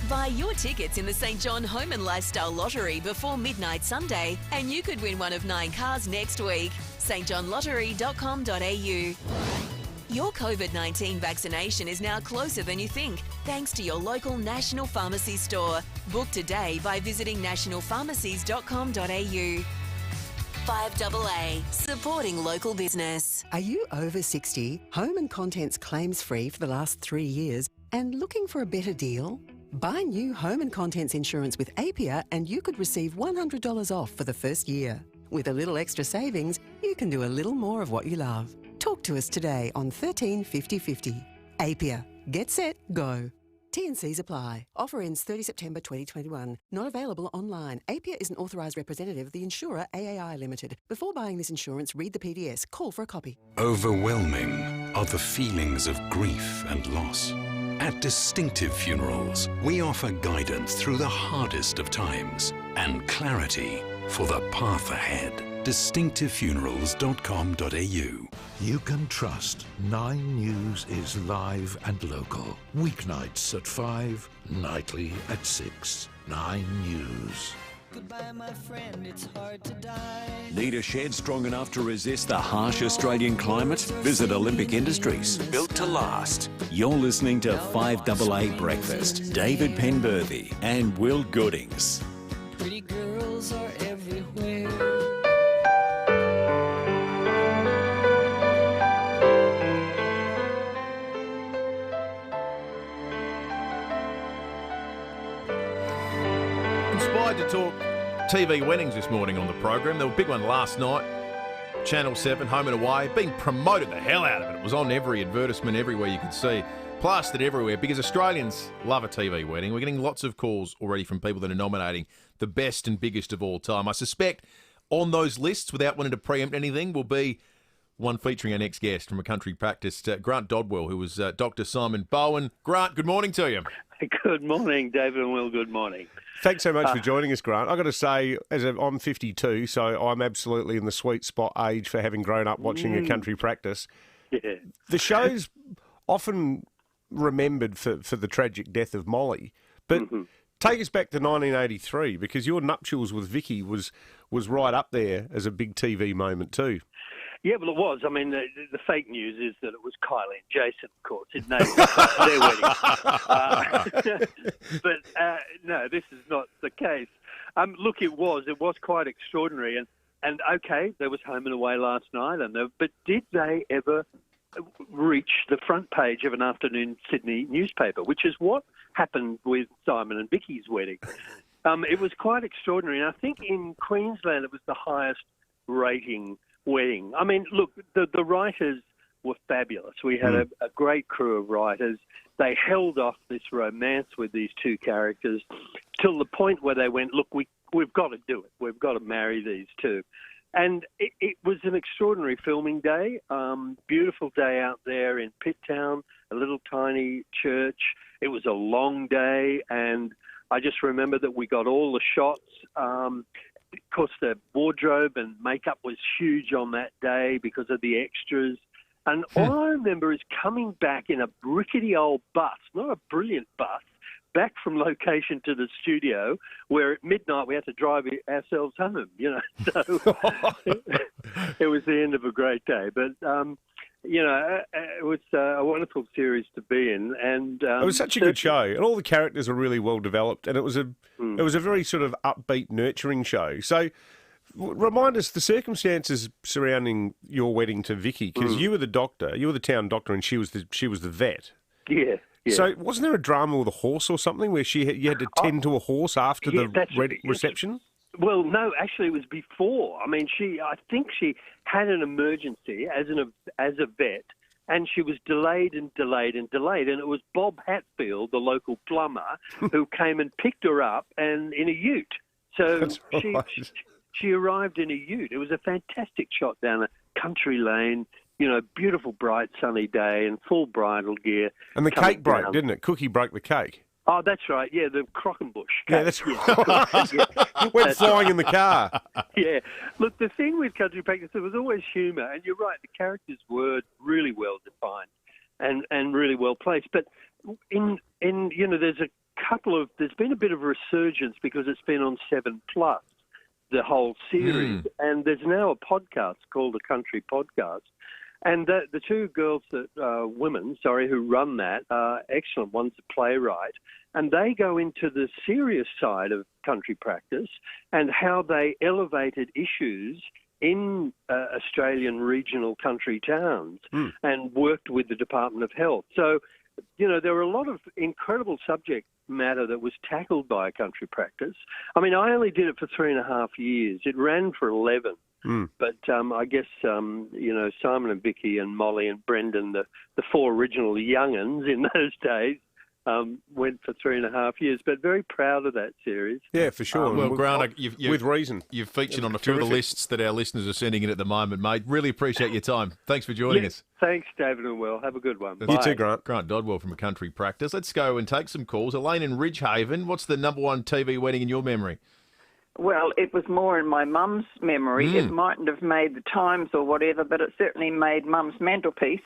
Buy your tickets in the St John Home and Lifestyle Lottery before midnight Sunday, and you could win one of 9 cars next week. stjohnlottery.com.au. Your COVID-19 vaccination is now closer than you think, thanks to your local National Pharmacy store. Book today by visiting nationalpharmacies.com.au. 5AA, supporting local business. Are you over 60, home and contents claims free for the last 3 years, and looking for a better deal? Buy new home and contents insurance with FIVEaa and you could receive $100 off for the first year. With a little extra savings, you can do a little more of what you love. Talk to us today on 13 50 50. FIVEaa. Get set, go. T&Cs apply. Offer ends 30 September 2021. Not available online. FIVEaa is an authorised representative of the insurer AAI Limited. Before buying this insurance, read the PDS. Call for a copy. Overwhelming are the feelings of grief and loss. At Distinctive Funerals, we offer guidance through the hardest of times and clarity for the path ahead. distinctivefunerals.com.au. You can trust 9 News is live and local. Weeknights at 5, nightly at 6. 9 News. Goodbye, my friend, it's hard to die. Need a shed strong enough to resist the harsh Australian climate? Visit Olympic Industries, built to last. You're listening to 5AA Breakfast. David Penberthy and Will Goodings. Pretty girls are everywhere. Inspired to talk TV weddings this morning on the program. There was a big one last night. Channel 7, home and away. Being promoted the hell out of it. It was on every advertisement everywhere you could see. plastered everywhere because Australians love a TV wedding. We're getting lots of calls already from people that are nominating the best and biggest of all time. I suspect on those lists, without wanting to preempt anything, will be one featuring our next guest from a country practice, Grant Dodwell, who was Dr. Simon Bowen. Grant, good morning to you. Good morning, David and Will. Good morning. Thanks so much for joining us, Grant. I've got to say, I'm 52, so I'm absolutely in the sweet spot age for having grown up watching a country practice. Yeah. The show's often remembered for the tragic death of Molly, but take us back to 1983, because your nuptials with Vicky was right up there as a big TV moment too. Yeah, well, it was. I mean, the fake news is that it was Kylie and Jason, of course. It named their wedding. But no, this is not the case. Look, it was quite extraordinary. And okay, there was Home and Away last night, but did they ever reach the front page of an afternoon Sydney newspaper, which is what happened with Simon and Vicky's wedding? It was quite extraordinary. And I think in Queensland it was the highest rating wedding. I mean, look, the writers were fabulous. We had a great crew of writers. They held off this romance with these two characters till the point where they went, look, we've got to do it. We've got to marry these two. And it was an extraordinary filming day, beautiful day out there in Pitttown, a little tiny church. It was a long day, and I just remember that we got all the shots. Of course, the wardrobe and makeup was huge on that day because of the extras. And all I remember is coming back in a rickety old bus, not a brilliant bus, back from location to the studio, where at midnight we had to drive ourselves home, So it was the end of a great day. But, it was a wonderful series to be in. And it was such a good show, and all the characters are really well developed, and it was a very sort of upbeat, nurturing show. So remind us the circumstances surrounding your wedding to Vicky, because you were the doctor, you were the town doctor, and she was the vet. Yeah. Yeah. So wasn't there a drama with a horse or something where you had to tend to a horse after the reception? Well, no, actually it was before. I mean, I think she had an emergency as a vet, and she was delayed, and it was Bob Hatfield, the local plumber, who came and picked her up and in a ute. So she arrived in a ute. It was a fantastic shot down a country lane. Beautiful, bright, sunny day and full bridal gear. And the cake broke, didn't it? Cookie broke the cake. Oh, that's right. Yeah, the Crockenbush cake. Yeah, that's right. Went flying in the car. Yeah. Look, the thing with country practice, there was always humour. And you're right, the characters were really well defined and really well placed. But there's been a bit of a resurgence because it's been on 7+, the whole series. And there's now a podcast called The Country Podcast. And the two girls, women, who run that are excellent. One's a playwright, and they go into the serious side of country practice and how they elevated issues in Australian regional country towns and worked with the Department of Health. So, there were a lot of incredible subject matter that was tackled by country practice. I mean, I only did it for 3.5 years. It ran for 11. But I guess, Simon and Vicky and Molly and Brendan, the four original young'uns in those days, went for 3.5 years, but very proud of that series. Yeah, for sure. Well, Grant, with reason. You've featured on a few of the lists that our listeners are sending in at the moment, mate. Really appreciate your time. Thanks for joining us. Thanks, David and Will. Have a good one. You too, Grant. Grant Dodwell from a country practice. Let's go and take some calls. Elaine in Ridgehaven, what's the number one TV wedding in your memory? Well, it was more in my mum's memory. It mightn't have made the Times or whatever, but it certainly made mum's mantelpiece.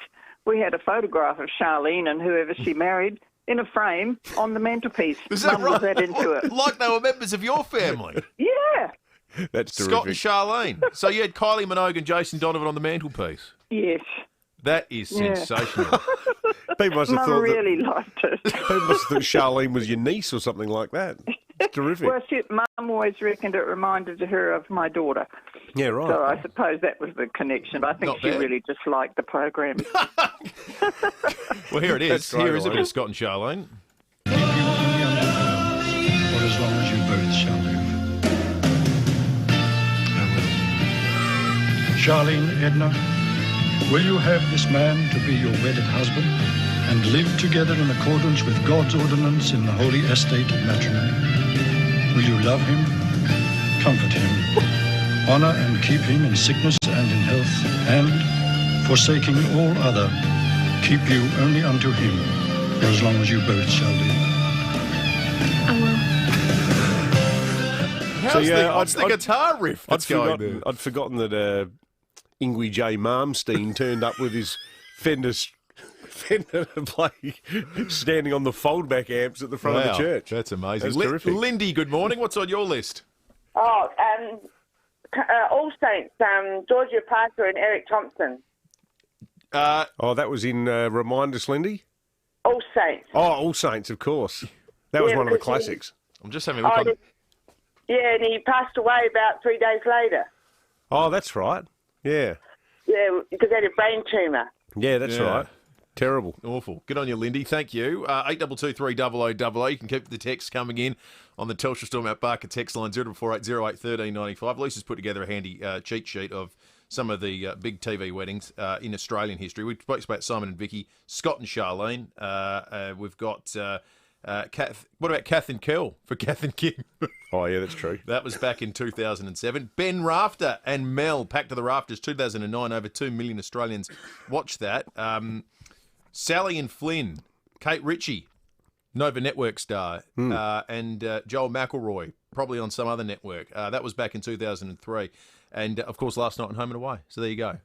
We had a photograph of Charlene and whoever she married in a frame on the mantelpiece. Is that Mum right? was that into it. Like they were members of your family? Yeah. That's terrific. Scott and Charlene. So you had Kylie Minogue and Jason Donovan on the mantelpiece? Yes. That is sensational. People must have Mum really liked it. People must have thought Charlene was your niece or something like that. It's terrific. Well, Mum always reckoned it reminded her of my daughter. Yeah, right. So I suppose that was the connection. But I think she really disliked the program. Well, here it is. Here is a bit of Scott and Charlene. For as long as you both shall live. I will. Charlene, Edna, will you have this man to be your wedded husband? and live together in accordance with God's ordinance in the holy estate of matrimony? Will you love him, comfort him, honour and keep him in sickness and in health, and, forsaking all other, keep you only unto him for as long as you both shall live? What's the guitar riff that's going there? I'd forgotten that Ingwie J. Malmsteen turned up with his Fender to play, standing on the foldback amps at the front of the church. That's amazing. That's terrific. Lindy, good morning. What's on your list? All Saints, Georgia Parker and Eric Thompson. That was in Remind Us, Lindy? All Saints. Oh, All Saints, of course. That was one of the classics. I'm just having a look on... Yeah, and he passed away about 3 days later. Oh, that's right. Yeah. Yeah, because he had a brain tumour. Yeah, that's right. Terrible. Awful. Good on you, Lindy. Thank you. 8223 You can keep the text coming in on the Telstra Storm Out Barker text line 0480081395. Lisa's put together a handy cheat sheet of some of the big TV weddings in Australian history. We spoke about Simon and Vicky, Scott and Charlene. We've got... what about Kath and Kel for Kath and Kim? Oh, yeah, that's true. That was back in 2007. Ben Rafter and Mel, Packed to the Rafters, 2009. Over 2 million Australians watched that. Sally and Flynn, Kate Ritchie, Nova Network star, and Joel McElroy, probably on some other network. That was back in 2003. And, of course, last night on Home and Away. So there you go.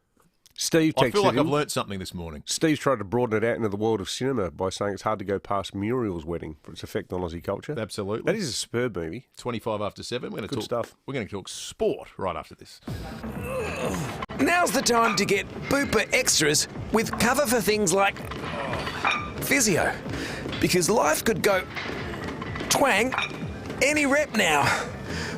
Steve I feel like texted I've in. learnt something this morning. Steve's tried to broaden it out into the world of cinema by saying it's hard to go past Muriel's wedding for its effect on Aussie culture. Absolutely. That is a superb movie. 25 after 7. We're going to Good talk stuff. We're going to talk sport right after this. Now's the time to get Booper Extras with cover for things like physio. Because life could go twang any rep now.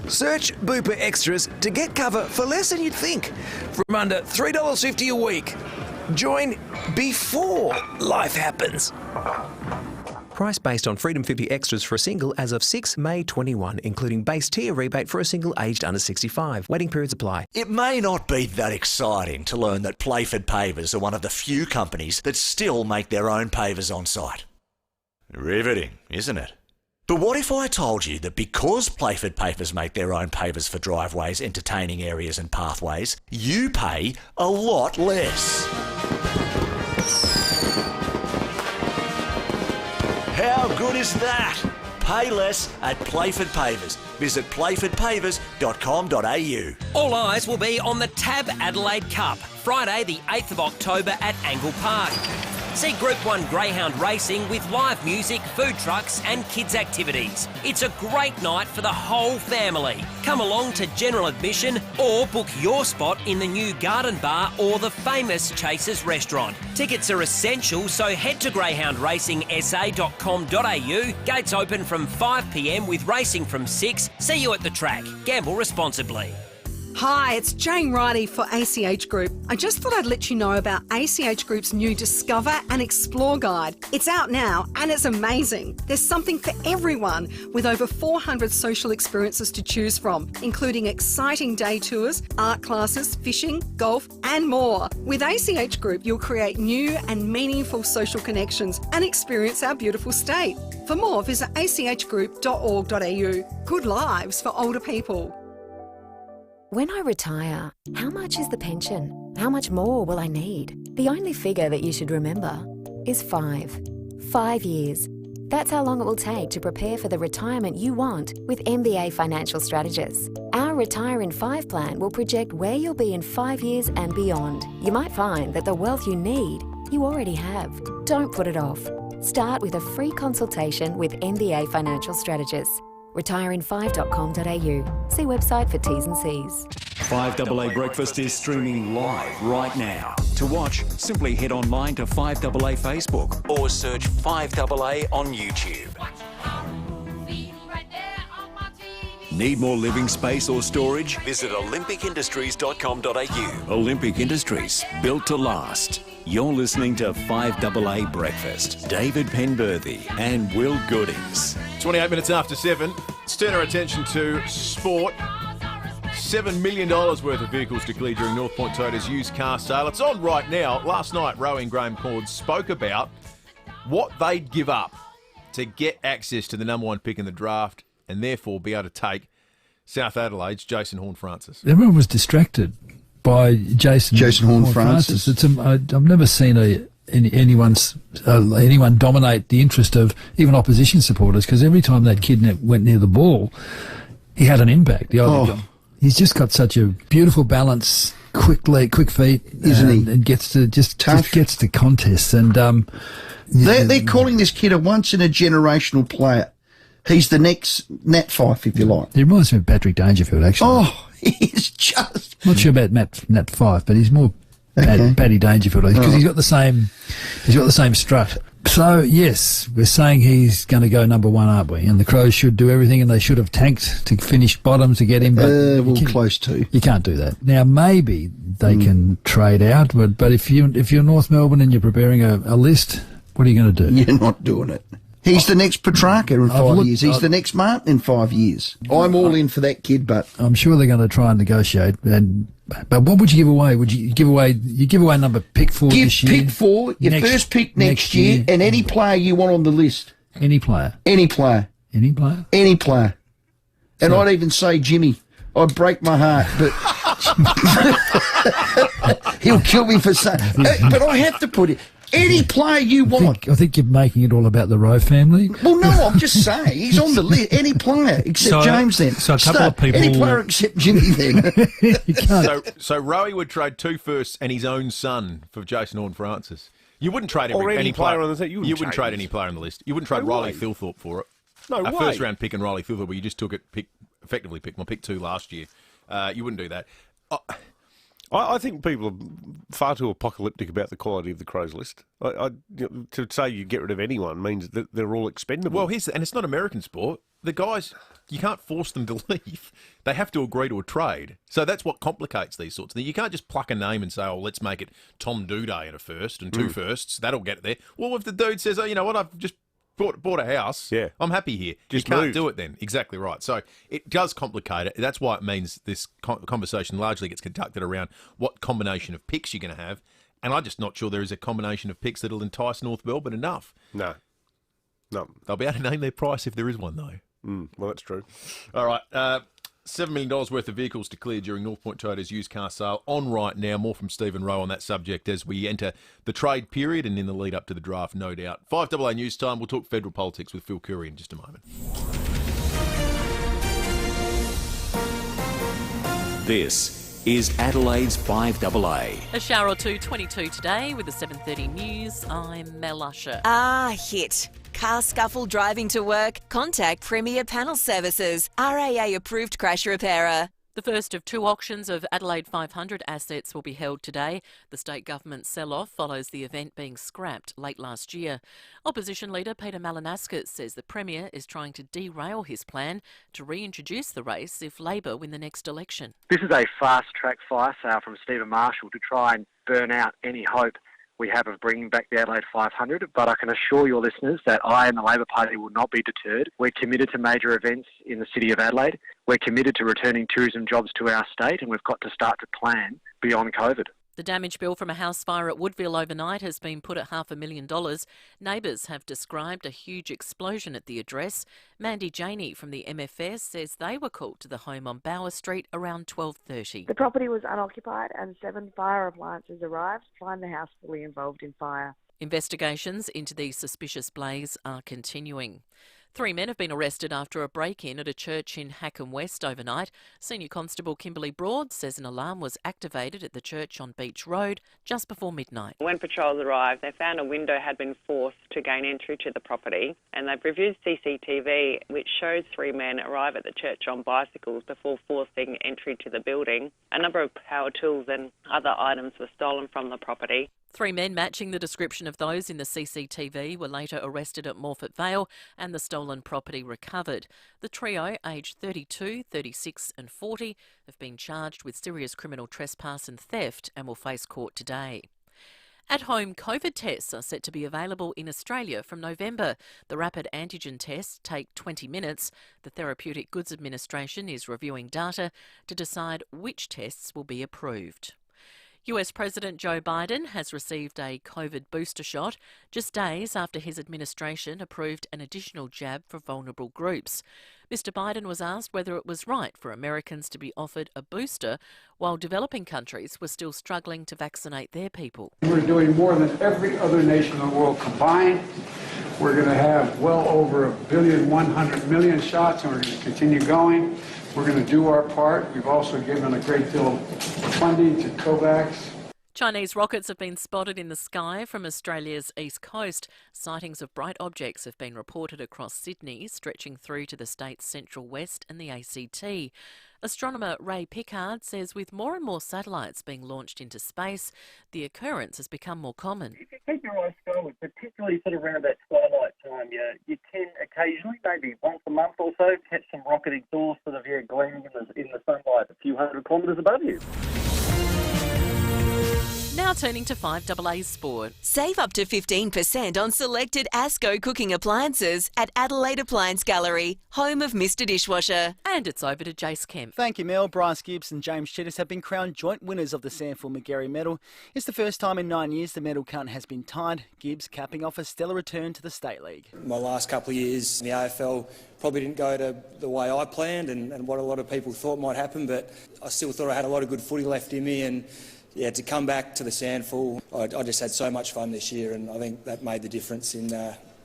Search Booper Extras to get cover for less than you'd think, from under $3.50 a week. Join before life happens. Price based on Freedom 50 Extras for a single as of 6 May 21, including base tier rebate for a single aged under 65. Waiting periods apply. It may not be that exciting to learn that Playford Pavers are one of the few companies that still make their own pavers on site. Riveting, isn't it? But what if I told you that because Playford Pavers make their own pavers for driveways, entertaining areas and pathways, you pay a lot less? How good is that? Pay less at Playford Pavers. Visit playfordpavers.com.au. All eyes will be on the Tab Adelaide Cup, Friday the 8th of October at Angle Park. See Group 1 Greyhound racing with live music, food trucks and kids' activities. It's a great night for the whole family. Come along to general admission or book your spot in the new Garden Bar or the famous Chasers restaurant. Tickets are essential, so head to greyhoundracingsa.com.au. Gates open from 5 p.m. with racing from 6. See you at the track. Gamble responsibly. Hi, it's Jane Riley for ACH Group. I just thought I'd let you know about ACH Group's new Discover and Explore guide. It's out now and it's amazing. There's something for everyone with over 400 social experiences to choose from, including exciting day tours, art classes, fishing, golf and more. With ACH Group, you'll create new and meaningful social connections and experience our beautiful state. For more, visit achgroup.org.au. Good lives for older people. When I retire, how much is the pension? How much more will I need? The only figure that you should remember is 5. 5 years. That's how long it will take to prepare for the retirement you want with MBA Financial Strategists. Our Retire in 5 plan will project where you'll be in 5 years and beyond. You might find that the wealth you need, you already have. Don't put it off. Start with a free consultation with MBA Financial Strategists. Retireinfive.com.au. See website for T's and C's. 5AA Breakfast is streaming live right now. To watch, simply head online to 5AA Facebook or search 5AA on YouTube. Need more living space or storage? Visit olympicindustries.com.au. Olympic Industries, built to last. You're listening to 5AA Breakfast. David Penberthy and Will Goodings. 28 minutes after 7. Let's turn our attention to sport. $7 million worth of vehicles declared during North Point Toyota's used car sale. It's on right now. Last night, Rowie and Graham Cord spoke about what they'd give up to get access to the number one pick in the draft and therefore be able to take South Adelaide's Jason Horne-Francis. Everyone was distracted by Jason Horne-Francis. I've never seen anyone dominate the interest of even opposition supporters, because every time that kid went near the ball, he had an impact. He's just got such a beautiful balance, quick feet, isn't he? And gets to just gets to contests. And they're calling this kid a once in a generational player. He's the next Nat Fyfe, if you like. He reminds me of Patrick Dangerfield, actually. Oh, he's just... Not sure about Nat Fyfe, but he's more Paddy Dangerfield, because he's got the same strut. So, yes, we're saying he's going to go number one, aren't we? And the Crows should do everything, and they should have tanked to finish bottom to get him. But close to. You can't do that. Now, maybe they can trade out, but if you're North Melbourne and you're preparing a list, what are you going to do? You're not doing it. He's the next Petrarca in 5 years. He's the next Martin in 5 years. I'm all in for that kid, but I'm sure they're going to try and negotiate. But what would you give away? Would you give away number pick 4 this year? Pick 4, your first pick next year, and any player you want on the list. Any player. Any player. Any player. Any player. And I'd even say Jimmy. I'd break my heart, but he'll kill me for saying. But I have to put it. Any player you want. I think you're making it all about the Rowe family. Well, no, I'm just saying. He's on the list. Any player except James then. So a couple of people... Any player except Jimmy then. You can't. So Rowe would trade 2 firsts and his own son for Jason Horne-Francis. You wouldn't trade any player on the list. You wouldn't trade any player on the list. You wouldn't trade Riley Thilthorpe for it. No way. A first-round pick and Riley Thilthorpe, where you just took it, effectively picked pick 2 last year. You wouldn't do that. I think people are far too apocalyptic about the quality of the Crows list. To say you get rid of anyone means that they're all expendable. Well, and it's not American sport. The guys, you can't force them to leave. They have to agree to a trade. So that's what complicates these sorts of things. You can't just pluck a name and say, oh, let's make it Tom Duday in a first and 2 firsts. That'll get it there. Well, if the dude says, oh, you know what, I've just bought a house. Yeah. I'm happy here. Just you can't moved. do it then. Exactly right. So it does complicate it. That's why it means this conversation largely gets conducted around what combination of picks you're going to have. And I'm just not sure there is a combination of picks that'll entice North Melbourne enough. No. They'll be able to name their price if there is one, though. Well, that's true. All right. $7 million worth of vehicles to clear during North Point Toyota's used car sale on right now. More from Stephen Rowe on that subject as we enter the trade period and in the lead up to the draft, no doubt. 5AA News Time. We'll talk federal politics with Phil Curry in just a moment. This is Adelaide's 5AA. A shower or two, 22 today with the 7:30 news. I'm Mel Usher. Hit. Car scuffle driving to work? Contact Premier Panel Services, RAA approved crash repairer. The first of 2 auctions of Adelaide 500 assets will be held today. The state government sell-off follows the event being scrapped late last year. Opposition leader Peter Malinauskas says the Premier is trying to derail his plan to reintroduce the race if Labor win the next election. This is a fast-track fire sale from Stephen Marshall to try and burn out any hope we have of bringing back the Adelaide 500, but I can assure your listeners that I and the Labor Party will not be deterred. We're committed to major events in the city of Adelaide. We're committed to returning tourism jobs to our state, and we've got to start to plan beyond COVID. The damage bill from a house fire at Woodville overnight has been put at $500,000. Neighbours have described a huge explosion at the address. Mandy Janey from the MFS says they were called to the home on Bower Street around 12:30. The property was unoccupied and 7 fire appliances arrived to find the house fully involved in fire. Investigations into the suspicious blaze are continuing. 3 men have been arrested after a break-in at a church in Hackham West overnight. Senior Constable Kimberly Broad says an alarm was activated at the church on Beach Road just before midnight. When patrols arrived, they found a window had been forced to gain entry to the property, and they've reviewed CCTV, which shows 3 men arrive at the church on bicycles before forcing entry to the building. A number of power tools and other items were stolen from the property. 3 men matching the description of those in the CCTV were later arrested at Morphett Vale and the stolen property recovered. The trio, aged 32, 36 and 40, have been charged with serious criminal trespass and theft and will face court today. At-home COVID tests are set to be available in Australia from November. The rapid antigen tests take 20 minutes. The Therapeutic Goods Administration is reviewing data to decide which tests will be approved. US President Joe Biden has received a COVID booster shot just days after his administration approved an additional jab for vulnerable groups. Mr Biden was asked whether it was right for Americans to be offered a booster while developing countries were still struggling to vaccinate their people. We're doing more than every other nation in the world combined. We're going to have well over 1.1 billion shots, and we're going to continue going. We're going to do our part. We've also given a great deal of funding to COVAX. Chinese rockets have been spotted in the sky from Australia's east coast. Sightings of bright objects have been reported across Sydney, stretching through to the state's central west and the ACT. Astronomer Ray Pickard says with more and more satellites being launched into space, the occurrence has become more common. If you keep your eyes forward, particularly sort of around that twilight time, you can occasionally, maybe once a month or so, catch some rocket exhaust sort of gleaming in the sunlight a few hundred kilometres above you. Now turning to 5AA Sport. Save up to 15% on selected Asco cooking appliances at Adelaide Appliance Gallery, home of Mr Dishwasher. And it's over to Jace Kemp. Thank you, Mel. Bryce Gibbs and James Chittis have been crowned joint winners of the Sanford-McGarry medal. It's the first time in 9 years the medal count has been tied. Gibbs capping off a stellar return to the State League. My last couple of years in the AFL probably didn't go to the way I planned and what a lot of people thought might happen, but I still thought I had a lot of good footy left in me, and yeah, to come back to the Sandful, I just had so much fun this year, and I think that made the difference in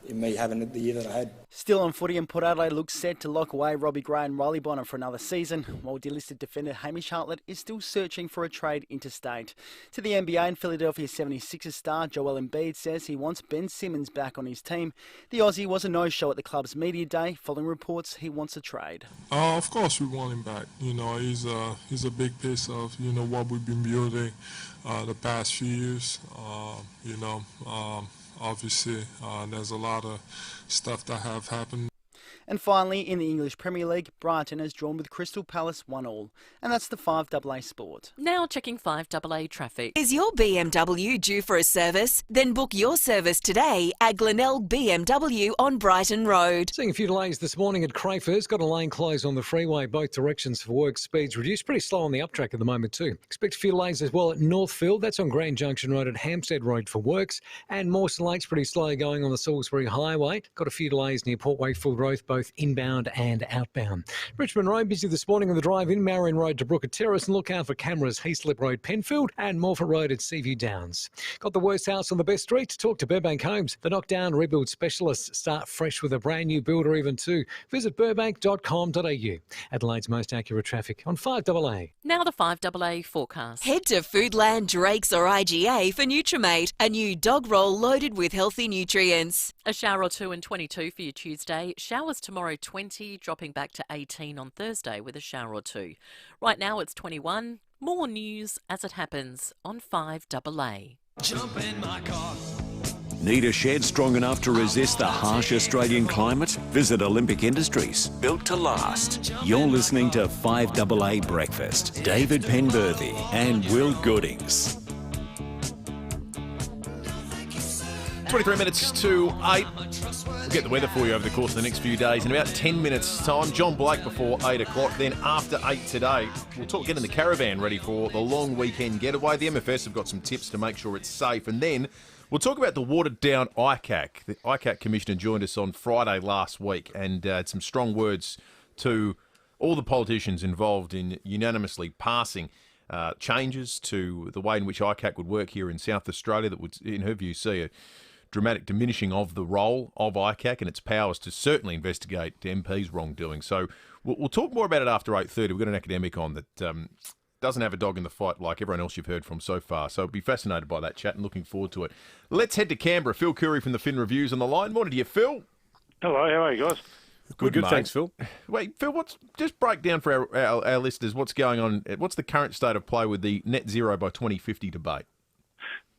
me having the year that I had. Still on footy, and Port Adelaide looks set to lock away Robbie Gray and Riley Bonner for another season, while delisted defender Hamish Hartlett is still searching for a trade interstate. To the NBA, and Philadelphia 76ers star Joel Embiid says he wants Ben Simmons back on his team. The Aussie was a no-show at the club's media day, following reports he wants a trade. Of course we want him back. You know, he's a big piece of, what we've been building the past few years. Obviously, there's a lot of stuff that have happened. And finally, in the English Premier League, Brighton has drawn with Crystal Palace 1-1. And that's the 5AA Sport. Now checking 5AA traffic. Is your BMW due for a service? Then book your service today at Glenelg BMW on Brighton Road. Seeing a few delays this morning at Crayford. Got a lane closed on the freeway, both directions for work. Speeds reduced. Pretty slow on the uptrack at the moment too. Expect a few delays as well at Northfield. That's on Grand Junction Road at Hampstead Road for works. And Mawson Lake's pretty slow going on the Salisbury Highway. Got a few delays near Port Wakefield Road, both inbound and outbound. Richmond Road busy this morning on the drive-in, Marion Road to Brooker Terrace, and look out for cameras Heaslip Road, Penfield, and Morford Road at Seaview Downs. Got the worst house on the best street? Talk to Burbank Homes. The knockdown rebuild specialists start fresh with a brand new build or even two. Visit burbank.com.au. Adelaide's most accurate traffic on 5AA. Now the 5AA forecast. Head to Foodland, Drake's or IGA for Nutrimate, a new dog roll loaded with healthy nutrients. A shower or two and 22 for your Tuesday. Showers tomorrow 20, dropping back to 18 on Thursday with a shower or two. Right now it's 21. More news as it happens on 5AA. Jump in my car. Need a shed strong enough to resist the harsh Australian climate? Visit Olympic Industries, built to last. You're listening to 5AA Breakfast. David Penberthy and Will Goodings. 23 minutes to 8. We'll get the weather for you over the course of the next few days. In about 10 minutes' time, John Blake before 8 o'clock. Then after 8 today, we'll talk getting the Caravan ready for the long weekend getaway. The MFS have got some tips to make sure it's safe. And then we'll talk about the watered-down ICAC. The ICAC Commissioner joined us on Friday last week and had some strong words to all the politicians involved in unanimously passing changes to the way in which ICAC would work here in South Australia that would, in her view, see a dramatic diminishing of the role of ICAC and its powers to certainly investigate MPs' wrongdoing. So we'll talk more about it after 8:30. We've got an academic on that doesn't have a dog in the fight like everyone else you've heard from so far. So I'll be fascinated by that chat and looking forward to it. Let's head to Canberra. Phil Curry from the Fin Reviews on the line. Morning to you, Phil. Hello, how are you guys? Good, mate. Thanks, Phil. Wait, Phil, just break down for our listeners what's going on. What's the current state of play with the net zero by 2050 debate?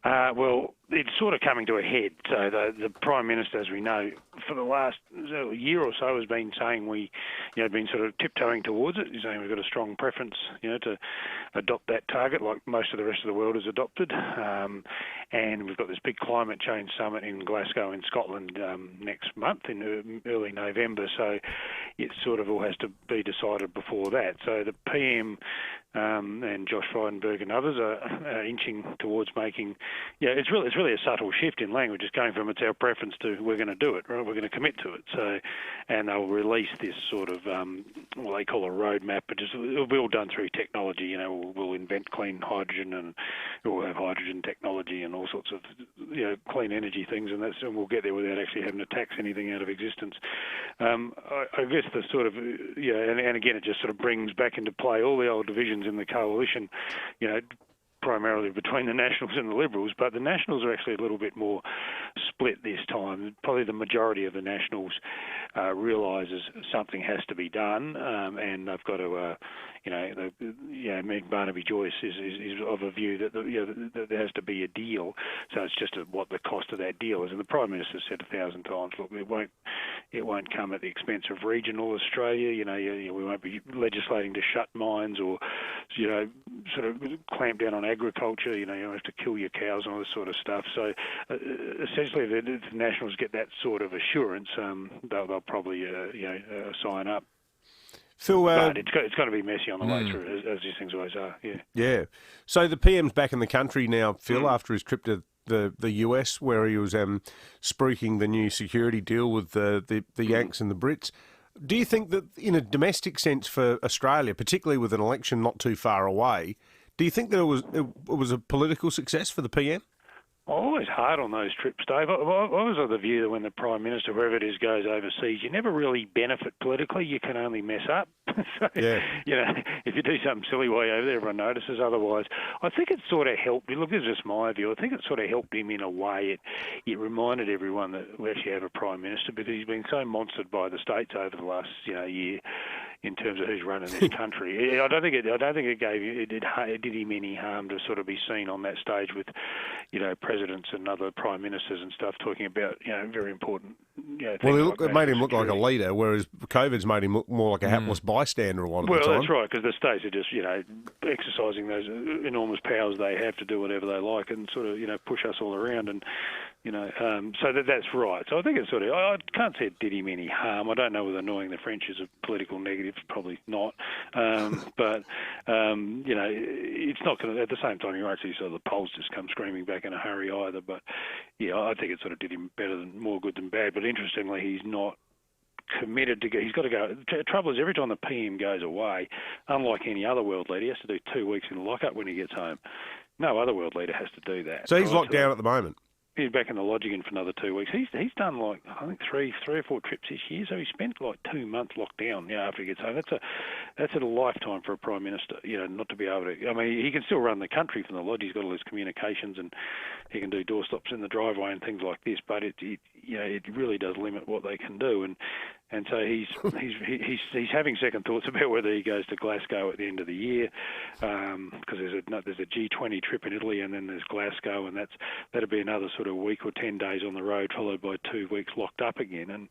Well, it's sort of coming to a head. So the Prime Minister, as we know, for the last year or so has been saying been sort of tiptoeing towards it. He's saying we've got a strong preference, to adopt that target like most of the rest of the world has adopted. And we've got this big climate change summit in Glasgow in Scotland next month in early November. So it sort of all has to be decided before that. So the PM and Josh Frydenberg and others are inching towards making, it's really a subtle shift in language. It's going from it's our preference to we're going to do it, right? We're going to commit to it. So, and they'll release this sort of what they call a roadmap, but it'll be all done through technology. We'll invent clean hydrogen and we'll have hydrogen technology and all sorts of clean energy things, and we'll get there without actually having to tax anything out of existence. I guess the sort of and again it just sort of brings back into play all the old divisions in the coalition, primarily between the Nationals and the Liberals, but the Nationals are actually a little bit more split this time. Probably the majority of the Nationals realises something has to be done, and they've got to, Meg Barnaby-Joyce is of a view that that there has to be a deal. So it's just what the cost of that deal is. And the Prime Minister said 1,000 times, look, it won't come at the expense of regional Australia. We won't be legislating to shut mines or, sort of clamp down on agriculture. You have to kill your cows and all this sort of stuff. So essentially, if the Nationals get that sort of assurance, they'll probably sign up. Phil, but it's going to be messy on the way through, as these things always are. Yeah. So the PM's back in the country now, Phil, after his trip to the US, where he was spruiking the new security deal with the Yanks and the Brits. Do you think that, in a domestic sense for Australia, particularly with an election not too far away, do you think that it was a political success for the PM? Always hard on those trips, Dave. I was of the view that when the Prime Minister, whoever it is, goes overseas, you never really benefit politically. You can only mess up. So, if you do something silly while you're over there, everyone notices. Otherwise, I think it sort of helped. Look, this is just my view. I think it sort of helped him in a way. It reminded everyone that we actually have a Prime Minister, because he's been so monstered by the states over the last year in terms of who's running this country. I don't think it did him any harm to sort of be seen on that stage with, presidents and other prime ministers and stuff talking about, very important. Well, it made him look like a leader, whereas COVID's made him look more like a hapless bystander a lot of the time. Well, that's right, because the states are just, exercising those enormous powers they have to do whatever they like and sort of, push us all around and. So that's right. So I think it's sort of, I can't say it did him any harm. I don't know whether annoying the French is a political negative, probably not. But it's not going to, at the same time, you won't see sort of the polls just come screaming back in a hurry either. But I think it sort of did him more good than bad. But interestingly, he's not committed to go. He's got to go. The trouble is, every time the PM goes away, unlike any other world leader, he has to do 2 weeks in lockup when he gets home. No other world leader has to do that. So he's locked down at the moment. He's back in the lodge again for another 2 weeks. He's done I think three or four trips this year. So he spent 2 months locked down. After he gets home, that's a lifetime for a prime minister. Not to be able to. I mean, he can still run the country from the lodge. He's got all his communications and he can do doorstops in the driveway and things like this. But it really does limit what they can do. And so he's having second thoughts about whether he goes to Glasgow at the end of the year, because there's a G20 trip in Italy and then there's Glasgow, and that'll be another sort of week or 10 days on the road, followed by 2 weeks locked up again. And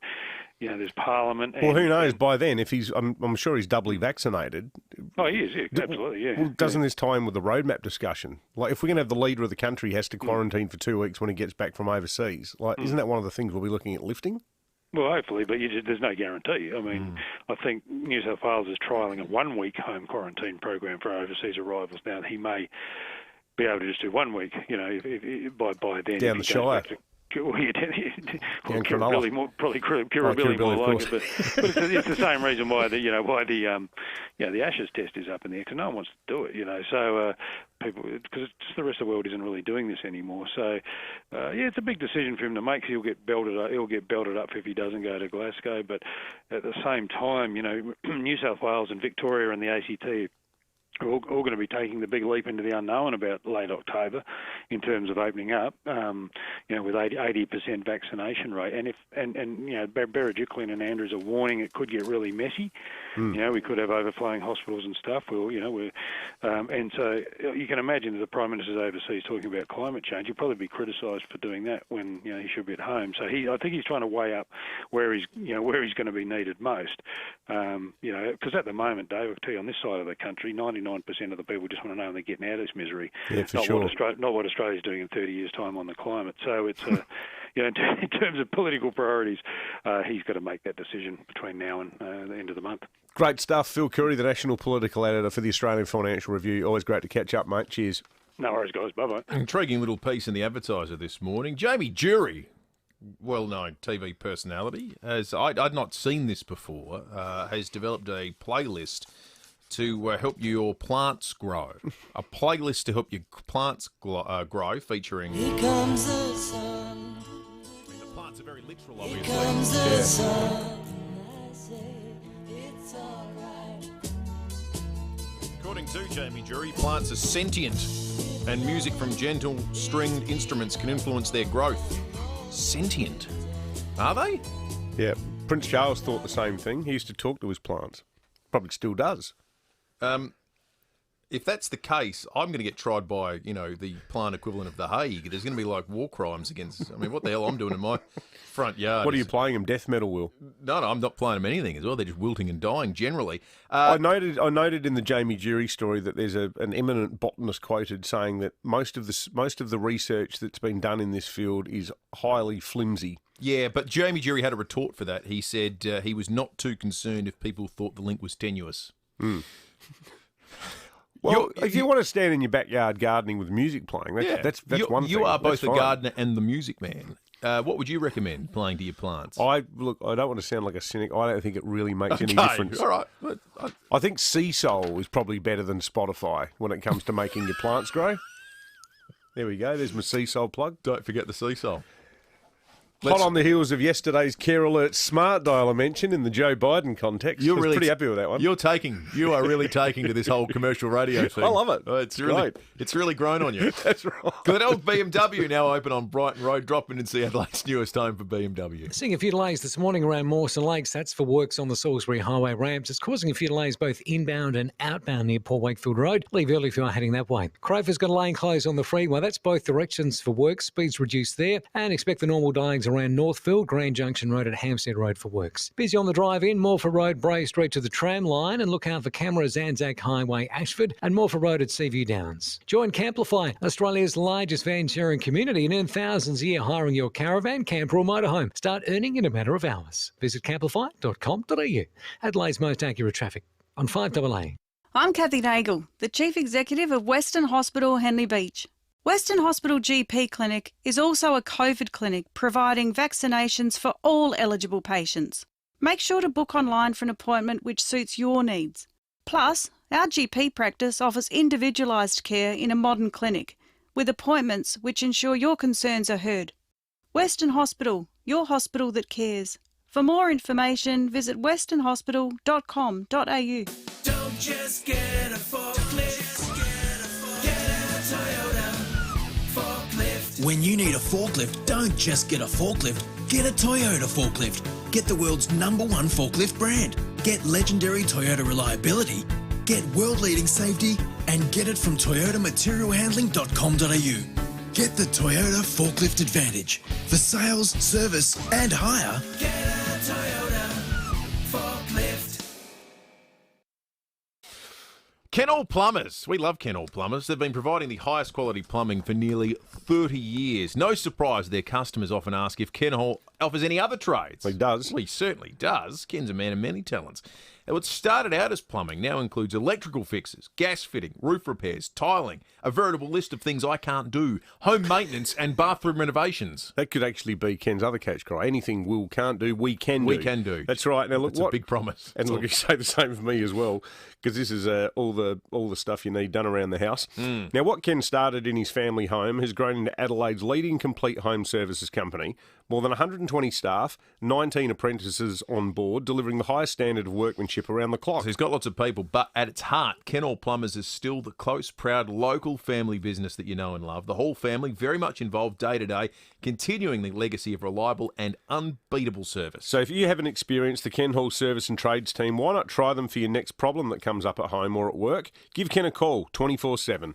there's Parliament. Well, who knows? By then, if I'm sure he's doubly vaccinated. Oh, he is. Yeah, absolutely. Yeah. Well, doesn't this tie in with the roadmap discussion? Like, if we're going to have the leader of the country has to quarantine for 2 weeks when he gets back from overseas, isn't that one of the things we'll be looking at lifting? Well, hopefully, but there's no guarantee. I mean, I think New South Wales is trialling a 1 week home quarantine program for overseas arrivals. Now, he may be able to just do 1 week, by then. Down the Shire. Kirribilli more like it, but it's the same reason why the Ashes test is up in the air, because no one wants to do it, So people, because the rest of the world isn't really doing this anymore. So it's a big decision for him to make. He'll get belted up if he doesn't go to Glasgow. But at the same time, New South Wales and Victoria and the ACT are all going to be taking the big leap into the unknown about late October in terms of opening up, with 80% vaccination rate. And Berejiklian and Andrews are warning it could get really messy. We could have overflowing hospitals and stuff. And so you can imagine that the Prime Minister's overseas talking about climate change. He'll probably be criticised for doing that when he should be at home. So I think he's trying to weigh up where he's going to be needed most. Because at the moment, Dave, I'll tell you, on this side of the country, 99% of the people just want to know they're getting out of this misery. Yeah, for sure. Not what Australia's doing in 30 years' time on the climate. So it's in terms of political priorities, he's got to make that decision between now and the end of the month. Great stuff. Phil Curry, the National Political Editor for the Australian Financial Review. Always great to catch up, mate. Cheers. No worries, guys. Bye-bye. Intriguing little piece in the Advertiser this morning. Jamie Jury, well-known TV personality, I'd not seen this before, has developed a playlist to help your plants grow. A playlist to help your plants grow, featuring... Here comes the sun. I mean, the plants are very literal, obviously. Here comes the sun. I say it's all right. According to Jamie Jury, plants are sentient, and music from gentle stringed instruments can influence their growth. Sentient. Are they? Yeah. Prince Charles thought the same thing. He used to talk to his plants. Probably still does. If that's the case, I'm going to get tried by, the plant equivalent of The Hague. There's going to be like war crimes against... I mean, what the hell I'm doing in my front yard? What are you playing them? Death metal, Will? No, I'm not playing them anything as well. They're just wilting and dying generally. I noted in the Jamie Jury story that there's an eminent botanist quoted saying that most of the research that's been done in this field is highly flimsy. Yeah, but Jamie Jury had a retort for that. He said he was not too concerned if people thought the link was tenuous. Well, if you want to stand in your backyard gardening with music playing, that's one thing. You are both That's a fine. gardener and the music man. What would you recommend playing to your plants? I don't want to sound like a cynic. I don't think it really makes any difference. All right. I think Sea Soul is probably better than Spotify when it comes to making your plants grow. There we go. There's my Sea Soul plug. Don't forget the Sea Soul. Hot on the heels of yesterday's Care Alert Smart Dial I mentioned in the Joe Biden context. I was pretty happy with that one. You are really taking to this whole commercial radio thing. I love it. It's really grown on you. That's right. Glenelg BMW now open on Brighton Road. Drop in and see Adelaide's newest home for BMW. Seeing a few delays this morning around Mawson Lakes. That's for works on the Salisbury Highway ramps. It's causing a few delays both inbound and outbound near Port Wakefield Road. Leave early if you are heading that way. Crowfer's got a lane closed on the freeway. That's both directions for work. Speeds reduced there. And expect the normal delays around Northfield, Grand Junction Road at Hampstead Road for works. Busy on the drive-in, Morford Road, Bray Street to the tram line, and look out for cameras Anzac Highway, Ashford, and Morford Road at Seaview Downs. Join Camplify, Australia's largest van sharing community, and earn thousands a year hiring your caravan, camper or motorhome. Start earning in a matter of hours. Visit camplify.com.au. Adelaide's most accurate traffic on 5AA. I'm Kathy Nagel, the Chief Executive of Western Hospital, Henley Beach. Western Hospital GP Clinic is also a COVID clinic providing vaccinations for all eligible patients. Make sure to book online for an appointment which suits your needs. Plus, our GP practice offers individualised care in a modern clinic with appointments which ensure your concerns are heard. Western Hospital, your hospital that cares. For more information, visit westernhospital.com.au. Don't just get a forklift, get a Toyota forklift. When you need a forklift, don't just get a forklift, get a Toyota forklift. Get the world's #1 forklift brand. Get legendary Toyota reliability, get world-leading safety, and get it from toyotamaterialhandling.com.au. Get the Toyota Forklift Advantage. For sales, service, and hire, get a Toyota forklift. Kenall Plumbers. We love Kenall Plumbers. They've been providing the highest quality plumbing for nearly 30 years. No surprise their customers often ask if Kenall offers any other trades. He does. Well, he certainly does. Ken's a man of many talents. And what started out as plumbing now includes electrical fixes, gas fitting, roof repairs, tiling, a veritable list of things I can't do, home maintenance and bathroom renovations. That could actually be Ken's other catch cry. Anything Will can't do, we can do. We can do. That's right. Now look, That's a big promise. And look, you say the same for me as well, because this is all the stuff you need done around the house. Now, what Ken started in his family home has grown into Adelaide's leading complete home services company. More than 120 120 staff, 19 apprentices on board, delivering the highest standard of workmanship around the clock. So he's got lots of people, but at its heart, Kenall Plumbers is still the close, proud, local family business that you know and love. The whole family very much involved day to day, continuing the legacy of reliable and unbeatable service. So if you haven't experienced the Ken Hall Service and Trades team, why not try them for your next problem that comes up at home or at work? Give Ken a call 24/7.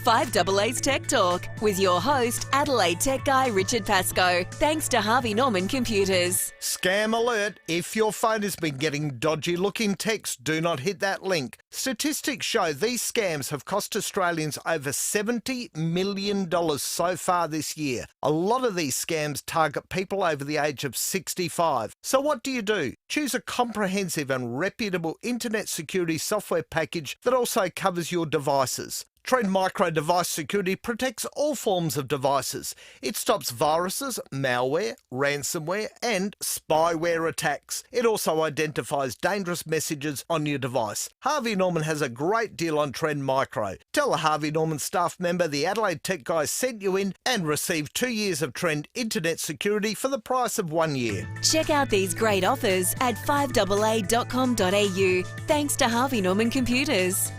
5AA's Tech Talk with your host, Adelaide tech guy Richard Pascoe. Thanks to Harvey Norman Computers. Scam alert. If your phone has been getting dodgy looking texts, do not hit that link. Statistics show these scams have cost Australians over $70 million so far this year. A lot of these scams target people over the age of 65. So what do? Choose a comprehensive and reputable internet security software package that also covers your devices. Trend Micro Device Security protects all forms of devices. It stops viruses, malware, ransomware and spyware attacks. It also identifies dangerous messages on your device. Harvey Norman has a great deal on Trend Micro. Tell a Harvey Norman staff member the Adelaide Tech Guy sent you in and receive 2 years of Trend Internet Security for the price of 1 year. Check out these great offers at 5AA.com.au. Thanks to Harvey Norman Computers.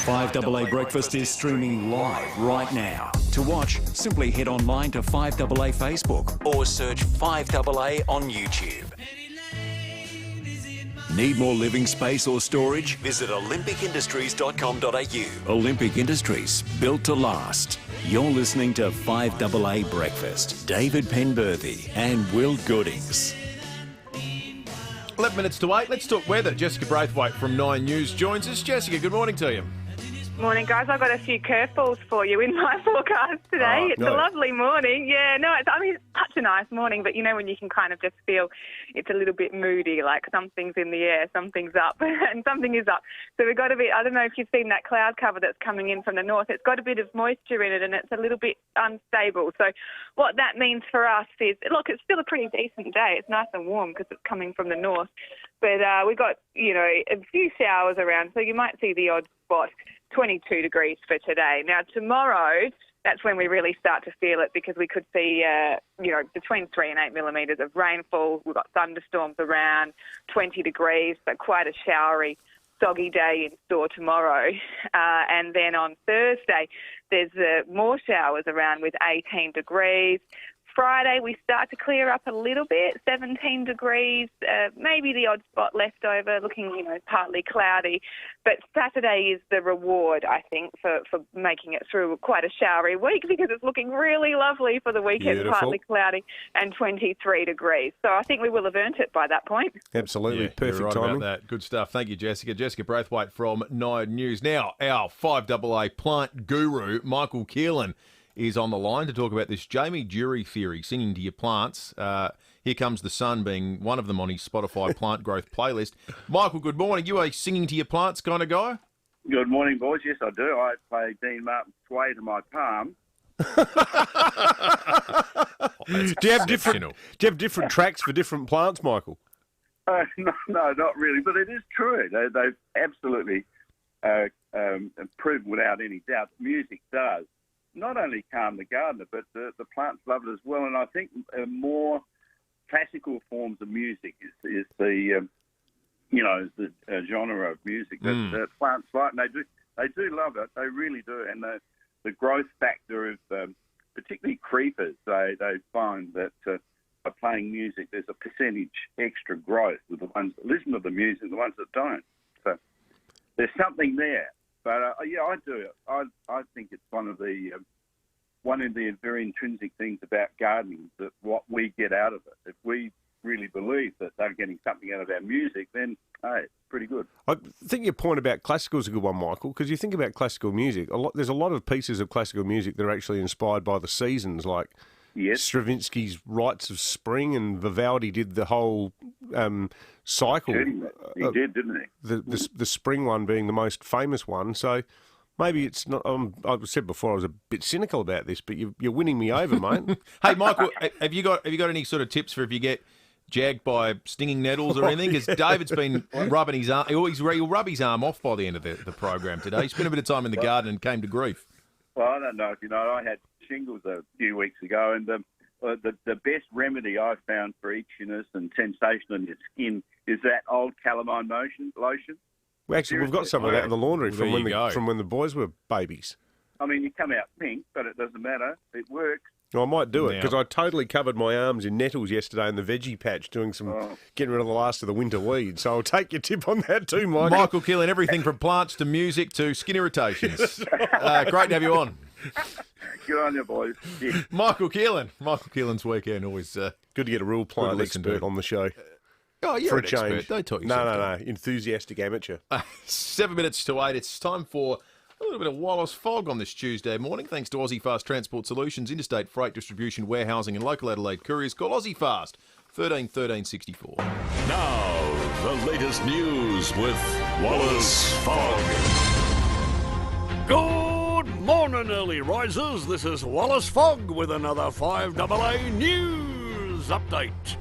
5AA Breakfast is streaming live right now. To watch, simply head online to 5AA Facebook or search 5AA on YouTube. Need more living space or storage? Visit olympicindustries.com.au. Olympic Industries, built to last. You're listening to 5AA Breakfast. David Penberthy and Will Goodings. 11 minutes to 8. Let's talk weather. Jessica Braithwaite from 9 News joins us. Jessica, good morning to you. Morning, guys. I've got a few curveballs for you in my forecast today. It's a lovely morning. Yeah, no, it's such a nice morning, but you know when you can kind of just feel it's a little bit moody, like something's in the air, something's up, and something is up. So we've got a bit, I don't know if you've seen that cloud cover that's coming in from the north. It's got a bit of moisture in it and it's a little bit unstable. So what that means for us is, look, it's still a pretty decent day. It's nice and warm because it's coming from the north. But we've got, a few showers around, so you might see the odd spot. 22 degrees for today. Now, tomorrow, that's when we really start to feel it because we could see, between 3 and 8 millimetres of rainfall. We've got thunderstorms around, 20 degrees, so quite a showery, soggy day in store tomorrow. And then on Thursday, there's more showers around with 18 degrees. Friday, we start to clear up a little bit, 17 degrees, maybe the odd spot left over, looking, partly cloudy. But Saturday is the reward, I think, for making it through quite a showery week because it's looking really lovely for the weekend, Beautiful. partly cloudy and 23 degrees. So I think we will have earned it by that point. Absolutely. Yeah, Perfect you're right timing. about that. Good stuff. Thank you, Jessica. Jessica Braithwaite from 9 News. Now, our 5AA plant guru, Michael Keelan, is on the line to talk about this Jamie Dury theory, singing to your plants. Here Comes the Sun being one of them on his Spotify plant growth playlist. Michael, good morning. You a singing to your plants kind of guy? Good morning, boys. Yes, I do. I play Dean Martin's Sway to My Palm. Do you have different tracks for different plants, Michael? No, not really, but it is true. They've absolutely proven without any doubt music does not only calm the gardener, but the plants love it as well. And I think more classical forms of music is the genre of music that plants like, and they do love it. They really do. And the growth factor of particularly creepers, they find that by playing music, there's a percentage extra growth with the ones that listen to the music and the ones that don't. So there's something there. But I do. I think it's one of the very intrinsic things about gardening, that what we get out of it. If we really believe that they're getting something out of our music, then hey, it's pretty good. I think your point about classical is a good one, Michael, because you think about classical music. There's a lot of pieces of classical music that are actually inspired by the seasons, like Stravinsky's Rites of Spring, and Vivaldi did the whole cycle. He did, didn't he? The spring one being the most famous one. So maybe it's not. I said before I was a bit cynical about this, but you're winning me over, mate. Hey, Michael, have you got any sort of tips for if you get jagged by stinging nettles or anything? Because David's been rubbing his arm. He'll rub his arm off by the end of the program today. He spent a bit of time in the garden and came to grief. Well, I don't know if you know. I had shingles a few weeks ago, and the best remedy I've found for itchiness and sensation in your skin is that old calamine lotion. Well, actually, we've got some of that in the laundry from when the boys were babies. I mean, you come out pink, but it doesn't matter. It works. Well, I might do it because I totally covered my arms in nettles yesterday in the veggie patch doing getting rid of the last of the winter weeds. So I'll take your tip on that too, Michael. Michael Keelan, everything from plants to music to skin irritations. Great to have you on. Good on you, boys. Yeah. Michael Keelan. Michael Keelan's weekend always good to get a real plant expert on the show. Oh, you're for an a change. expert. Don't talk No, yourself. no. Enthusiastic amateur. 7 minutes to 8. It's time for a little bit of Wallace Fogg on this Tuesday morning. Thanks to Aussie Fast Transport Solutions, interstate freight distribution, warehousing and local Adelaide couriers. Call Aussie Fast, 13 13 64. Now, the latest news with Wallace Fogg. Good morning, early risers. This is Wallace Fogg with another FIVEaa news update.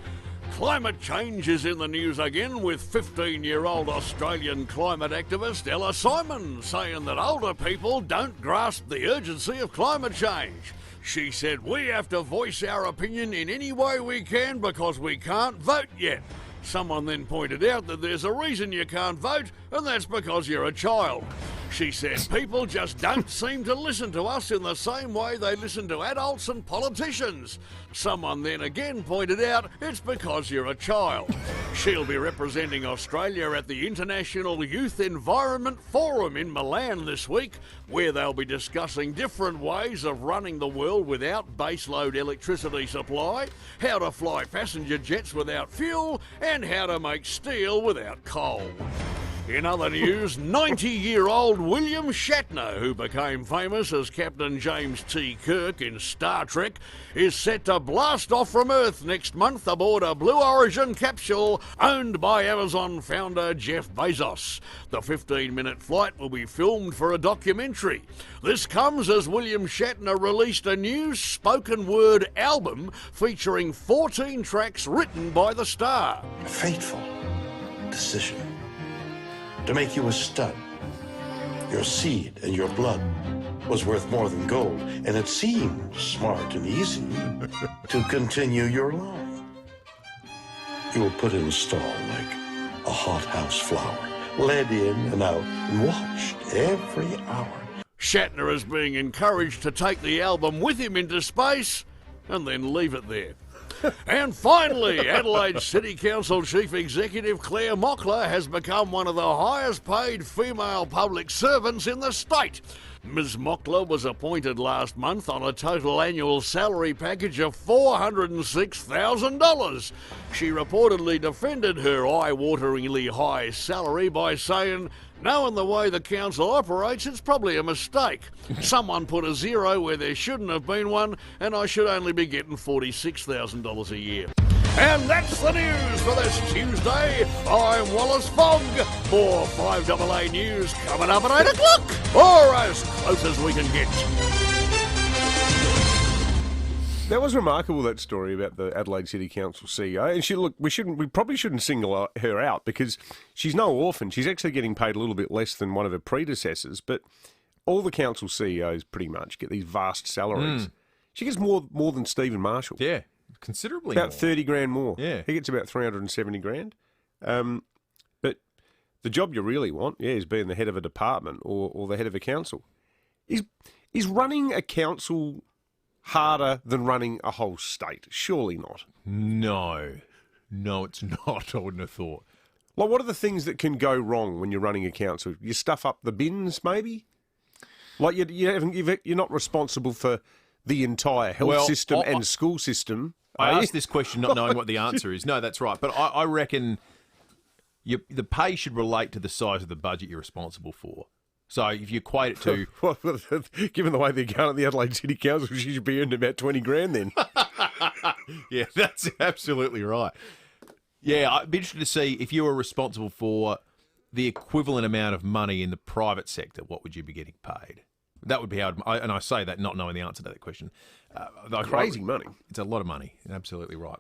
Climate change is in the news again, with 15-year-old Australian climate activist Ella Simon saying that older people don't grasp the urgency of climate change. She said, "We have to voice our opinion in any way we can because we can't vote yet." Someone then pointed out that there's a reason you can't vote, and that's because you're a child. She said people just don't seem to listen to us in the same way they listen to adults and politicians. Someone then again pointed out it's because you're a child. She'll be representing Australia at the International Youth Environment Forum in Milan this week, where they'll be discussing different ways of running the world without baseload electricity supply, how to fly passenger jets without fuel, and how to make steel without coal. In other news, 90-year-old William Shatner, who became famous as Captain James T. Kirk in Star Trek, is set to blast off from Earth next month aboard a Blue Origin capsule owned by Amazon founder Jeff Bezos. The 15-minute flight will be filmed for a documentary. This comes as William Shatner released a new spoken word album featuring 14 tracks written by the star. A fateful decision to make you a stud. Your seed and your blood was worth more than gold, and it seemed smart and easy to continue your line. You were put in a stall like a hothouse flower, led in and out and watched every hour. Shatner is being encouraged to take the album with him into space and then leave it there. And finally, Adelaide City Council Chief Executive Claire Mockler has become one of the highest paid female public servants in the state. Ms Mockler was appointed last month on a total annual salary package of $406,000. She reportedly defended her eye-wateringly high salary by saying, "Knowing the way the council operates, it's probably a mistake. Someone put a zero where there shouldn't have been one, and I should only be getting $46,000 a year." And that's the news for this Tuesday. I'm Wallace Fogg. More 5AA news coming up at 8 o'clock, or as close as we can get. That was remarkable, that story about the Adelaide City Council CEO. And we probably shouldn't single her out because she's no orphan. She's actually getting paid a little bit less than one of her predecessors. But all the council CEOs pretty much get these vast salaries. She gets more than Stephen Marshall. Yeah, considerably about more. 30 grand more. Yeah, he gets about 370 grand. But the job you really want, is being the head of a department or the head of a council. Is running a council harder than running a whole state? Surely not. No, it's not. I wouldn't have thought. Like, what are the things that can go wrong when you're running a council? You stuff up the bins, maybe? Like, you're not responsible for the entire health system and school system. I asked this question not knowing what the answer is. No, that's right. But I reckon the pay should relate to the size of the budget you're responsible for. So if you equate it to... Well, given the way they're going at the Adelaide City Council, she should be earning about 20 grand then. Yeah, that's absolutely right. Yeah, I'd be interested to see if you were responsible for the equivalent amount of money in the private sector, what would you be getting paid? That would be how... And I say that not knowing the answer to that question. Crazy money. It's a lot of money. Absolutely right.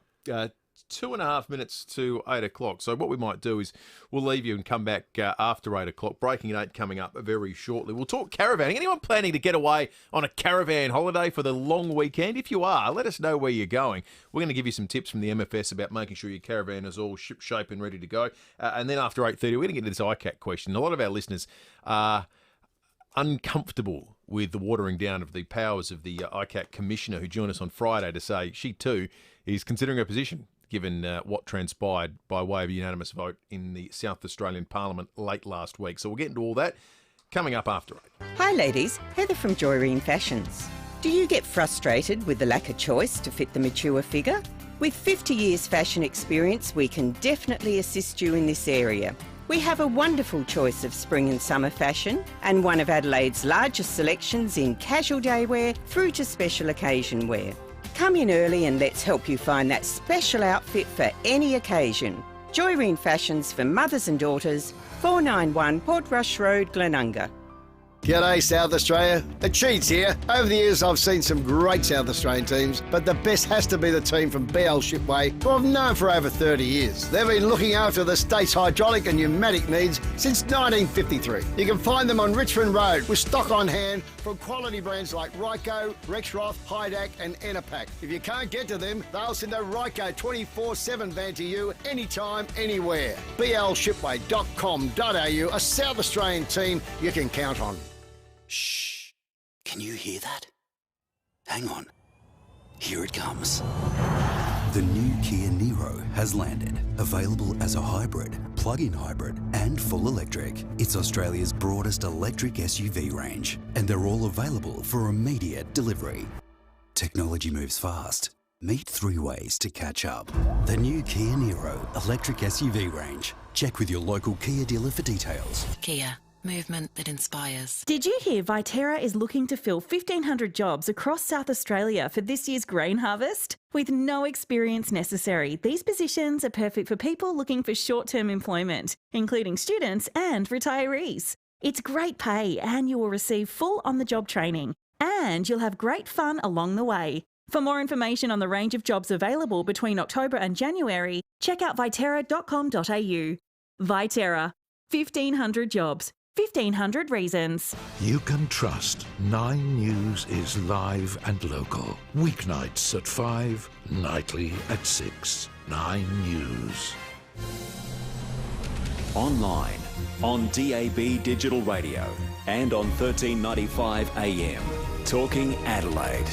2.5 minutes to 8 o'clock. So what we might do is we'll leave you and come back after 8 o'clock. Breaking at 8 coming up very shortly. We'll talk caravanning. Anyone planning to get away on a caravan holiday for the long weekend? If you are, let us know where you're going. We're going to give you some tips from the MFS about making sure your caravan is all ship shape and ready to go. And then after 8:30, we're going to get into this ICAC question. A lot of our listeners are uncomfortable with the watering down of the powers of the ICAC commissioner who joined us on Friday to say she too is considering her position given what transpired by way of a unanimous vote in the South Australian Parliament late last week. So we'll get into all that coming up after 8. Hi ladies, Heather from Joyreen Fashions. Do you get frustrated with the lack of choice to fit the mature figure? With 50 years fashion experience, we can definitely assist you in this area. We have a wonderful choice of spring and summer fashion and one of Adelaide's largest selections in casual day wear through to special occasion wear. Come in early and let's help you find that special outfit for any occasion. Joyreen Fashions for mothers and daughters, 491 Port Rush Road, Glenunga. G'day South Australia, it's Cheats here. Over the years I've seen some great South Australian teams, but the best has to be the team from BL Shipway, who I've known for over 30 years. They've been looking after the state's hydraulic and pneumatic needs since 1953. You can find them on Richmond Road with stock on hand from quality brands like Ryco, Rexroth, Hydac and Enerpac. If you can't get to them, they'll send a Ryco 24/7 van to you anytime, anywhere. blshipway.com.au, a South Australian team you can count on. Shh. Can you hear that? Hang on. Here it comes. The new Kia Niro has landed. Available as a hybrid, plug-in hybrid and full electric. It's Australia's broadest electric SUV range, and they're all available for immediate delivery. Technology moves fast. Meet 3 ways to catch up. The new Kia Niro electric SUV range. Check with your local Kia dealer for details. Kia. Movement that inspires. Did you hear Viterra is looking to fill 1,500 jobs across South Australia for this year's grain harvest? With no experience necessary, these positions are perfect for people looking for short-term employment, including students and retirees. It's great pay and you will receive full on-the-job training. And you'll have great fun along the way. For more information on the range of jobs available between October and January, check out viterra.com.au. Viterra. 1,500 jobs. 1,500 reasons. You can trust 9 News is live and local. Weeknights at 5, nightly at 6. 9 News. Online, on DAB Digital Radio and on 1395 AM. Talking Adelaide.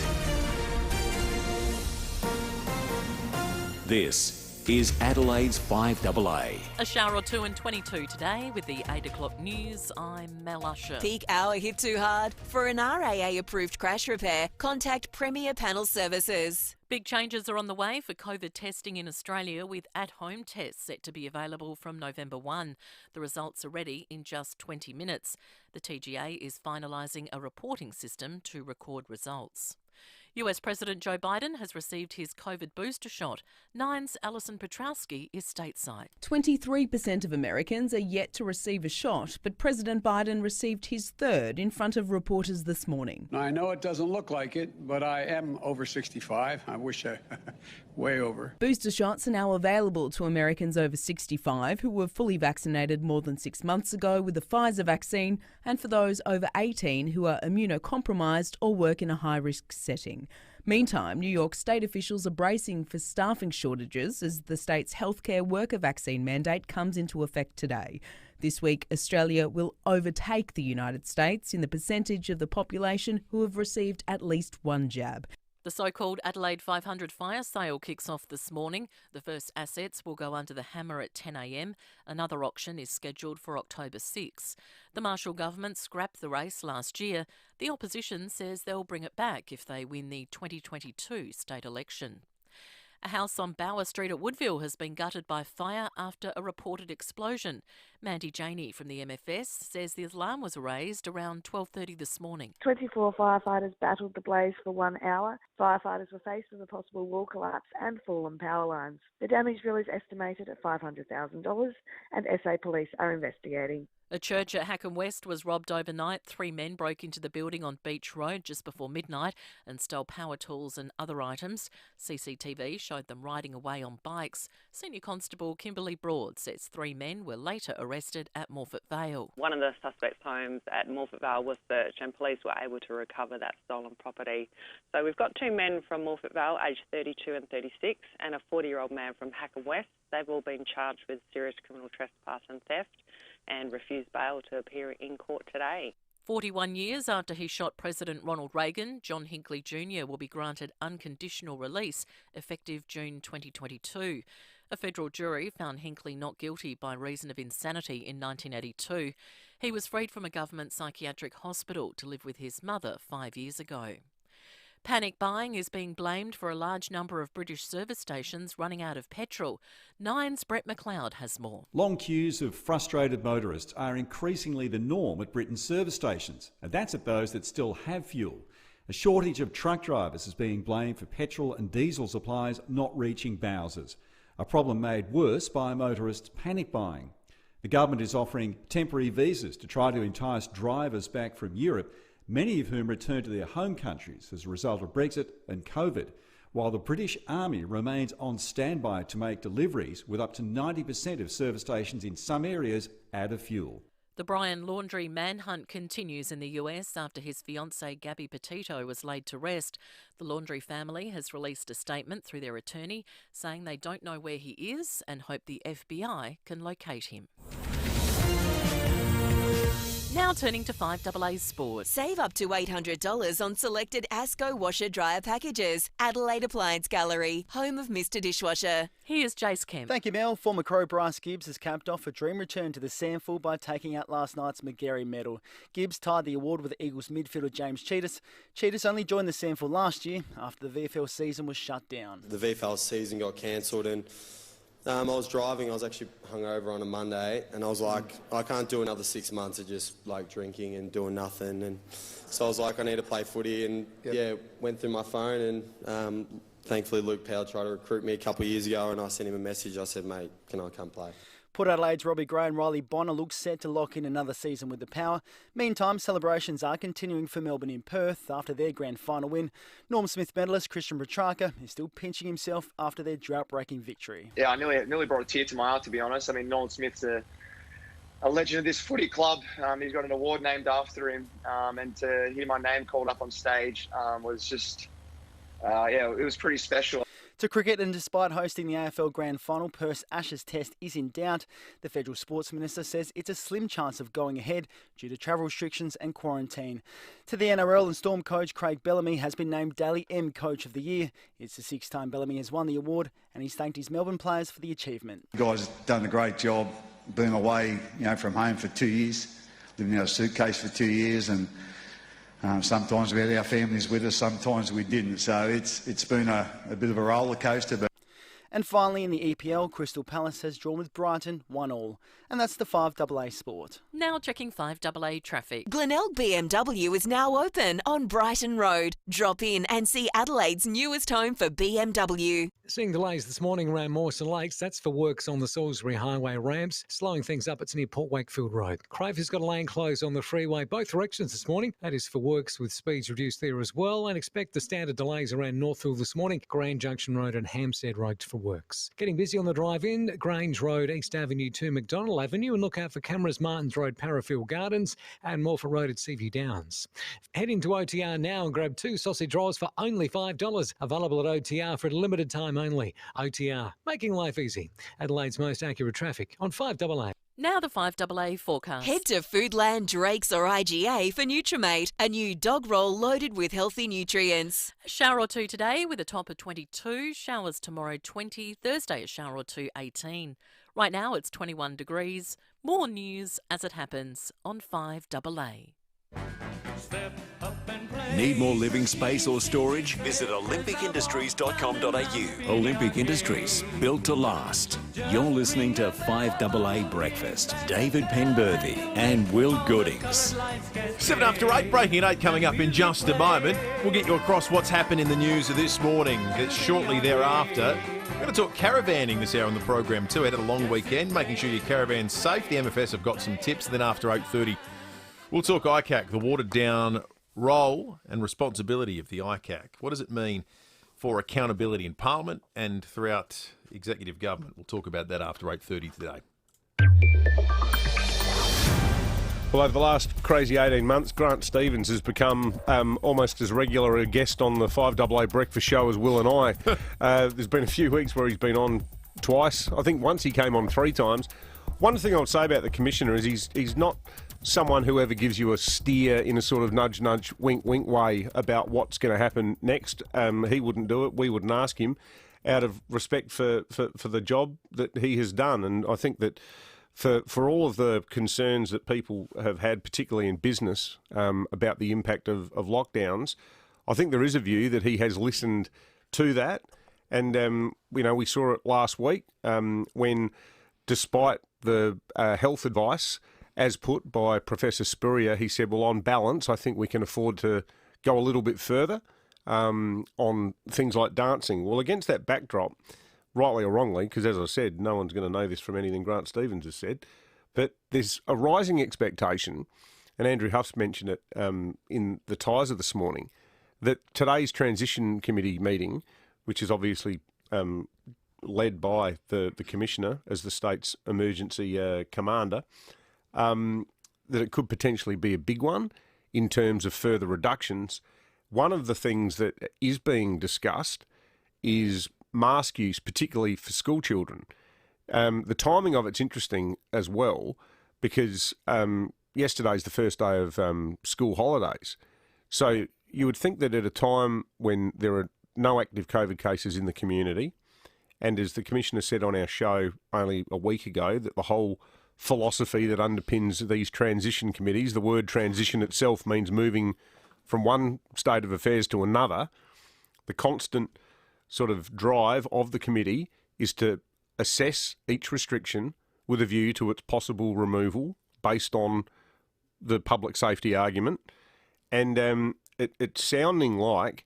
This is Adelaide's 5AA. A shower or two and 22 today with the 8 o'clock news. I'm Mel Usher. Peak hour hit too hard? For an RAA approved crash repair, contact Premier Panel Services. Big changes are on the way for COVID testing in Australia, with at-home tests set to be available from November 1. The results are ready in just 20 minutes. The TGA is finalising a reporting system to record results. US President Joe Biden has received his COVID booster shot. Nine's Alison Petrowski is stateside. 23% of Americans are yet to receive a shot, but President Biden received his third in front of reporters this morning. Now, I know it doesn't look like it, but I am over 65. I wish I way over. Booster shots are now available to Americans over 65 who were fully vaccinated more than 6 months ago with the Pfizer vaccine, and for those over 18 who are immunocompromised or work in a high-risk setting. Meantime, New York state officials are bracing for staffing shortages as the state's healthcare worker vaccine mandate comes into effect today. This week, Australia will overtake the United States in the percentage of the population who have received at least one jab. The so-called Adelaide 500 fire sale kicks off this morning. The first assets will go under the hammer at 10 a.m. Another auction is scheduled for October 6. The Marshall government scrapped the race last year. The opposition says they'll bring it back if they win the 2022 state election. A house on Bower Street at Woodville has been gutted by fire after a reported explosion. Mandy Janey from the MFS says the alarm was raised around 12:30 this morning. 24 firefighters battled the blaze for 1 hour. Firefighters were faced with a possible wall collapse and fallen power lines. The damage bill is estimated at $500,000 and SA Police are investigating. A church at Hackham West was robbed overnight. 3 men broke into the building on Beach Road just before midnight and stole power tools and other items. CCTV showed them riding away on bikes. Senior Constable Kimberly Broad says 3 men were later arrested at Morphett Vale. One of the suspects' homes at Morphett Vale was searched and police were able to recover that stolen property. So we've got 2 men from Morphett Vale, aged 32 and 36, and a 40-year-old man from Hackham West. They've all been charged with serious criminal trespass and theft and refused bail to appear in court today. 41 years after he shot President Ronald Reagan, John Hinckley Jr. will be granted unconditional release effective June 2022. A federal jury found Hinckley not guilty by reason of insanity in 1982. He was freed from a government psychiatric hospital to live with his mother 5 years ago. Panic buying is being blamed for a large number of British service stations running out of petrol. Nine's Brett McLeod has more. Long queues of frustrated motorists are increasingly the norm at Britain's service stations, and that's at those that still have fuel. A shortage of truck drivers is being blamed for petrol and diesel supplies not reaching Bowsers, a problem made worse by motorists panic buying. The government is offering temporary visas to try to entice drivers back from Europe, many of whom return to their home countries as a result of Brexit and COVID, while the British Army remains on standby to make deliveries, with up to 90% of service stations in some areas out of fuel. The Bryan Laundrie manhunt continues in the US after his fiancée Gabby Petito was laid to rest. The Laundrie family has released a statement through their attorney saying they don't know where he is and hope the FBI can locate him. Now turning to 5AA Sport. Save up to $800 on selected Asco washer dryer packages. Adelaide Appliance Gallery, home of Mr Dishwasher. Here's Jace Kemp. Thank you, Mel. Former Crow Bryce Gibbs has capped off a dream return to the SANFL by taking out last night's McGarry medal. Gibbs tied the award with Eagles midfielder James Cheetahs. Cheetahs only joined the SANFL last year after the VFL season was shut down. The VFL season got cancelled and I was driving, I was actually hungover on a Monday, and I was like, I can't do another 6 months of just like drinking and doing nothing. And so I was like, I need to play footy, and went through my phone, and thankfully Luke Powell tried to recruit me a couple of years ago, and I sent him a message. I said, mate, can I come play? Port Adelaide's Robbie Gray and Riley Bonner look set to lock in another season with the Power. Meantime, celebrations are continuing for Melbourne in Perth after their grand final win. Norm Smith medalist Christian Petrarca is still pinching himself after their drought-breaking victory. Yeah, I nearly brought a tear to my eye, to be honest. I mean, Norm Smith's a legend of this footy club. He's got an award named after him, and to hear my name called up on stage was just, it was pretty special. To cricket, and despite hosting the AFL Grand Final, Perth's Ashes Test is in doubt. The Federal Sports Minister says it's a slim chance of going ahead due to travel restrictions and quarantine. To the NRL, and Storm coach Craig Bellamy has been named Daly M Coach of the Year. It's the 6th time Bellamy has won the award, and he's thanked his Melbourne players for the achievement. The guys have done a great job being away, from home for 2 years, living in a suitcase for 2 years, and sometimes we had our families with us, sometimes we didn't. So it's been a bit of a roller coaster. And finally, in the EPL, Crystal Palace has drawn with Brighton 1-1. And that's the 5AA Sport. Now checking 5AA traffic. Glenelg BMW is now open on Brighton Road. Drop in and see Adelaide's newest home for BMW. Seeing delays this morning around Mawson Lakes. That's for works on the Salisbury Highway ramps. Slowing things up, it's near Port Wakefield Road. Craven's got a lane closed on the freeway both directions this morning. That is for works with speeds reduced there as well. And expect the standard delays around Northfield this morning. Grand Junction Road and Hampstead Road for works. Getting busy on the drive-in. Grange Road, East Avenue to McDonnell Avenue. And look out for cameras, Martins Road, Parafield Gardens and Morpher Road at Seaview Downs. Head into OTR now and grab 2 sausage rolls for only $5. Available at OTR for a limited time only. OTR, making life easy. Adelaide's most accurate traffic on 5AA. Now the 5AA forecast. Head to Foodland, Drake's or IGA for Nutrimate, a new dog roll loaded with healthy nutrients. A shower or two today with a top of 22. Showers tomorrow 20. Thursday a shower or two 18. Right now it's 21 degrees. More news as it happens on 5AA. Step up and play. Need more living space or storage? Visit olympicindustries.com.au. Olympic Industries, built to last. You're listening to 5AA Breakfast. David Penberthy and Will Goodings. 7 after 8, breaking at 8 coming up in just a moment. We'll get you across what's happened in the news of this morning. Shortly thereafter, we're going to talk caravanning this hour on the program too. Had a long weekend, making sure your caravan's safe. The MFS have got some tips. Then after 8:30, we'll talk ICAC, the watered-down role and responsibility of the ICAC. What does it mean for accountability in Parliament and throughout executive government? We'll talk about that after 8:30 today. Well, over the last crazy 18 months, Grant Stevens has become almost as regular a guest on the 5AA Breakfast Show as Will and I. There's been a few weeks where he's been on twice. I think once he came on 3 times. One thing I would say about the Commissioner is he's not someone who ever gives you a steer in a sort of nudge, nudge, wink, wink way about what's going to happen next. He wouldn't do it. We wouldn't ask him out of respect for the job that he has done. And I think that for all of the concerns that people have had, particularly in business, about the impact of lockdowns, I think there is a view that he has listened to that. And, we saw it last week when, despite the health advice as put by Professor Spurrier, he said, well, on balance, I think we can afford to go a little bit further on things like dancing. Well, against that backdrop, rightly or wrongly, because as I said, no one's going to know this from anything Grant Stevens has said, but there's a rising expectation, and Andrew Huff's mentioned it in the Tiser this morning, that today's Transition Committee meeting, which is obviously led by the Commissioner as the state's emergency commander, that it could potentially be a big one in terms of further reductions. One of the things that is being discussed is mask use, particularly for school children. The timing of it's interesting as well, because yesterday's the first day of school holidays. So you would think that at a time when there are no active COVID cases in the community, and as the Commissioner said on our show only a week ago, that the whole philosophy that underpins these transition committees, the word transition itself means moving from one state of affairs to another. The constant sort of drive of the committee is to assess each restriction with a view to its possible removal based on the public safety argument. And it's sounding like,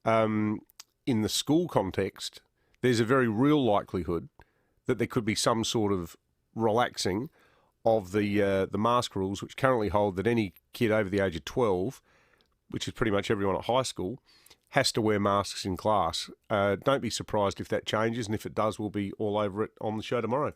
in the school context, there's a very real likelihood that there could be some sort of relaxing of the mask rules, which currently hold that any kid over the age of 12, which is pretty much everyone at high school, has to wear masks in class. Don't be surprised if that changes, and if it does, we'll be all over it on the show tomorrow.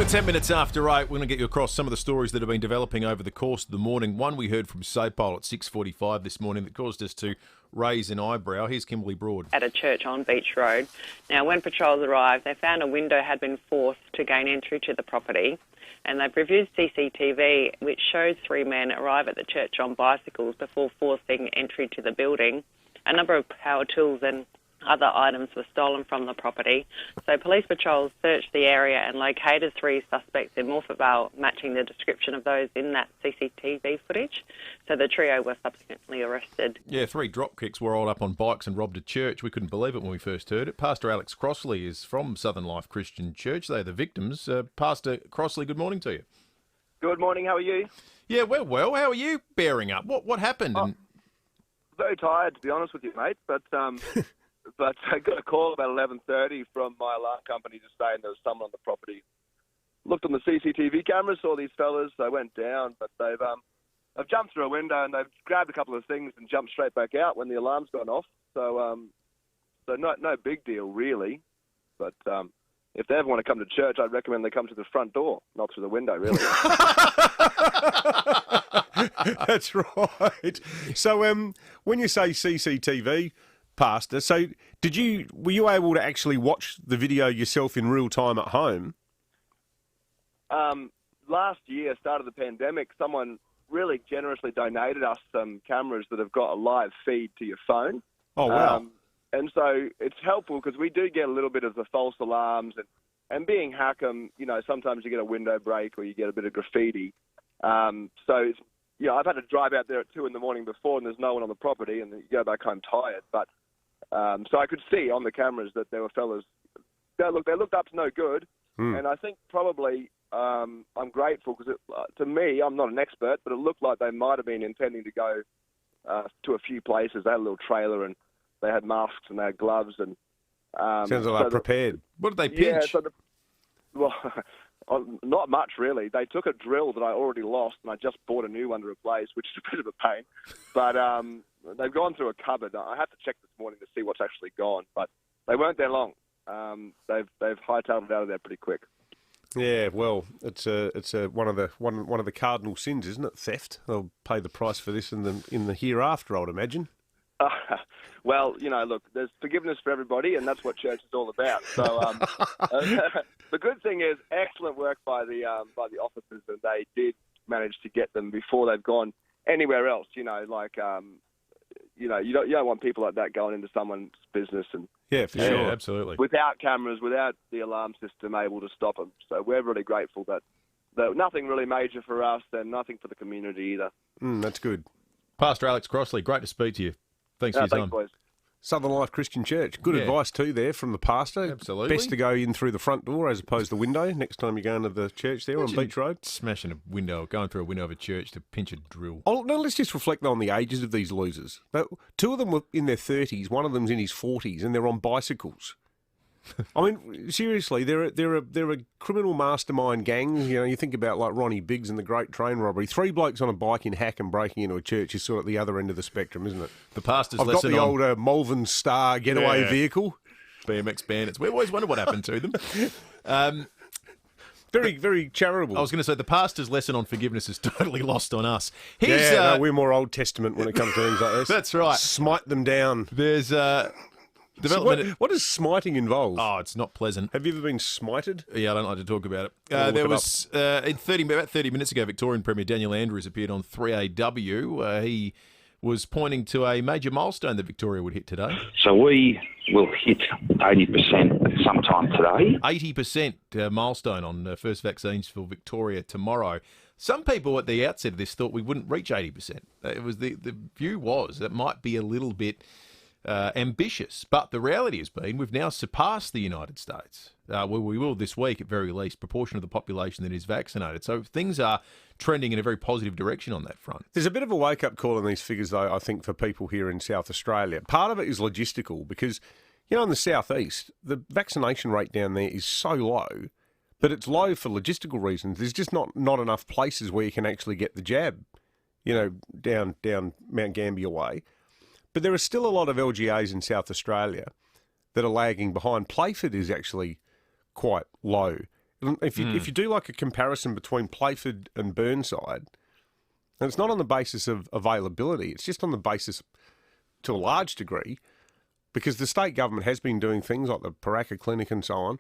10 minutes after 8, we're going to get you across some of the stories that have been developing over the course of the morning. One we heard from SOPOL at 6:45 this morning that caused us to raise an eyebrow. Here's Kimberly Broad. At a church on Beach Road. Now, when patrols arrived, they found a window had been forced to gain entry to the property, and they've reviewed CCTV, which shows 3 men arrive at the church on bicycles before forcing entry to the building. A number of power tools and other items were stolen from the property. So police patrols searched the area and located 3 suspects in Morphettvale, matching the description of those in that CCTV footage. So the trio were subsequently arrested. Yeah, 3 dropkicks were rolled up on bikes and robbed a church. We couldn't believe it when we first heard it. Pastor Alex Crossley is from Southern Life Christian Church. They're the victims. Pastor Crossley, good morning to you. Good morning, how are you? Yeah, we're well. How are you bearing up? What happened? Very tired, to be honest with you, mate, but I got a call about 11:30 from my alarm company just saying there was someone on the property. Looked on the CCTV cameras, saw these fellas. They went down, but they've jumped through a window and they've grabbed a couple of things and jumped straight back out when the alarm's gone off. So no big deal really. But if they ever want to come to church, I'd recommend they come to the front door, not through the window, really. That's right. So when you say CCTV, Pastor, so were you able to actually watch the video yourself in real time at home? Last year, start of the pandemic, someone really generously donated us some cameras that have got a live feed to your phone. Oh, wow. And so it's helpful because we do get a little bit of the false alarms and being Hackham, sometimes you get a window break or you get a bit of graffiti. So I've had to drive out there at 2 a.m. before, and there's no one on the property, and you go back home tired. But so I could see on the cameras that there were fellas. They looked up to no good, and I think probably I'm grateful because to me, I'm not an expert, but it looked like they might have been intending to go to a few places. They had a little trailer, and they had masks and they had gloves, and sounds like they're prepared. What did they pinch? Well, not much really. They took a drill that I already lost, and I just bought a new one to replace, which is a bit of a pain. But they've gone through a cupboard. I had to check this morning to see what's actually gone, but they weren't there long. They've hightailed it out of there pretty quick. Yeah, well, it's one of the cardinal sins, isn't it? Theft. They'll pay the price for this in the hereafter, I would imagine. Well, look, there's forgiveness for everybody, and that's what church is all about. So the good thing is, excellent work by the officers, and they did manage to get them before they've gone anywhere else. You don't want people like that going into someone's business and sure, absolutely, without cameras, without the alarm system able to stop them. So we're really grateful that nothing really major for us, and nothing for the community either. That's good. Pastor Alex Crossley, great to speak to you. Thanks for your time. Boys. Southern Life Christian Church. Good advice too there from the pastor. Absolutely. Best to go in through the front door as opposed to the window next time you go into the church there on Beach Road. Smashing a window, going through a window of a church to pinch a drill. Oh, now let's just reflect on the ages of these losers. Two of them were in their 30s, one of them's in his 40s, and they're on bicycles. I mean, seriously, they're a criminal mastermind gang. You think about like Ronnie Biggs and the Great Train Robbery. 3 blokes on a bike in Hack and breaking into a church is sort of the other end of the spectrum, isn't it? The pastor's I've got the old Malvern Star getaway vehicle. BMX bandits. We've always wondered what happened to them. Very, very charitable. I was going to say, the pastor's lesson on forgiveness is totally lost on us. We're more Old Testament when it comes to things like this. That's right. Smite them down. There's... What does smiting involve? Oh, it's not pleasant. Have you ever been smited? Yeah, I don't like to talk about it. About 30 minutes ago, Victorian Premier Daniel Andrews appeared on 3AW. He was pointing to a major milestone that Victoria would hit today. So we will hit 80% sometime today. 80% milestone on first vaccines for Victoria tomorrow. Some people at the outset of this thought we wouldn't reach 80%. It was the view was that might be a little bit... ambitious, but the reality has been we've now surpassed the United States. We will this week, at very least, proportion of the population that is vaccinated. So things are trending in a very positive direction on that front. There's a bit of a wake-up call on these figures, though, I think, for people here in South Australia. Part of it is logistical because, in the southeast, the vaccination rate down there is so low, but it's low for logistical reasons. There's just not enough places where you can actually get the jab, down Mount Gambier way. But there are still a lot of LGAs in South Australia that are lagging behind. Playford is actually quite low. If you do like a comparison between Playford and Burnside, and it's not on the basis of availability, it's just on the basis, to a large degree, because the state government has been doing things like the Paraka Clinic and so on.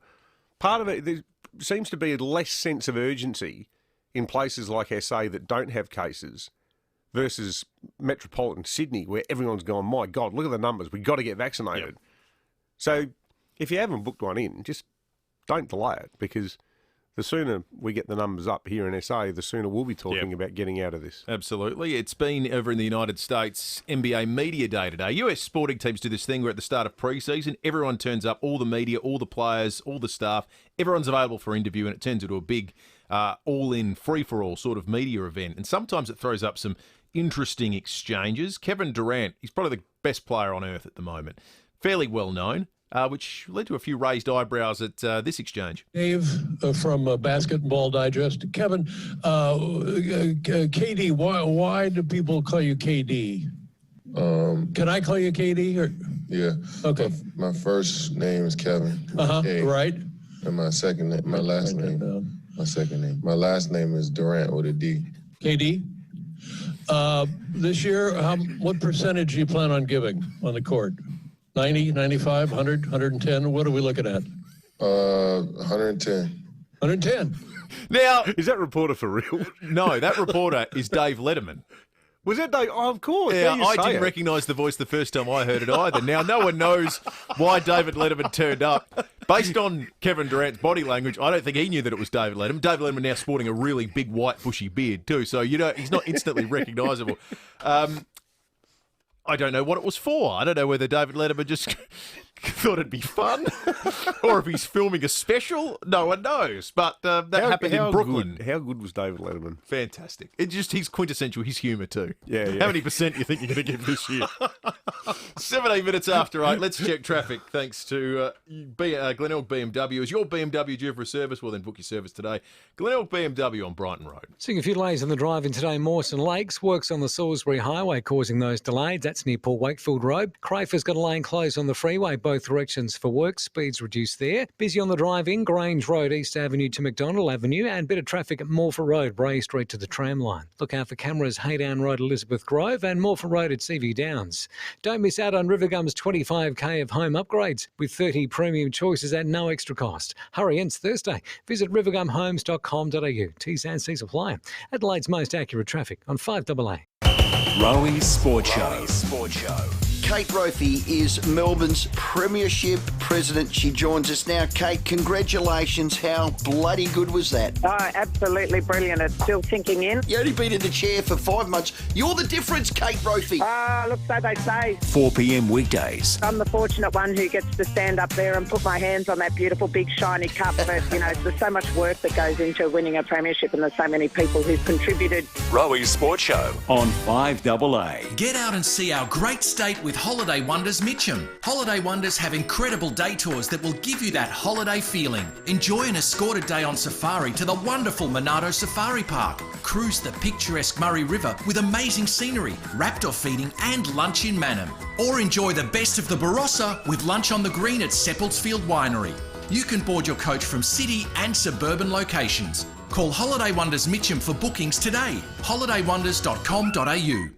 Part of it, there seems to be a less sense of urgency in places like SA that don't have cases versus metropolitan Sydney, where everyone's gone, my God, look at the numbers, we've got to get vaccinated. Yep. So if you haven't booked one in, just don't delay it, because the sooner we get the numbers up here in SA, the sooner we'll be talking about getting out of this. Absolutely. It's been over in the United States, NBA Media Day today. US sporting teams do this thing where at the start of pre-season, everyone turns up, all the media, all the players, all the staff, everyone's available for interview, and it turns into a big all-in, free-for-all sort of media event. And sometimes it throws up some interesting exchanges. Kevin Durant, he's probably the best player on earth at the moment. Fairly well known, which led to a few raised eyebrows at this exchange. Dave from Basketball Digest. Kevin, KD, why do people call you KD? Can I call you KD? Or? Yeah. Okay. My first name is Kevin. Right. And my second name, my last name. My last name is Durant with a D. KD? This year, what percentage do you plan on giving on the court? 90, 95, 100, 110? What are we looking at? 110. 110. Now, is that reporter for real? No, that reporter is Dave Letterman. Was that Dave? Oh, of course. Yeah, I didn't recognise the voice the first time I heard it either. Now, no one knows why David Letterman turned up. Based on Kevin Durant's body language, I don't think he knew that it was David Letterman. David Letterman now sporting a really big, white, bushy beard too, so he's not instantly recognisable. I don't know what it was for. I don't know whether David Letterman just thought it'd be fun or if he's filming a special. No one knows. But that happened in Brooklyn. How good was David Letterman? Fantastic. He's quintessential. His humour too. Yeah. How many % do you think you're going to give this year? 17 minutes after 8. Let's check traffic. Thanks to Glenelg BMW. Is your BMW due for a service? Well, then book your service today. Glenelg BMW on Brighton Road. Seeing a few delays on the drive-in today, Mawson Lakes. Works on the Salisbury Highway causing those delays. That's near Port Wakefield Road. Crayfor's got a lane closed on the freeway, both directions for work. Speeds reduced there. Busy on the drive-in, Grange Road, East Avenue to McDonald Avenue, and bit of traffic at Morford Road, Bray Street to the tram line. Look out for cameras, Haydown Road, Elizabeth Grove, and Morford Road at CV Downs. Don't miss out on Rivergum's 25k of home upgrades with 30 premium choices at no extra cost. Hurry, ends Thursday. Visit rivergumhomes.com.au. T's and C's apply. Adelaide's most accurate traffic on 5AA. Rowie Sports Show. Kate Brophy is Melbourne's Premiership President. She joins us now. Kate, congratulations. How bloody good was that? Oh, absolutely brilliant. It's still sinking in. You only been in the chair for 5 months. You're the difference, Kate Brophy. Look, so they say. 4 p.m. weekdays. I'm the fortunate one who gets to stand up there and put my hands on that beautiful, big, shiny cup. But, there's so much work that goes into winning a premiership and there's so many people who've contributed. Rowie Sports Show on 5AA. Get out and see our great state with Holiday Wonders Mitcham. Holiday Wonders have incredible day tours that will give you that holiday feeling. Enjoy an escorted day on safari to the wonderful Monado Safari Park. Cruise the picturesque Murray River with amazing scenery, raptor feeding and lunch in Manham. Or enjoy the best of the Barossa with lunch on the green at Seppeltsfield Winery. You can board your coach from city and suburban locations. Call Holiday Wonders Mitcham for bookings today. holidaywonders.com.au.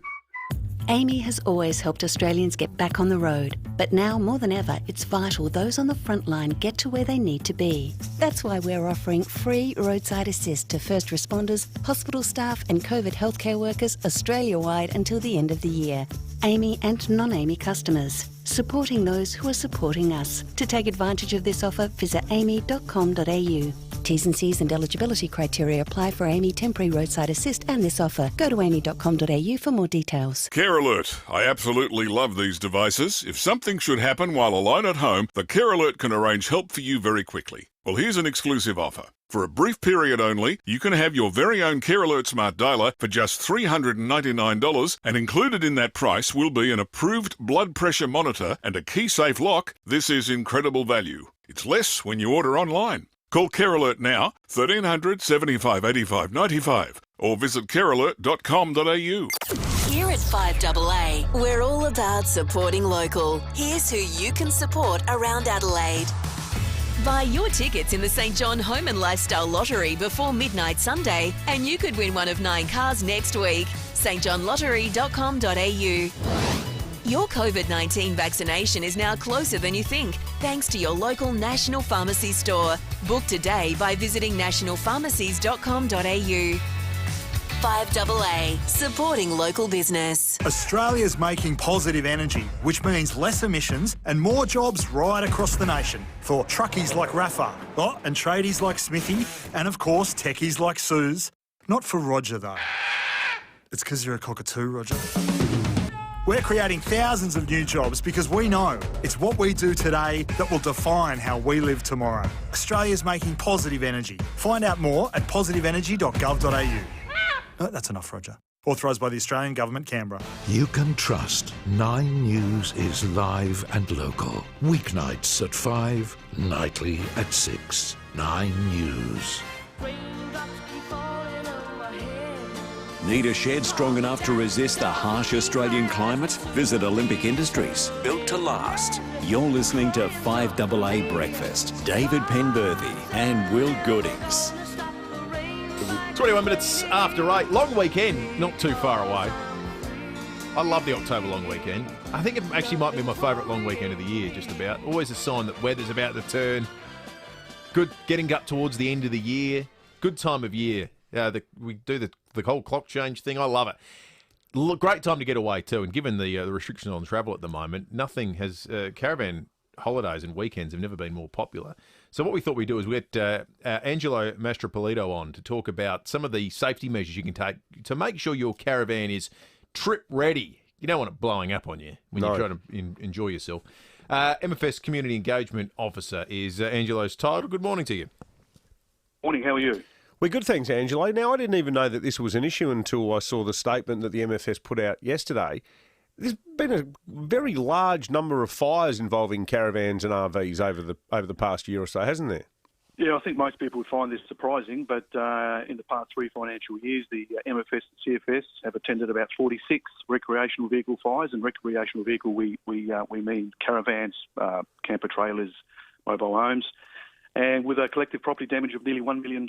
Amy has always helped Australians get back on the road, but now more than ever, it's vital those on the front line get to where they need to be. That's why we're offering free roadside assist to first responders, hospital staff and COVID healthcare workers Australia-wide until the end of the year. Amy and non-Amy customers, supporting those who are supporting us. To take advantage of this offer, visit amy.com.au. T's and C's and eligibility criteria apply for Amy Temporary Roadside Assist and this offer. Go to amy.com.au for more details. Care Alert. I absolutely love these devices. If something should happen while alone at home, the Care Alert can arrange help for you very quickly. Well, here's an exclusive offer. For a brief period only, you can have your very own Care Alert Smart Dialer for just $399, and included in that price will be an approved blood pressure monitor and a key safe lock. This is incredible value. It's less when you order online. Call Care Alert now, 1300 75 85 95, or visit carealert.com.au. Here at 5AA, we're all about supporting local. Here's who you can support around Adelaide. Buy your tickets in the St John Home and Lifestyle Lottery before midnight Sunday, and you could win one of 9 cars next week. stjohnlottery.com.au. Your COVID-19 vaccination is now closer than you think, thanks to your local National Pharmacy store. Book today by visiting nationalpharmacies.com.au. 5AA, supporting local business. Australia's making positive energy, which means less emissions and more jobs right across the nation. For truckies like Rafa, and tradies like Smithy, and of course techies like Suze. Not for Roger though. It's because you're a cockatoo, Roger. We're creating thousands of new jobs because we know it's what we do today that will define how we live tomorrow. Australia's making positive energy. Find out more at positiveenergy.gov.au. That's enough, Roger. Authorised by the Australian Government, Canberra. You can trust 9 News is live and local. Weeknights at 5, nightly at 6. 9 News. Need a shed strong enough to resist the harsh Australian climate? Visit Olympic Industries, built to last. You're listening to 5AA Breakfast. David Penberthy and Will Goodings. 21 minutes after 8. Long weekend, not too far away. I love the October long weekend. I think it actually might be my favourite long weekend of the year, just about. Always a sign that weather's about to turn. Good getting up towards the end of the year. Good time of year. We do the whole clock change thing. I love it. Great time to get away too. And given the restrictions on travel at the moment, nothing has... Caravan holidays and weekends have never been more popular. So what we thought we'd do is we get Angelo Mastropolito on to talk about some of the safety measures you can take to make sure your caravan is trip ready. You don't want it blowing up on you when you're trying to enjoy yourself. MFS Community Engagement Officer is Angelo's title. Good morning to you. Morning, how are you? We're good, thanks, Angelo. Now, I didn't even know that this was an issue until I saw the statement that the MFS put out yesterday. There's been a very large number of fires involving caravans and RVs over the past year or so, hasn't there? Yeah, I think most people would find this surprising, but in the past 3 financial years, the MFS and CFS have attended about 46 recreational vehicle fires, and recreational vehicle we mean caravans, camper trailers, mobile homes, and with a collective property damage of nearly $1 million.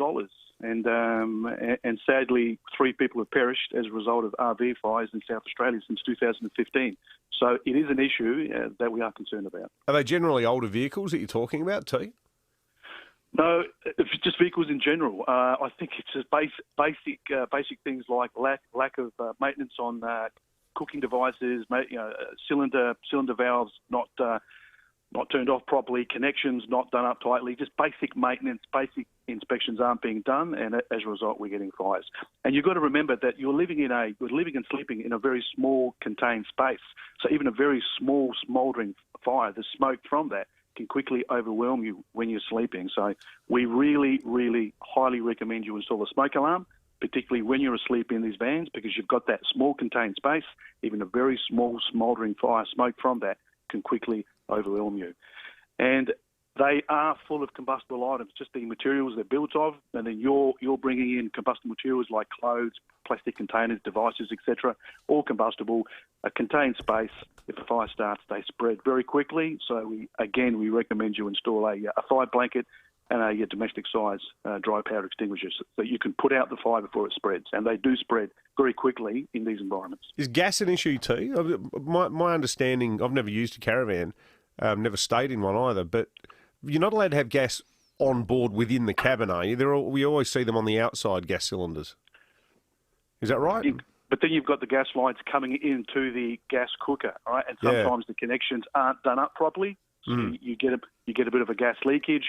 And sadly, 3 people have perished as a result of RV fires in South Australia since 2015. So it is an issue that we are concerned about. Are they generally older vehicles that you're talking about, T? No, it's just vehicles in general. I think it's just basic things like lack of maintenance on cooking devices, cylinder valves not turned off properly, connections not done up tightly, just basic maintenance, basic inspections aren't being done, and as a result, we're getting fires. And you've got to remember that you're living and sleeping in a very small contained space. So even a very small smouldering fire, the smoke from that can quickly overwhelm you when you're sleeping. So we really, really highly recommend you install a smoke alarm, particularly when you're asleep in these vans, because you've got that small contained space. Even a very small smouldering fire, smoke from that can quickly overwhelm you. And they are full of combustible items, just the materials they're built of, and then you're bringing in combustible materials like clothes, plastic containers, devices, etc., all combustible. A contained space, if a fire starts, they spread very quickly. So we recommend you install a fire blanket and a domestic size dry powder extinguisher so you can put out the fire before it spreads. And they do spread very quickly in these environments. Is gas an issue too? My understanding, I've never used a caravan, never stayed in one either, but you're not allowed to have gas on board within the cabin, are you? We always see them on the outside, gas cylinders. Is that right? But then you've got the gas lines coming into the gas cooker, right? And sometimes the connections aren't done up properly, so you get a bit of a gas leakage.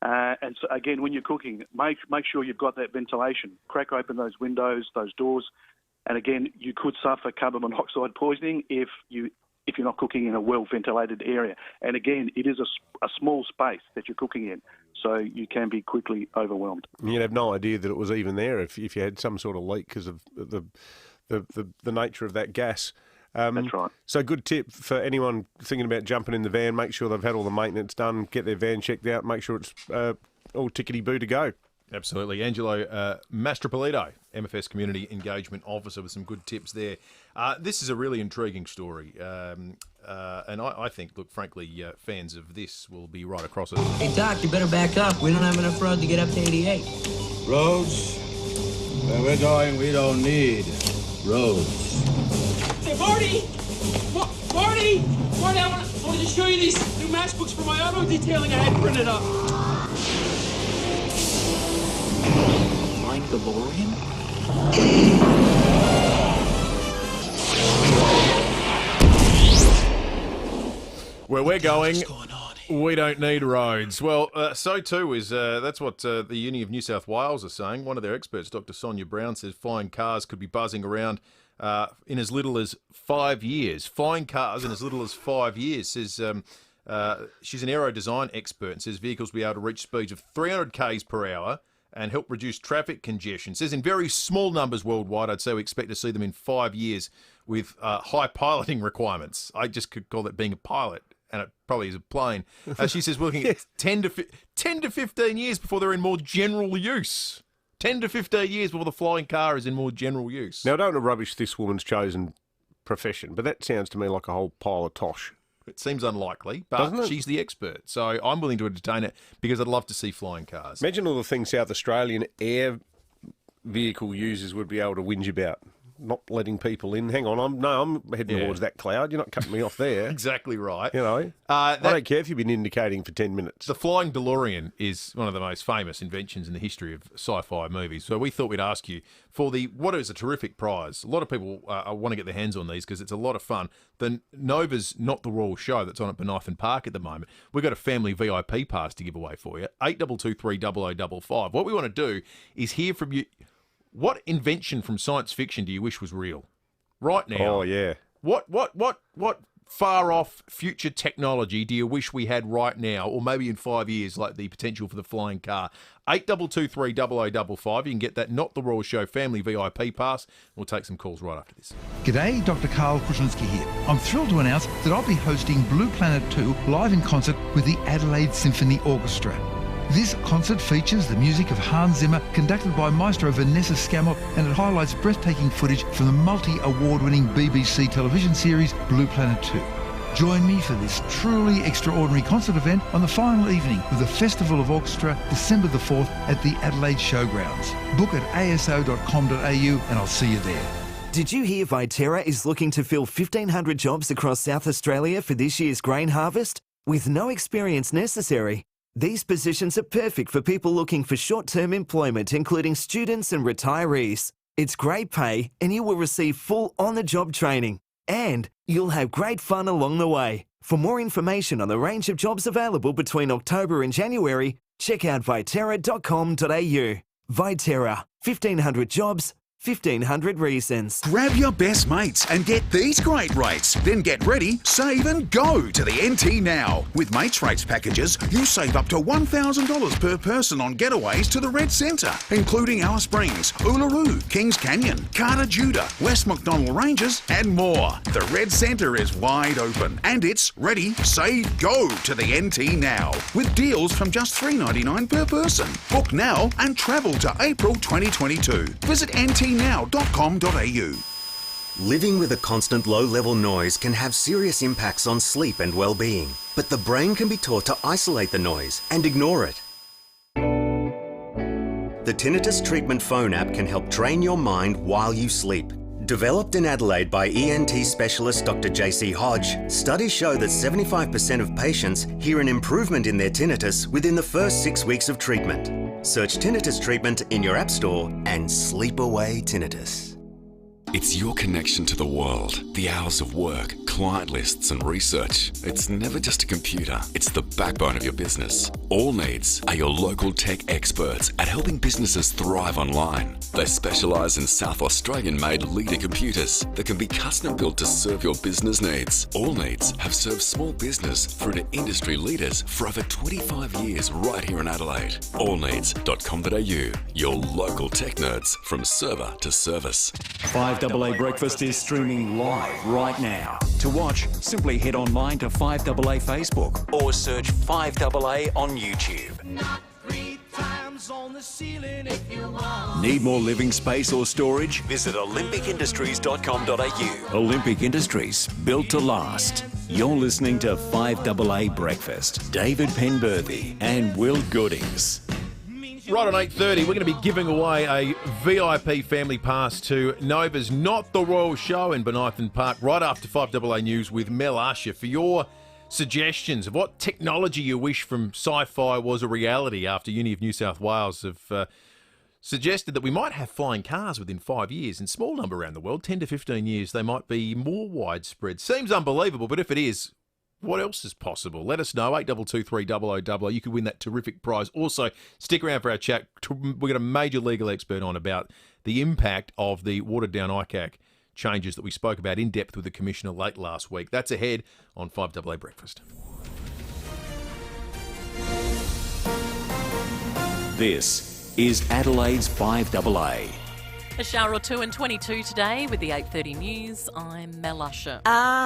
And so again, when you're cooking, make sure you've got that ventilation. Crack open those windows, those doors, and again, you could suffer carbon monoxide poisoning if you're not cooking in a well-ventilated area. And again, it is a small space that you're cooking in, so you can be quickly overwhelmed. You'd have no idea that it was even there if you had some sort of leak because of the nature of that gas. That's right. So good tip for anyone thinking about jumping in the van, make sure they've had all the maintenance done, get their van checked out, make sure it's all tickety-boo to go. Absolutely. Angelo Mastropolito, MFS Community Engagement Officer, with some good tips there. This is a really intriguing story. And I think, look, frankly, fans of this will be right across it. Hey, Doc, you better back up. We don't have enough road to get up to 88. Roads? Where we're going, we don't need roads. Hey, Marty! Marty, I wanted to show you these new matchbooks for my auto detailing I had printed up. Like the DeLorean? Where we're going, we don't need roads. Well, so too is, that's what the Uni of New South Wales are saying. One of their experts, Dr. Sonia Brown, says flying cars could be buzzing around in as little as 5 years. Flying cars in as little as 5 years, says she's an aero design expert, and says vehicles will be able to reach speeds of 300 k's per hour and help reduce traffic congestion. Says in very small numbers worldwide, I'd say we expect to see them in 5 years with high piloting requirements. I just could call that being a pilot, and it probably is a plane. She says we're looking at 10 to 15 years before they're in more general use. 10 to 15 years before the flying car is in more general use. Now, I don't want to rubbish this woman's chosen profession, but that sounds to me like a whole pile of tosh. It seems unlikely, but she's the expert. So I'm willing to entertain it because I'd love to see flying cars. Imagine all the things South Australian air vehicle users would be able to whinge about. not letting people in. Hang on, I'm heading towards that cloud. You're not cutting me off there. Exactly right. You know, I don't care if you've been indicating for 10 minutes. The flying DeLorean is one of the most famous inventions in the history of sci-fi movies. So we thought we'd ask you for what is a terrific prize. A lot of people want to get their hands on these because it's a lot of fun. The Nova's Not the Royal Show that's on at Penberthy Park at the moment. We've got a family VIP pass to give away for you. 8223 What we want to do is hear from you. What invention from science fiction do you wish was real? Right now. Oh, yeah. What far off future technology do you wish we had right now, or maybe in 5 years, like the potential for the flying car? 8223 You can get that Not the Royal Show family VIP pass. We'll take some calls right after this. G'day, Dr. Carl Kruszinski here. I'm thrilled to announce that I'll be hosting Blue Planet 2 live in concert with the Adelaide Symphony Orchestra. This concert features the music of Hans Zimmer, conducted by Maestro Vanessa Scammell, and it highlights breathtaking footage from the multi-award-winning BBC television series Blue Planet 2. Join me for this truly extraordinary concert event on the final evening of the Festival of Orchestra, December the 4th at the Adelaide Showgrounds. Book at aso.com.au and I'll see you there. Did you hear FIVEaa is looking to fill 1,500 jobs across South Australia for this year's grain harvest? With no experience necessary. These positions are perfect for people looking for short-term employment, including students and retirees. It's great pay and you will receive full on-the-job training. And you'll have great fun along the way. For more information on the range of jobs available between October and January, check out viterra.com.au. Viterra, 1,500 jobs, 1,500 reasons. Grab your best mates and get these great rates. Then get ready, save and go to the NT now. With mates rates packages, you save up to $1,000 per person on getaways to the Red Centre, including Alice Springs, Uluru, Kings Canyon, Carter Judah, West McDonnell Ranges and more. The Red Centre is wide open and it's ready, save, go to the NT now. With deals from just $3.99 per person. Book now and travel to April 2022. Visit ntnow.com.au. Living with a constant low-level noise can have serious impacts on sleep and well-being, but the brain can be taught to isolate the noise and ignore it. The Tinnitus Treatment Phone app can help train your mind while you sleep. Developed in Adelaide by ENT specialist Dr. JC Hodge, studies show that 75% of patients hear an improvement in their tinnitus within the first 6 weeks of treatment. Search Tinnitus Treatment in your app store and sleep away tinnitus. It's your connection to the world, the hours of work, client lists and research. It's never just a computer, it's the backbone of your business. All Needs are your local tech experts at helping businesses thrive online. They specialise in South Australian-made leader computers that can be custom built to serve your business needs. All Needs have served small business through to industry leaders for over 25 years right here in Adelaide. Allneeds.com.au, your local tech nerds from server to service. 5AA Breakfast is streaming live right now. To watch, simply head online to 5AA Facebook or search 5AA on YouTube. Need more living space or storage? Visit olympicindustries.com.au. Olympic Industries, built to last. You're listening to 5AA Breakfast. David Penberthy and Will Goodings. Right on 8:30, we're going to be giving away a VIP family pass to Nova's Not the Royal Show in Penberthy Park right after 5AA News with Mel Usher for your suggestions of what technology you wish from sci-fi was a reality after Uni of New South Wales have suggested that we might have flying cars within 5 years. In small number around the world, 10 to 15 years, they might be more widespread. Seems unbelievable, but if it is, what else is possible? Let us know, 8223 You could win that terrific prize. Also, stick around for our chat. We've got a major legal expert on about the impact of the watered-down ICAC changes that we spoke about in depth with the Commissioner late last week. That's ahead on 5AA Breakfast. This is Adelaide's 5AA. A shower or two and 22 today with the 8:30 news. I'm Mel Usher.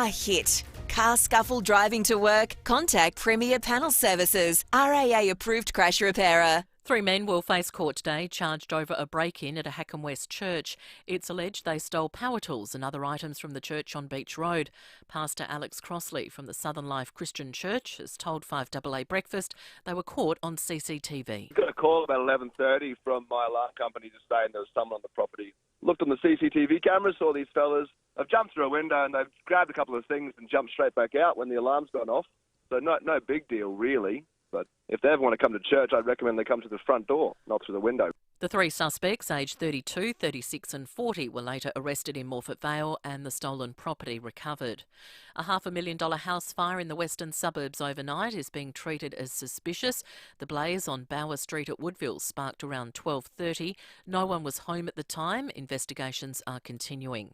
Hit. Car scuffle driving to work? Contact Premier Panel Services, RAA approved crash repairer. 3 men will face court today, charged over a break-in at a Hackham West church. It's alleged they stole power tools and other items from the church on Beach Road. Pastor Alex Crossley from the Southern Life Christian Church has told 5AA Breakfast they were caught on CCTV. I got a call about 11:30 from my alarm company just saying there was someone on the property Looked on the CCTV cameras, saw these fellas. I've jumped through a window and they've grabbed a couple of things and jumped straight back out when the alarm's gone off. So no big deal, really. But if they ever want to come to church, I'd recommend they come to the front door, not through the window. The three suspects, aged 32, 36 and 40, were later arrested in Morphett Vale and the stolen property recovered. A $500,000 house fire in the western suburbs overnight is being treated as suspicious. The blaze on Bower Street at Woodville sparked around 12:30. No one was home at the time. Investigations are continuing.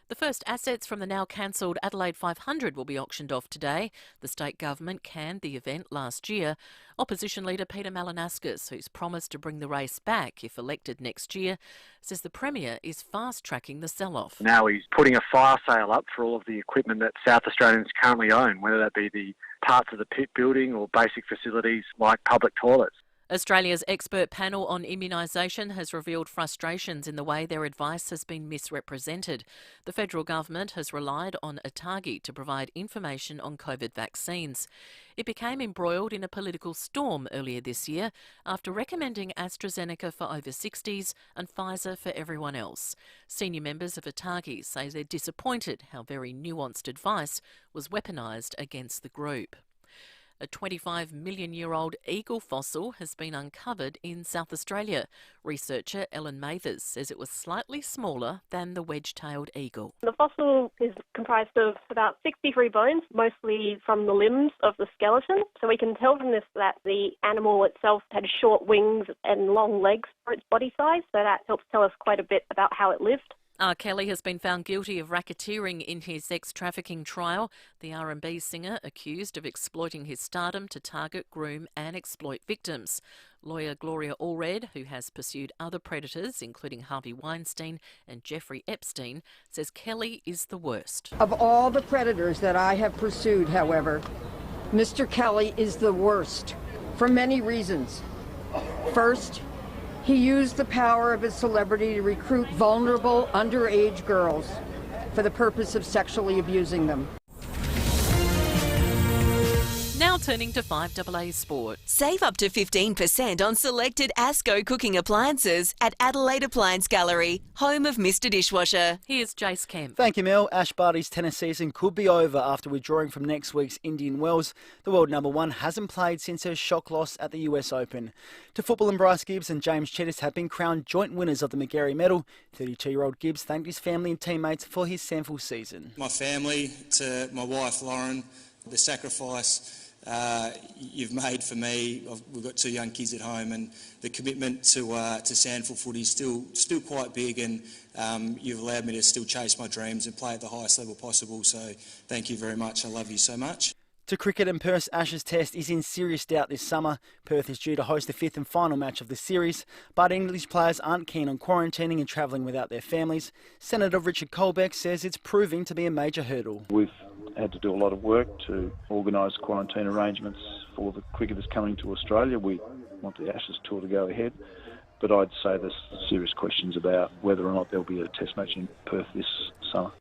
The first assets from the now cancelled Adelaide 500 will be auctioned off today. The state government canned the event last year. Opposition leader Peter Malinauskas, who's promised to bring the race back if elected next year, says the Premier is fast-tracking the sell-off. Now he's putting a fire sale up for all of the equipment that South Australians currently own, whether that be the parts of the pit building or basic facilities like public toilets. Australia's expert panel on immunisation has revealed frustrations in the way their advice has been misrepresented. The federal government has relied on ATAGI to provide information on COVID vaccines. It became embroiled in a political storm earlier this year after recommending AstraZeneca for over 60s and Pfizer for everyone else. Senior members of ATAGI say they're disappointed how very nuanced advice was weaponised against the group. A 25-million-year-old eagle fossil has been uncovered in South Australia. Researcher Ellen Mathers says it was slightly smaller than the wedge-tailed eagle. The fossil is comprised of about 63 bones, mostly from the limbs of the skeleton. So we can tell from this that the animal itself had short wings and long legs for its body size, so that helps tell us quite a bit about how it lived. R. Kelly has been found guilty of racketeering in his sex-trafficking trial. The R&B singer accused of exploiting his stardom to target, groom and exploit victims. Lawyer Gloria Allred, who has pursued other predators, including Harvey Weinstein and Jeffrey Epstein, says Kelly is the worst. Of all the predators that I have pursued, however, Mr. Kelly is the worst for many reasons. First, he used the power of his celebrity to recruit vulnerable underage girls for the purpose of sexually abusing them. Now turning to 5AA Sport. Save up to 15% on selected Asco cooking appliances at Adelaide Appliance Gallery, home of Mr. Dishwasher. Here's Jace Kemp. Thank you, Mel. Ash Barty's tennis season could be over after withdrawing from next week's Indian Wells. The world number one hasn't played since her shock loss at the US Open. To football, and Bryce Gibbs and James Cheddis have been crowned joint winners of the McGarry Medal. 32-year-old Gibbs thanked his family and teammates for his SANFL season. My family, to my wife Lauren, the sacrifice you've made for me. We've got two young kids at home, and the commitment to SANFL footy is still quite big, and you've allowed me to still chase my dreams and play at the highest level possible. So thank you very much. I love you so much. To cricket, and Perth's Ashes Test is in serious doubt this summer. Perth is due to host the fifth and final match of the series, but English players aren't keen on quarantining and travelling without their families. Senator Richard Colbeck says it's proving to be a major hurdle. We've had to do a lot of work to organise quarantine arrangements for the cricketers coming to Australia. We want the Ashes tour to go ahead, but I'd say there's serious questions about whether or not there'll be a test match in Perth this summer.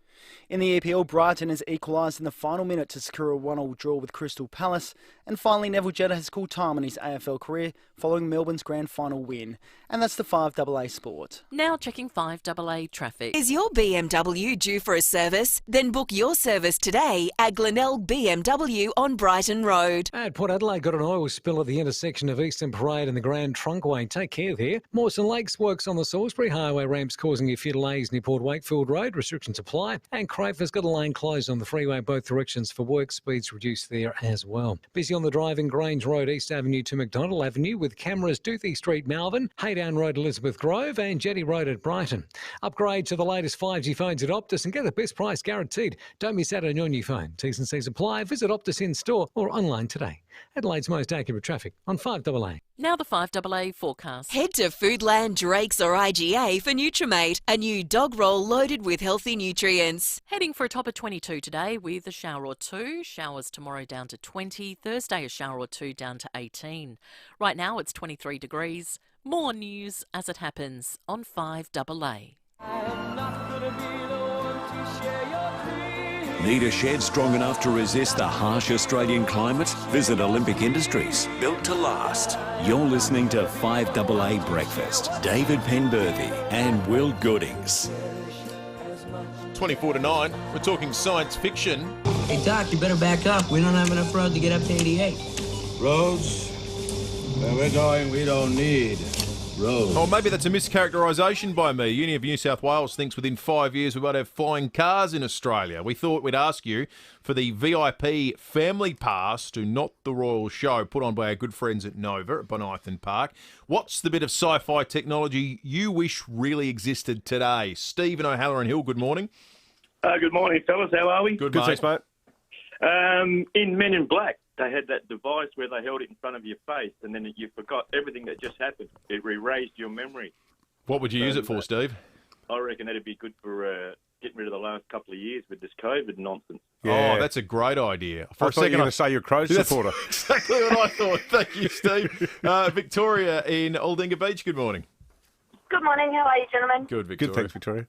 In the EPL, Brighton has equalised in the final minute to secure a 1-1 draw with Crystal Palace. And finally, Neville Jetta has called time in his AFL career following Melbourne's grand final win. And that's the 5AA Sport. Now checking 5AA traffic. Is your BMW due for a service? Then book your service today at Glenelg BMW on Brighton Road. At Port Adelaide, got an oil spill at the intersection of Eastern Parade and the Grand Trunkway. Take care there. Mawson Lakes works on the Salisbury Highway ramps causing a few delays near Port Wakefield Road. Restrictions apply. And Crayfor's got a lane closed on the freeway, both directions for work. Speeds reduced there as well. Busy on the drive in Grange Road, East Avenue to McDonald Avenue with cameras Doothie Street, Malvern, Haydown Road, Elizabeth Grove and Jetty Road at Brighton. Upgrade to the latest 5G phones at Optus and get the best price guaranteed. Don't miss out on your new phone. T's and C's apply. Visit Optus in store or online today. Adelaide's most accurate traffic on 5AA. Now the 5AA forecast. Head to Foodland, Drake's or IGA for Nutrimate, a new dog roll loaded with healthy nutrients. Heading for a top of 22 today with a shower or two. Showers tomorrow down to 20. Thursday a shower or two down to 18. Right now it's 23 degrees. More news as it happens on 5AA. I'm not gonna be the one to share your dreams. Need a shed strong enough to resist the harsh Australian climate? Visit Olympic Industries, built to last. You're listening to 5AA Breakfast. David Penberthy and Will Goodings. 24 to 9, we're talking science fiction. Hey, Doc, you better back up. We don't have enough road to get up to 88. Roads? Where we're going, we don't need roads. Oh, maybe that's a mischaracterisation by me. Uni of New South Wales thinks within 5 years we won't have flying cars in Australia. We thought we'd ask you for the VIP family pass to Not the Royal Show put on by our good friends at Nova at Bonithan Park. What's the bit of sci-fi technology you wish really existed today? Steve and O'Halloran Hill, good morning. Good morning, fellas. How are we? Good, thanks, mate. In Men in Black, they had that device where they held it in front of your face, and then you forgot everything that just happened. It erased your memory. What would you use it for, Steve? I reckon that'd be good for getting rid of the last couple of years with this COVID nonsense. Yeah. Oh, that's a great idea. For a second, you were going to say you're a Crows supporter. Exactly what I thought. Thank you, Steve. Victoria in Aldinga Beach, good morning. Good morning. How are you, gentlemen? Good, Victoria. Good, thanks, Victoria.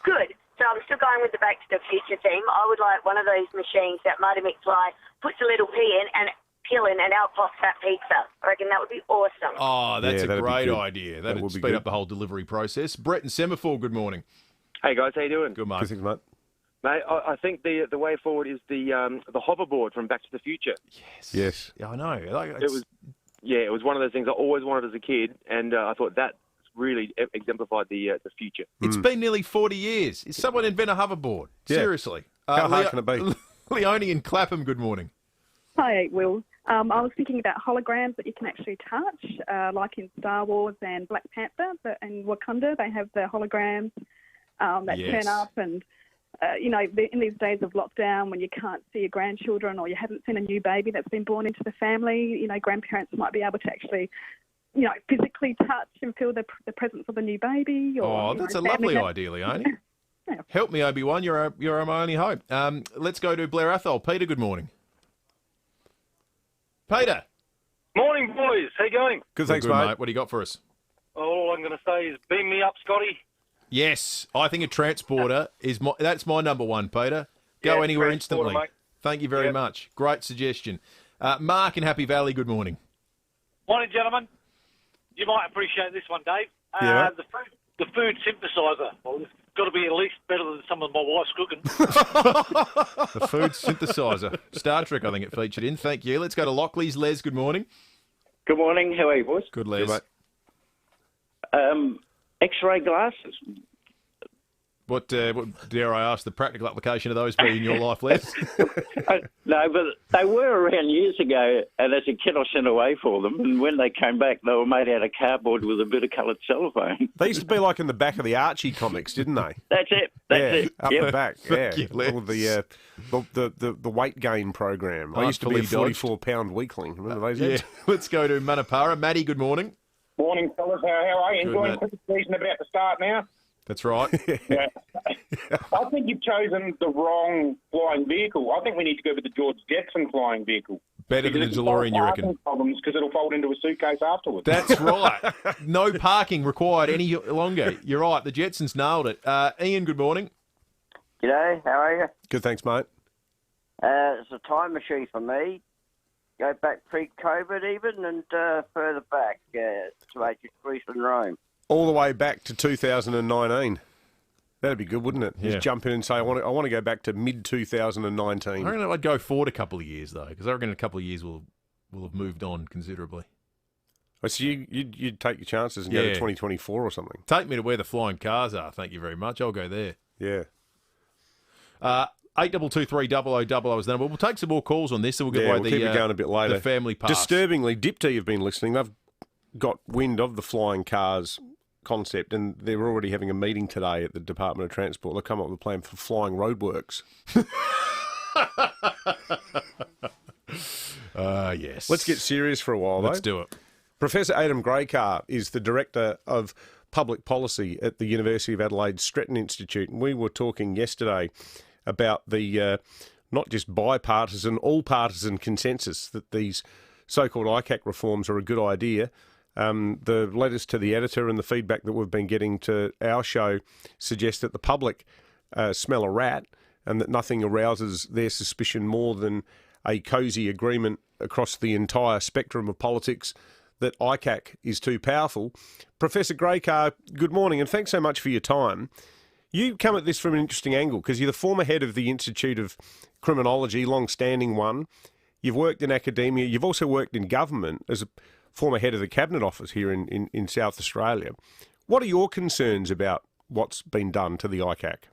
Good. So I'm still going with the Back to the Future theme. I would like one of those machines that Marty McFly puts a little pea in and out pops that pizza. I reckon that would be awesome. Oh, that's a that'd be great good. idea. That That'd would be speed good. up the whole delivery process. Brett and Semaphore, good morning. Hey guys, how you doing? Good, mate. Good, thanks, mate. Mate, I think the way forward is the hoverboard from Back to the Future. Yes. Yeah, I know. It was one of those things I always wanted as a kid, and I thought that really exemplified the future. It's been nearly 40 years. Is someone invent a hoverboard? Yeah. Seriously. How hard can it be? Leonie in Clapham, good morning. Hi, Will. I was thinking about holograms that you can actually touch, like in Star Wars and Black Panther. But in Wakanda, they have the holograms that turn up. And, in these days of lockdown, when you can't see your grandchildren or you haven't seen a new baby that's been born into the family, grandparents might be able to actually physically touch and feel the presence of a new baby. Or, that's a lovely idea, Leonie. Yeah. Help me, Obi-Wan. You're my only hope. Let's go to Blair Athol. Peter, good morning. Peter. Morning, boys. How you going? Good, thanks, mate. What do you got for us? All I'm going to say is beam me up, Scotty. Yes, I think a transporter that's my number one, Peter. Go anywhere instantly. Mate. Thank you very much. Great suggestion. Mark in Happy Valley, good morning. Morning, gentlemen. You might appreciate this one, Dave. The food synthesizer. Well, it's got to be at least better than some of my wife's cooking. The food synthesizer. Star Trek, I think it featured in. Thank you. Let's go to Lockley's. Les, good morning. Good morning. How are you, boys? Good, Les. X-ray glasses. What dare I ask the practical application of those be in your life, Les? No, but they were around years ago, and as a kid I sent away for them, and when they came back, they were made out of cardboard with a bit of coloured cellophane. They used to be like in the back of the Archie comics, didn't they? That's it. That's it. Up Yep. the back. Thank you, Les. All the weight gain program. I used to be a 44-pound weakling. Remember those days? Let's go to Manapara. Maddie, good morning. Morning, fellas. How are you? Good, Enjoying mate. cricket season about to start now? That's right. Yeah. I think you've chosen the wrong flying vehicle. I think we need to go with the George Jetson flying vehicle. Better than the DeLorean, you reckon? Problems because it'll fold into a suitcase afterwards. That's right. No parking required any longer. You're right. The Jetsons nailed it. Ian, good morning. G'day, how are you? Good, thanks, mate. It's a time machine for me. Go back pre-COVID even and further back to ancient Greece and Rome. All the way back to 2019. That'd be good, wouldn't it? Yeah. Just jump in and say, I want to go back to mid-2019. I reckon I'd go forward a couple of years, though, because I reckon in a couple of years we'll have moved on considerably. Oh, so you'd take your chances and go to 2024 or something? Take me to where the flying cars are, thank you very much. I'll go there. Yeah. 8223 is the number. We'll take some more calls on this, and we'll get away we'll keep it going a bit later. The family pass. Disturbingly, Dipty have been listening. They've got wind of the flying cars concept, and they're already having a meeting today at the Department of Transport. They'll come up with a plan for flying roadworks. Yes. Let's get serious for a while, Let's though. do it. Professor Adam Greycar is the Director of Public Policy at the University of Adelaide Stretton Institute, and we were talking yesterday about the not just bipartisan, all-partisan consensus that these so-called ICAC reforms are a good idea. The letters to the editor and the feedback that we've been getting to our show suggest that the public smell a rat, and that nothing arouses their suspicion more than a cosy agreement across the entire spectrum of politics that ICAC is too powerful. Professor Grocard, good morning, and thanks so much for your time. You come at this from an interesting angle because you're the former head of the Institute of Criminology, long-standing one. You've worked in academia. You've also worked in government as a former head of the Cabinet Office here in South Australia. What are your concerns about what's been done to the ICAC?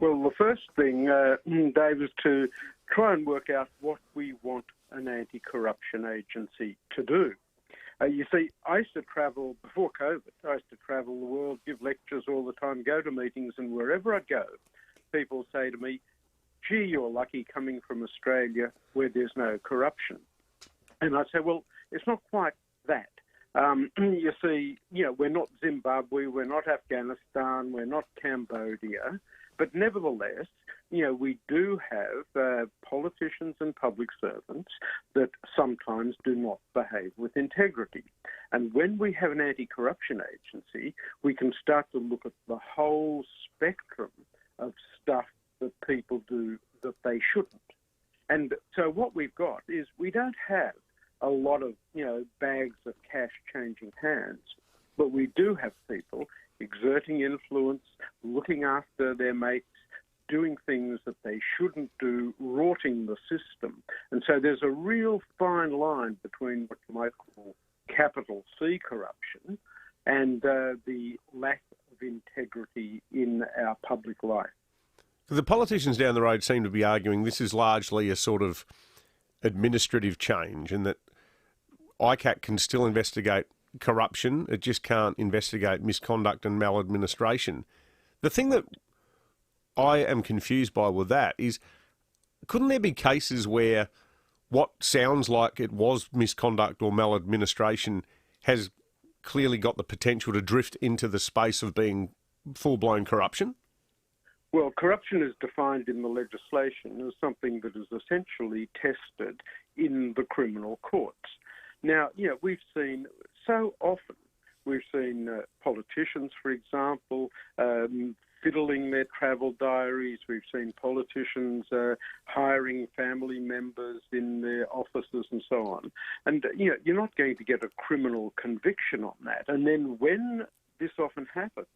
Well, the first thing, Dave, is to try and work out what we want an anti-corruption agency to do. You see, I used to travel, before COVID, I used to travel the world, give lectures all the time, go to meetings, and wherever I'd go, people say to me, gee, you're lucky coming from Australia where there's no corruption. And I'd say, well, it's not quite that. You see, we're not Zimbabwe, we're not Afghanistan, we're not Cambodia, but nevertheless, we do have politicians and public servants that sometimes do not behave with integrity. And when we have an anti-corruption agency, we can start to look at the whole spectrum of stuff that people do that they shouldn't. And so what we've got is we don't have a lot of, bags of cash changing hands, but we do have people exerting influence, looking after their mates, doing things that they shouldn't do, rorting the system. And so there's a real fine line between what you might call capital C corruption and the lack of integrity in our public life. The politicians down the road seem to be arguing this is largely a sort of administrative change and that ICAC can still investigate corruption, it just can't investigate misconduct and maladministration. The thing that I am confused by with that is, couldn't there be cases where what sounds like it was misconduct or maladministration has clearly got the potential to drift into the space of being full-blown corruption? Well, corruption is defined in the legislation as something that is essentially tested in the criminal courts. Now, we've seen so often, politicians, for example, fiddling their travel diaries. We've seen politicians hiring family members in their offices and so on. And, you're not going to get a criminal conviction on that. And then when this often happens,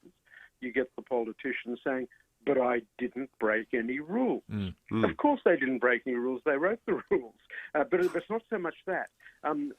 you get the politician saying, but I didn't break any rules. Of course they didn't break any rules. They wrote the rules. But it's not so much that.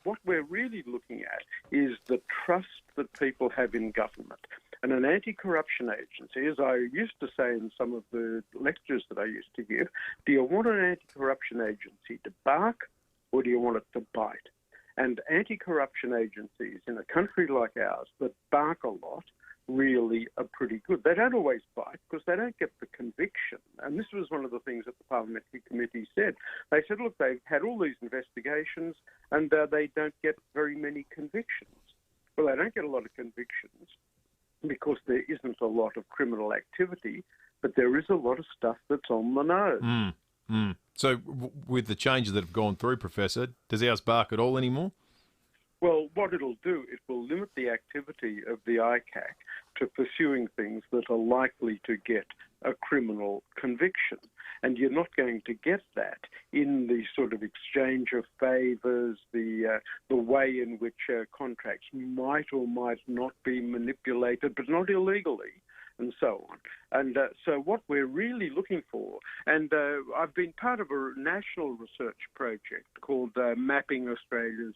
What we're really looking at is the trust that people have in government. And an anti-corruption agency, as I used to say in some of the lectures that I used to give, do you want an anti-corruption agency to bark or do you want it to bite? And anti-corruption agencies in a country like ours that bark a lot really are pretty good. They don't always bite because they don't get the conviction. And this was one of the things that the Parliamentary Committee said. They said, look, they've had all these investigations and they don't get very many convictions. Well, they don't get a lot of convictions because there isn't a lot of criminal activity, but there is a lot of stuff that's on the nose. So with the changes that have gone through, Professor, does ours bark at all anymore? Well, what it'll do, it will limit the activity of the ICAC to pursuing things that are likely to get a criminal conviction. And you're not going to get that in the sort of exchange of favours, the way in which contracts might or might not be manipulated, but not illegally, and so on. And so what we're really looking for, and I've been part of a national research project called Mapping Australia's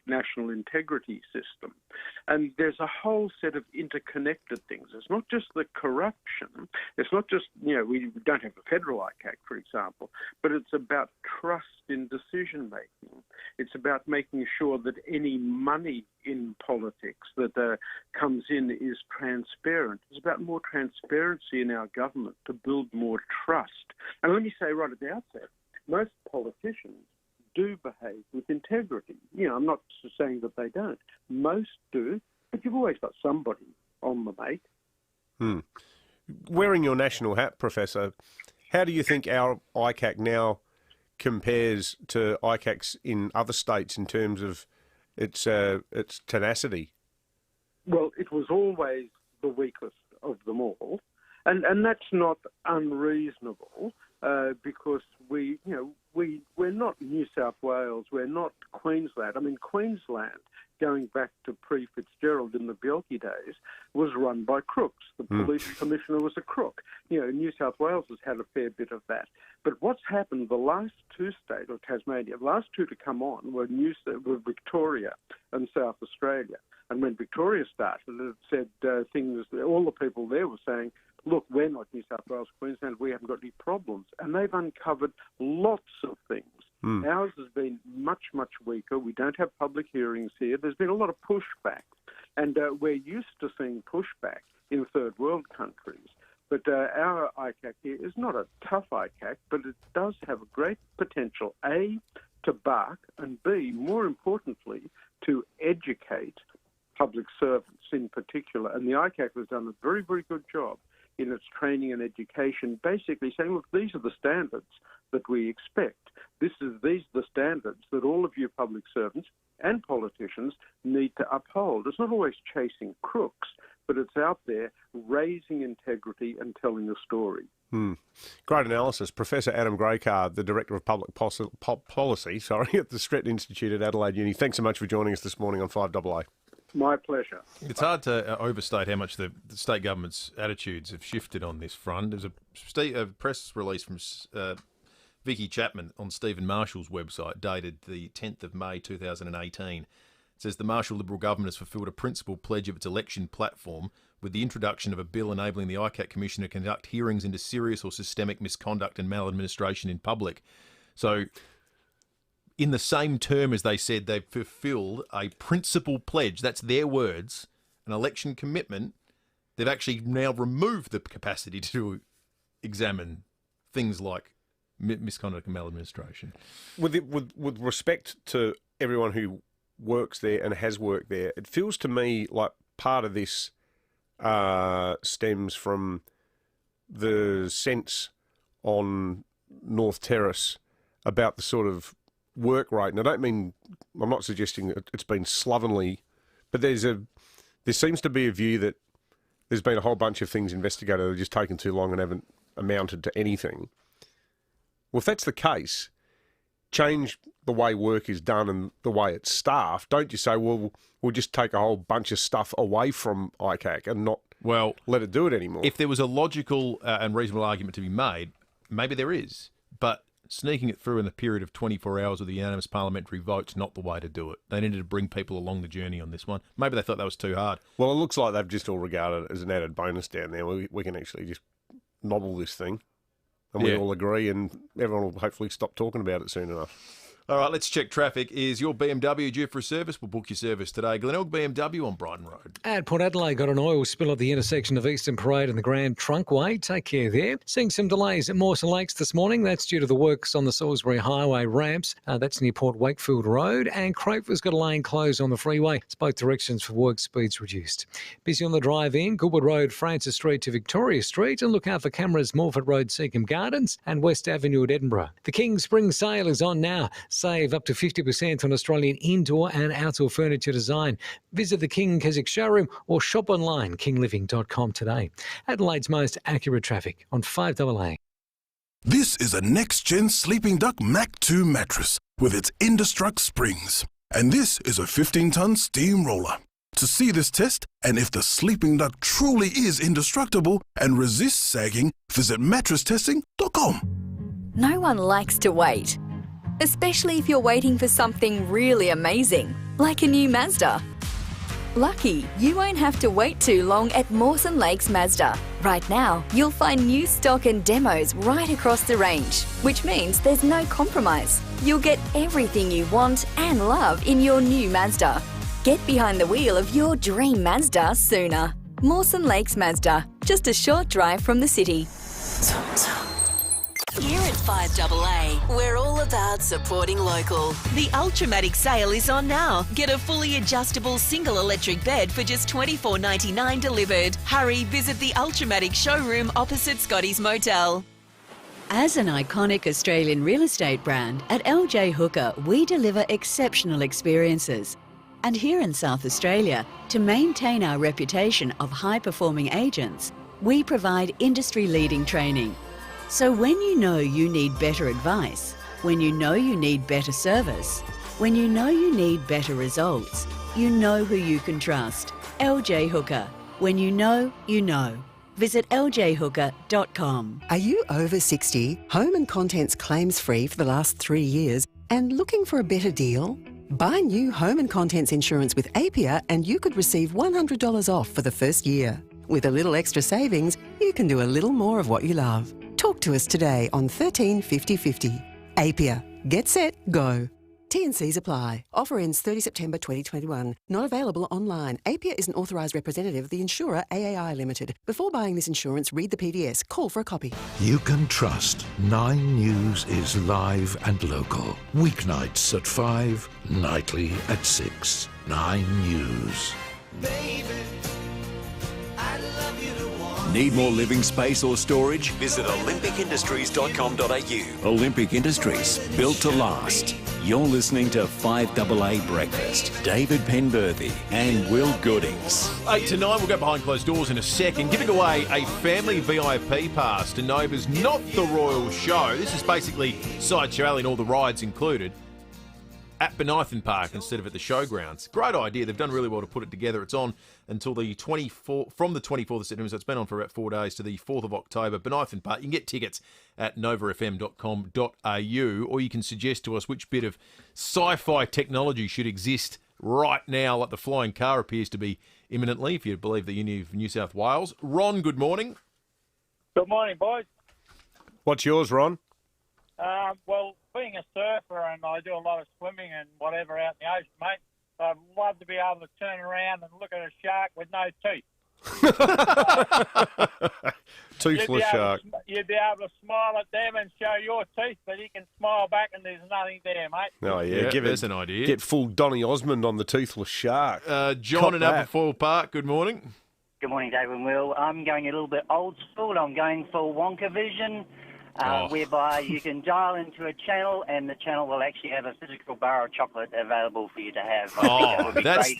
National Integrity System. And there's a whole set of interconnected things. It's not just the corruption. It's not just, we don't have a federal ICAC, for example, but it's about trust in decision-making. It's about making sure that any money in politics that comes in is transparent. It's about more transparency in our government to build more trust. And let me say right at the outset, most politicians do behave with integrity. I'm not saying that they don't. Most do, but you've always got somebody on the make. Wearing your national hat, Professor, how do you think our ICAC now compares to ICACs in other states in terms of its tenacity? Well, it was always the weakest of them all. And that's not unreasonable because we're not New South Wales, we're not Queensland. I mean, Queensland, going back to pre-Fitzgerald in the Bjelke days, was run by crooks. The police commissioner was a crook. New South Wales has had a fair bit of that. But what's happened, the last two states, or Tasmania, the last two to come on were Victoria and South Australia. And when Victoria started, it said things, all the people there were saying, look, we're not New South Wales, Queensland, we haven't got any problems. And they've uncovered lots of things. Ours has been much, much weaker. We don't have public hearings here. There's been a lot of pushback. And we're used to seeing pushback in third world countries. But our ICAC here is not a tough ICAC, but it does have a great potential, A, to bark, and B, more importantly, to educate public servants in particular. And the ICAC has done a very, very good job in its training and education, basically saying, look, these are the standards that we expect. These are the standards that all of you public servants and politicians need to uphold. It's not always chasing crooks, but it's out there raising integrity and telling a story. Great analysis. Professor Adam Grocard, the Director of Public Policy at the Stretton Institute at Adelaide Uni. Thanks so much for joining us this morning on 5AA. My pleasure. It's hard to overstate how much the state government's attitudes have shifted on this front. There's a press release from Vicky Chapman on Stephen Marshall's website dated the 10th of May 2018. It says the Marshall Liberal government has fulfilled a principal pledge of its election platform with the introduction of a bill enabling the ICAC Commissioner to conduct hearings into serious or systemic misconduct and maladministration in public. So, in the same term as they said, they've fulfilled a principal pledge, that's their words, an election commitment. They've actually now removed the capacity to examine things like misconduct and maladministration. With respect to everyone who works there and has worked there, it feels to me like part of this stems from the sense on North Terrace about the sort of work rate. And I don't mean, I'm not suggesting that it's been slovenly, but there seems to be a view that there's been a whole bunch of things investigated that have just taken too long and haven't amounted to anything. Well, if that's the case, change the way work is done and the way it's staffed. Don't you say, well, we'll just take a whole bunch of stuff away from ICAC and not let it do it anymore? If there was a logical and reasonable argument to be made, maybe there is. But sneaking it through in the period of 24 hours with a unanimous parliamentary vote's not the way to do it. They needed to bring people along the journey on this one. Maybe they thought that was too hard. Well, it looks like they've just all regarded it as an added bonus down there. We can actually just nobble this thing. And we all agree, and everyone will hopefully stop talking about it soon enough. All right, let's check traffic. Is your BMW due for a service? We'll book your service today. Glenelg BMW on Brighton Road. At Port Adelaide, got an oil spill at the intersection of Eastern Parade and the Grand Trunkway. Take care there. Seeing some delays at Mawson Lakes this morning. That's due to the works on the Salisbury Highway ramps. That's near Port Wakefield Road. And Crofer's got a lane closed on the freeway. It's both directions for work speeds reduced. Busy on the drive in, Goodwood Road, Francis Street to Victoria Street. And look out for cameras, Morford Road, Seacombe Gardens and West Avenue at Edinburgh. The King Spring Sale is on now. Save up to 50% on Australian indoor and outdoor furniture design. Visit the King Keswick showroom or shop online, kingliving.com today. Adelaide's most accurate traffic on 5AA. This is a next-gen Sleeping Duck Mac 2 mattress with its Indestruct springs. And this is a 15-ton steamroller. To see this test, and if the Sleeping Duck truly is indestructible and resists sagging, visit mattresstesting.com. No one likes to wait, especially if you're waiting for something really amazing, like a new Mazda. Lucky, you won't have to wait too long at Mawson Lakes Mazda. Right now, you'll find new stock and demos right across the range, which means there's no compromise. You'll get everything you want and love in your new Mazda. Get behind the wheel of your dream Mazda sooner. Mawson Lakes Mazda, just a short drive from the city. Here at 5AA, we're all about supporting local. The Ultramatic sale is on now. Get a fully adjustable single electric bed for just $24.99 delivered. Hurry, visit the Ultramatic showroom opposite Scotty's Motel. As an iconic Australian real estate brand, at LJ Hooker, we deliver exceptional experiences. And here in South Australia, to maintain our reputation of high-performing agents, We provide industry-leading training. So when you know you need better advice, when you know you need better service, when you know you need better results, you know who you can trust. LJ Hooker. When you know, you know. Visit ljhooker.com. Are you over 60, home and contents claims free for the last 3 years and looking for a better deal? Buy new home and contents insurance with APIA and you could receive $100 off for the first year. With a little extra savings, you can do a little more of what you love. Talk to us today on 13 50 50. APIA. Get set, go. T&Cs apply. Offer ends 30 September 2021. Not available online. APIA is an authorised representative of the insurer AAI Limited. Before buying this insurance, read the PDS. Call for a copy. You can trust 9 News is live and local. Weeknights at 5, nightly at 6. 9 News. Need more living space or storage? Visit olympicindustries.com.au. Olympic Industries, built to last. You're listening to 5AA Breakfast. David Penberthy and Will Goodings. 8 to 9, we'll go behind closed doors in a second. Giving away a family VIP pass to Nova's Not the Royal Show. This is basically Sideshow Alley and all the rides included at Penberthy Park instead of at the showgrounds. Great idea. They've done really well to put it together. It's on until the 24th, from the 24th of September, so it's been on for about 4 days to the 4th of October. Penberthy Park. You can get tickets at novafm.com.au, or you can suggest to us which bit of sci-fi technology should exist right now, like the flying car appears to be imminently, if you believe the Uni of New South Wales. Ron, good morning. Good morning, boys. What's yours, Ron? Well, being a surfer and I do a lot of swimming and whatever out in the ocean, mate, I'd love to be able to turn around and look at a shark with no teeth. Toothless shark. You'd be able to smile at them and show your teeth, but he can smile back and there's nothing there, mate. Oh, yeah. Give us an idea. Get full Donny Osmond on the toothless shark. John in Aberfoyle Park, good morning. Good morning, David and Will. I'm going a little bit old school. I'm going for Wonka Vision. Whereby you can dial into a channel and the channel will actually have a physical bar of chocolate available for you to have. I think that would be great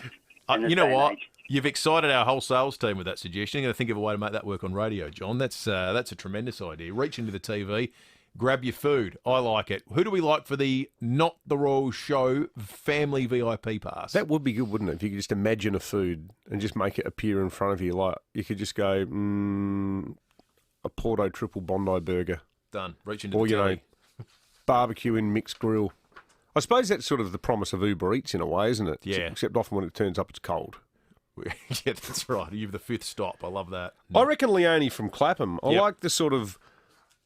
in this you know day and what? age. You've excited our whole sales team with that suggestion. I'm going to think of a way to make that work on radio, John. That's a tremendous idea. Reach into the TV, grab your food. I like it. Who do we like for the Not the Royal Show family VIP pass? That would be good, wouldn't it? If you could just imagine a food and just make it appear in front of you. Like you could just go, a Porto triple Bondi burger. Done. Reach into or, the telly. Barbecue in mixed grill. I suppose that's sort of the promise of Uber Eats in a way, isn't it? Yeah. Except often when it turns up, it's cold. Yeah, that's right. You're the fifth stop. I love that. I reckon Leonie from Clapham. I like the sort of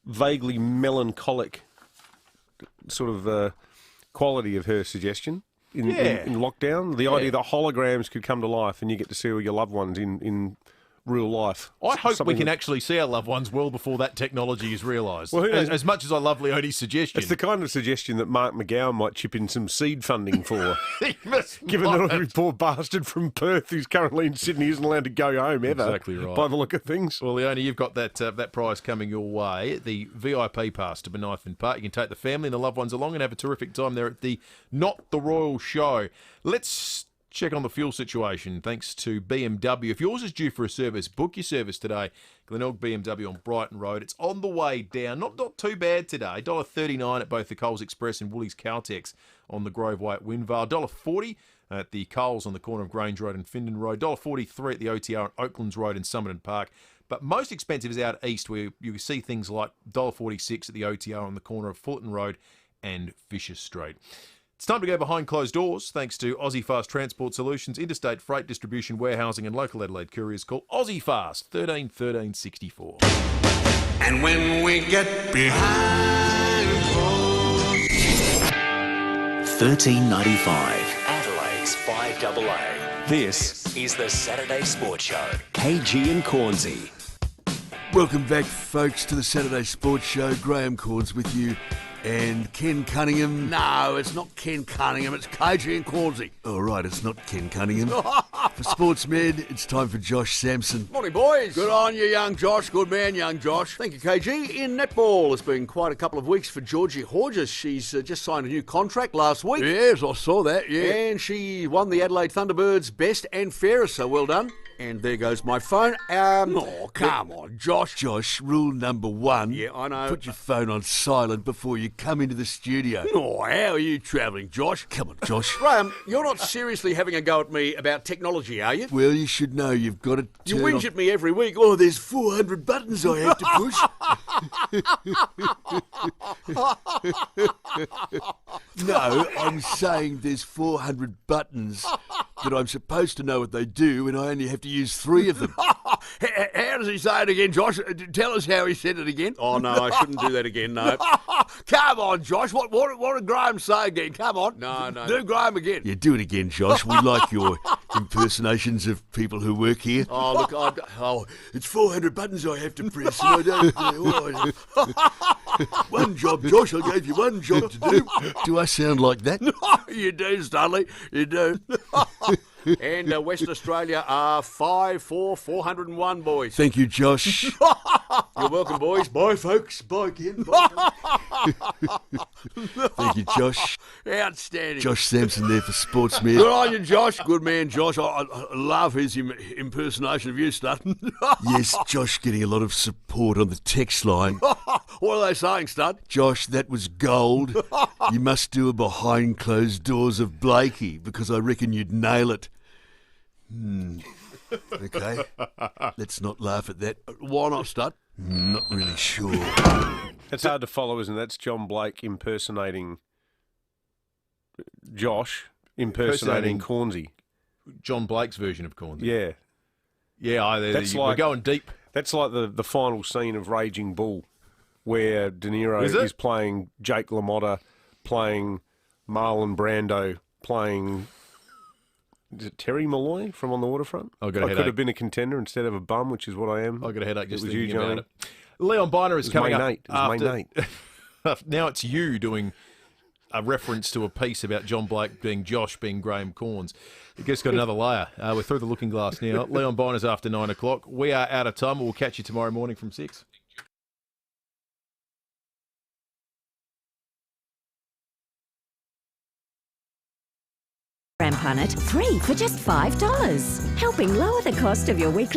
vaguely melancholic sort of quality of her suggestion in lockdown. The idea that holograms could come to life and you get to see all your loved ones in real life. I hope we can actually see our loved ones well before that technology is realised. Well, as much as I love Leonie's suggestion. It's the kind of suggestion that Mark McGowan might chip in some seed funding for. Given that every poor bastard from Perth who's currently in Sydney isn't allowed to go home ever. Exactly right. By the look of things. Well, Leonie, you've got that prize coming your way, the VIP pass to Penberthy Park. You can take the family and the loved ones along and have a terrific time there at the Not the Royal Show. Let's check on the fuel situation thanks to BMW. If yours is due for a service, book your service today. Glenelg BMW on Brighton Road. It's on the way down. Not too bad today. $1.39 at both the Coles Express and Woolies Caltex on the Grove Way at Windvale. $1.40 at the Coles on the corner of Grange Road and Findon Road. $1.43 at the OTR on Oaklands Road and Summerton Park. But most expensive is out east, where you see things like $1.46 at the OTR on the corner of Fullerton Road and Fisher Street. It's time to go behind closed doors, thanks to Aussie Fast Transport Solutions, interstate freight distribution, warehousing and local Adelaide couriers. Call Aussie Fast, 13 13 64. And when we get behind closed... 1395, Adelaide's 5AA. This is the Saturday Sports Show. KG and Cornsey. Welcome back, folks, to the Saturday Sports Show. Graham Corns with you. And Ken Cunningham. No, it's not Ken Cunningham. It's KG and Cornsey. All right, it's not Ken Cunningham. For Sports Med, it's time for Josh Sampson. Morning, boys. Good on you, young Josh. Good man, young Josh. Thank you, KG. In netball, it's been quite a couple of weeks for Georgie Horges. She's just signed a new contract last week. Yes, I saw that, yeah. And she won the Adelaide Thunderbirds Best and Fairest, so well done. And there goes my phone. Oh, come on, Josh. Josh, rule number 1. Yeah, I know. Put your phone on silent before you come into the studio. Oh, how are you travelling, Josh? Come on, Josh. Graham, you're not seriously having a go at me about technology, are you? Well, you should know you've got to You turn whinge on... at me every week. Oh, there's 400 buttons I have to push. No, I'm saying there's 400 buttons that I'm supposed to know what they do, and I only have to use 3 of them. How does he say it again, Josh? Tell us how he said it again. Oh, no, I shouldn't do that again, no. Come on, Josh. What did Graham say again? Come on. No. Do Graham again. Yeah, do it again, Josh. We like your impersonations of people who work here. Oh, look, it's 400 buttons I have to press, and I don't... One job, Josh. I gave you one job to do. Do I sound like that? You do, Stanley. You do. And West Australia are 5-4-401, boys. Thank you, Josh. You're welcome, boys. Bye, folks. Bye again. Bye. Thank you, Josh. Outstanding. Josh Sampson there for Sportsman. Good on you, Josh. Good man, Josh. I love his impersonation of you, Stud. Yes, Josh getting a lot of support on the text line. What are they saying, Stud? Josh, that was gold. You must do a behind closed doors of Blakey, because I reckon you'd nail it. Okay. Let's not laugh at that. Why not, Stud? Not really sure. That's hard to follow, isn't it? That's John Blake impersonating Josh, impersonating Cornsey. John Blake's version of Cornsey. Yeah. Yeah, we're going deep. That's like the final scene of Raging Bull, where De Niro is playing Jake LaMotta, playing Marlon Brando, playing... Is it Terry Malloy from On the Waterfront? I could have been a contender instead of a bum, which is what I am. I got a headache just thinking about it. Leon Biner is coming up. May Nate. Now it's you doing a reference to a piece about John Blake being Josh, being Graham Corns. It just got another layer. We're through the looking glass now. Leon Biner's after 9 o'clock. We are out of time. We'll catch you tomorrow morning from 6. Punnet, 3 for just $5, helping lower the cost of your weekly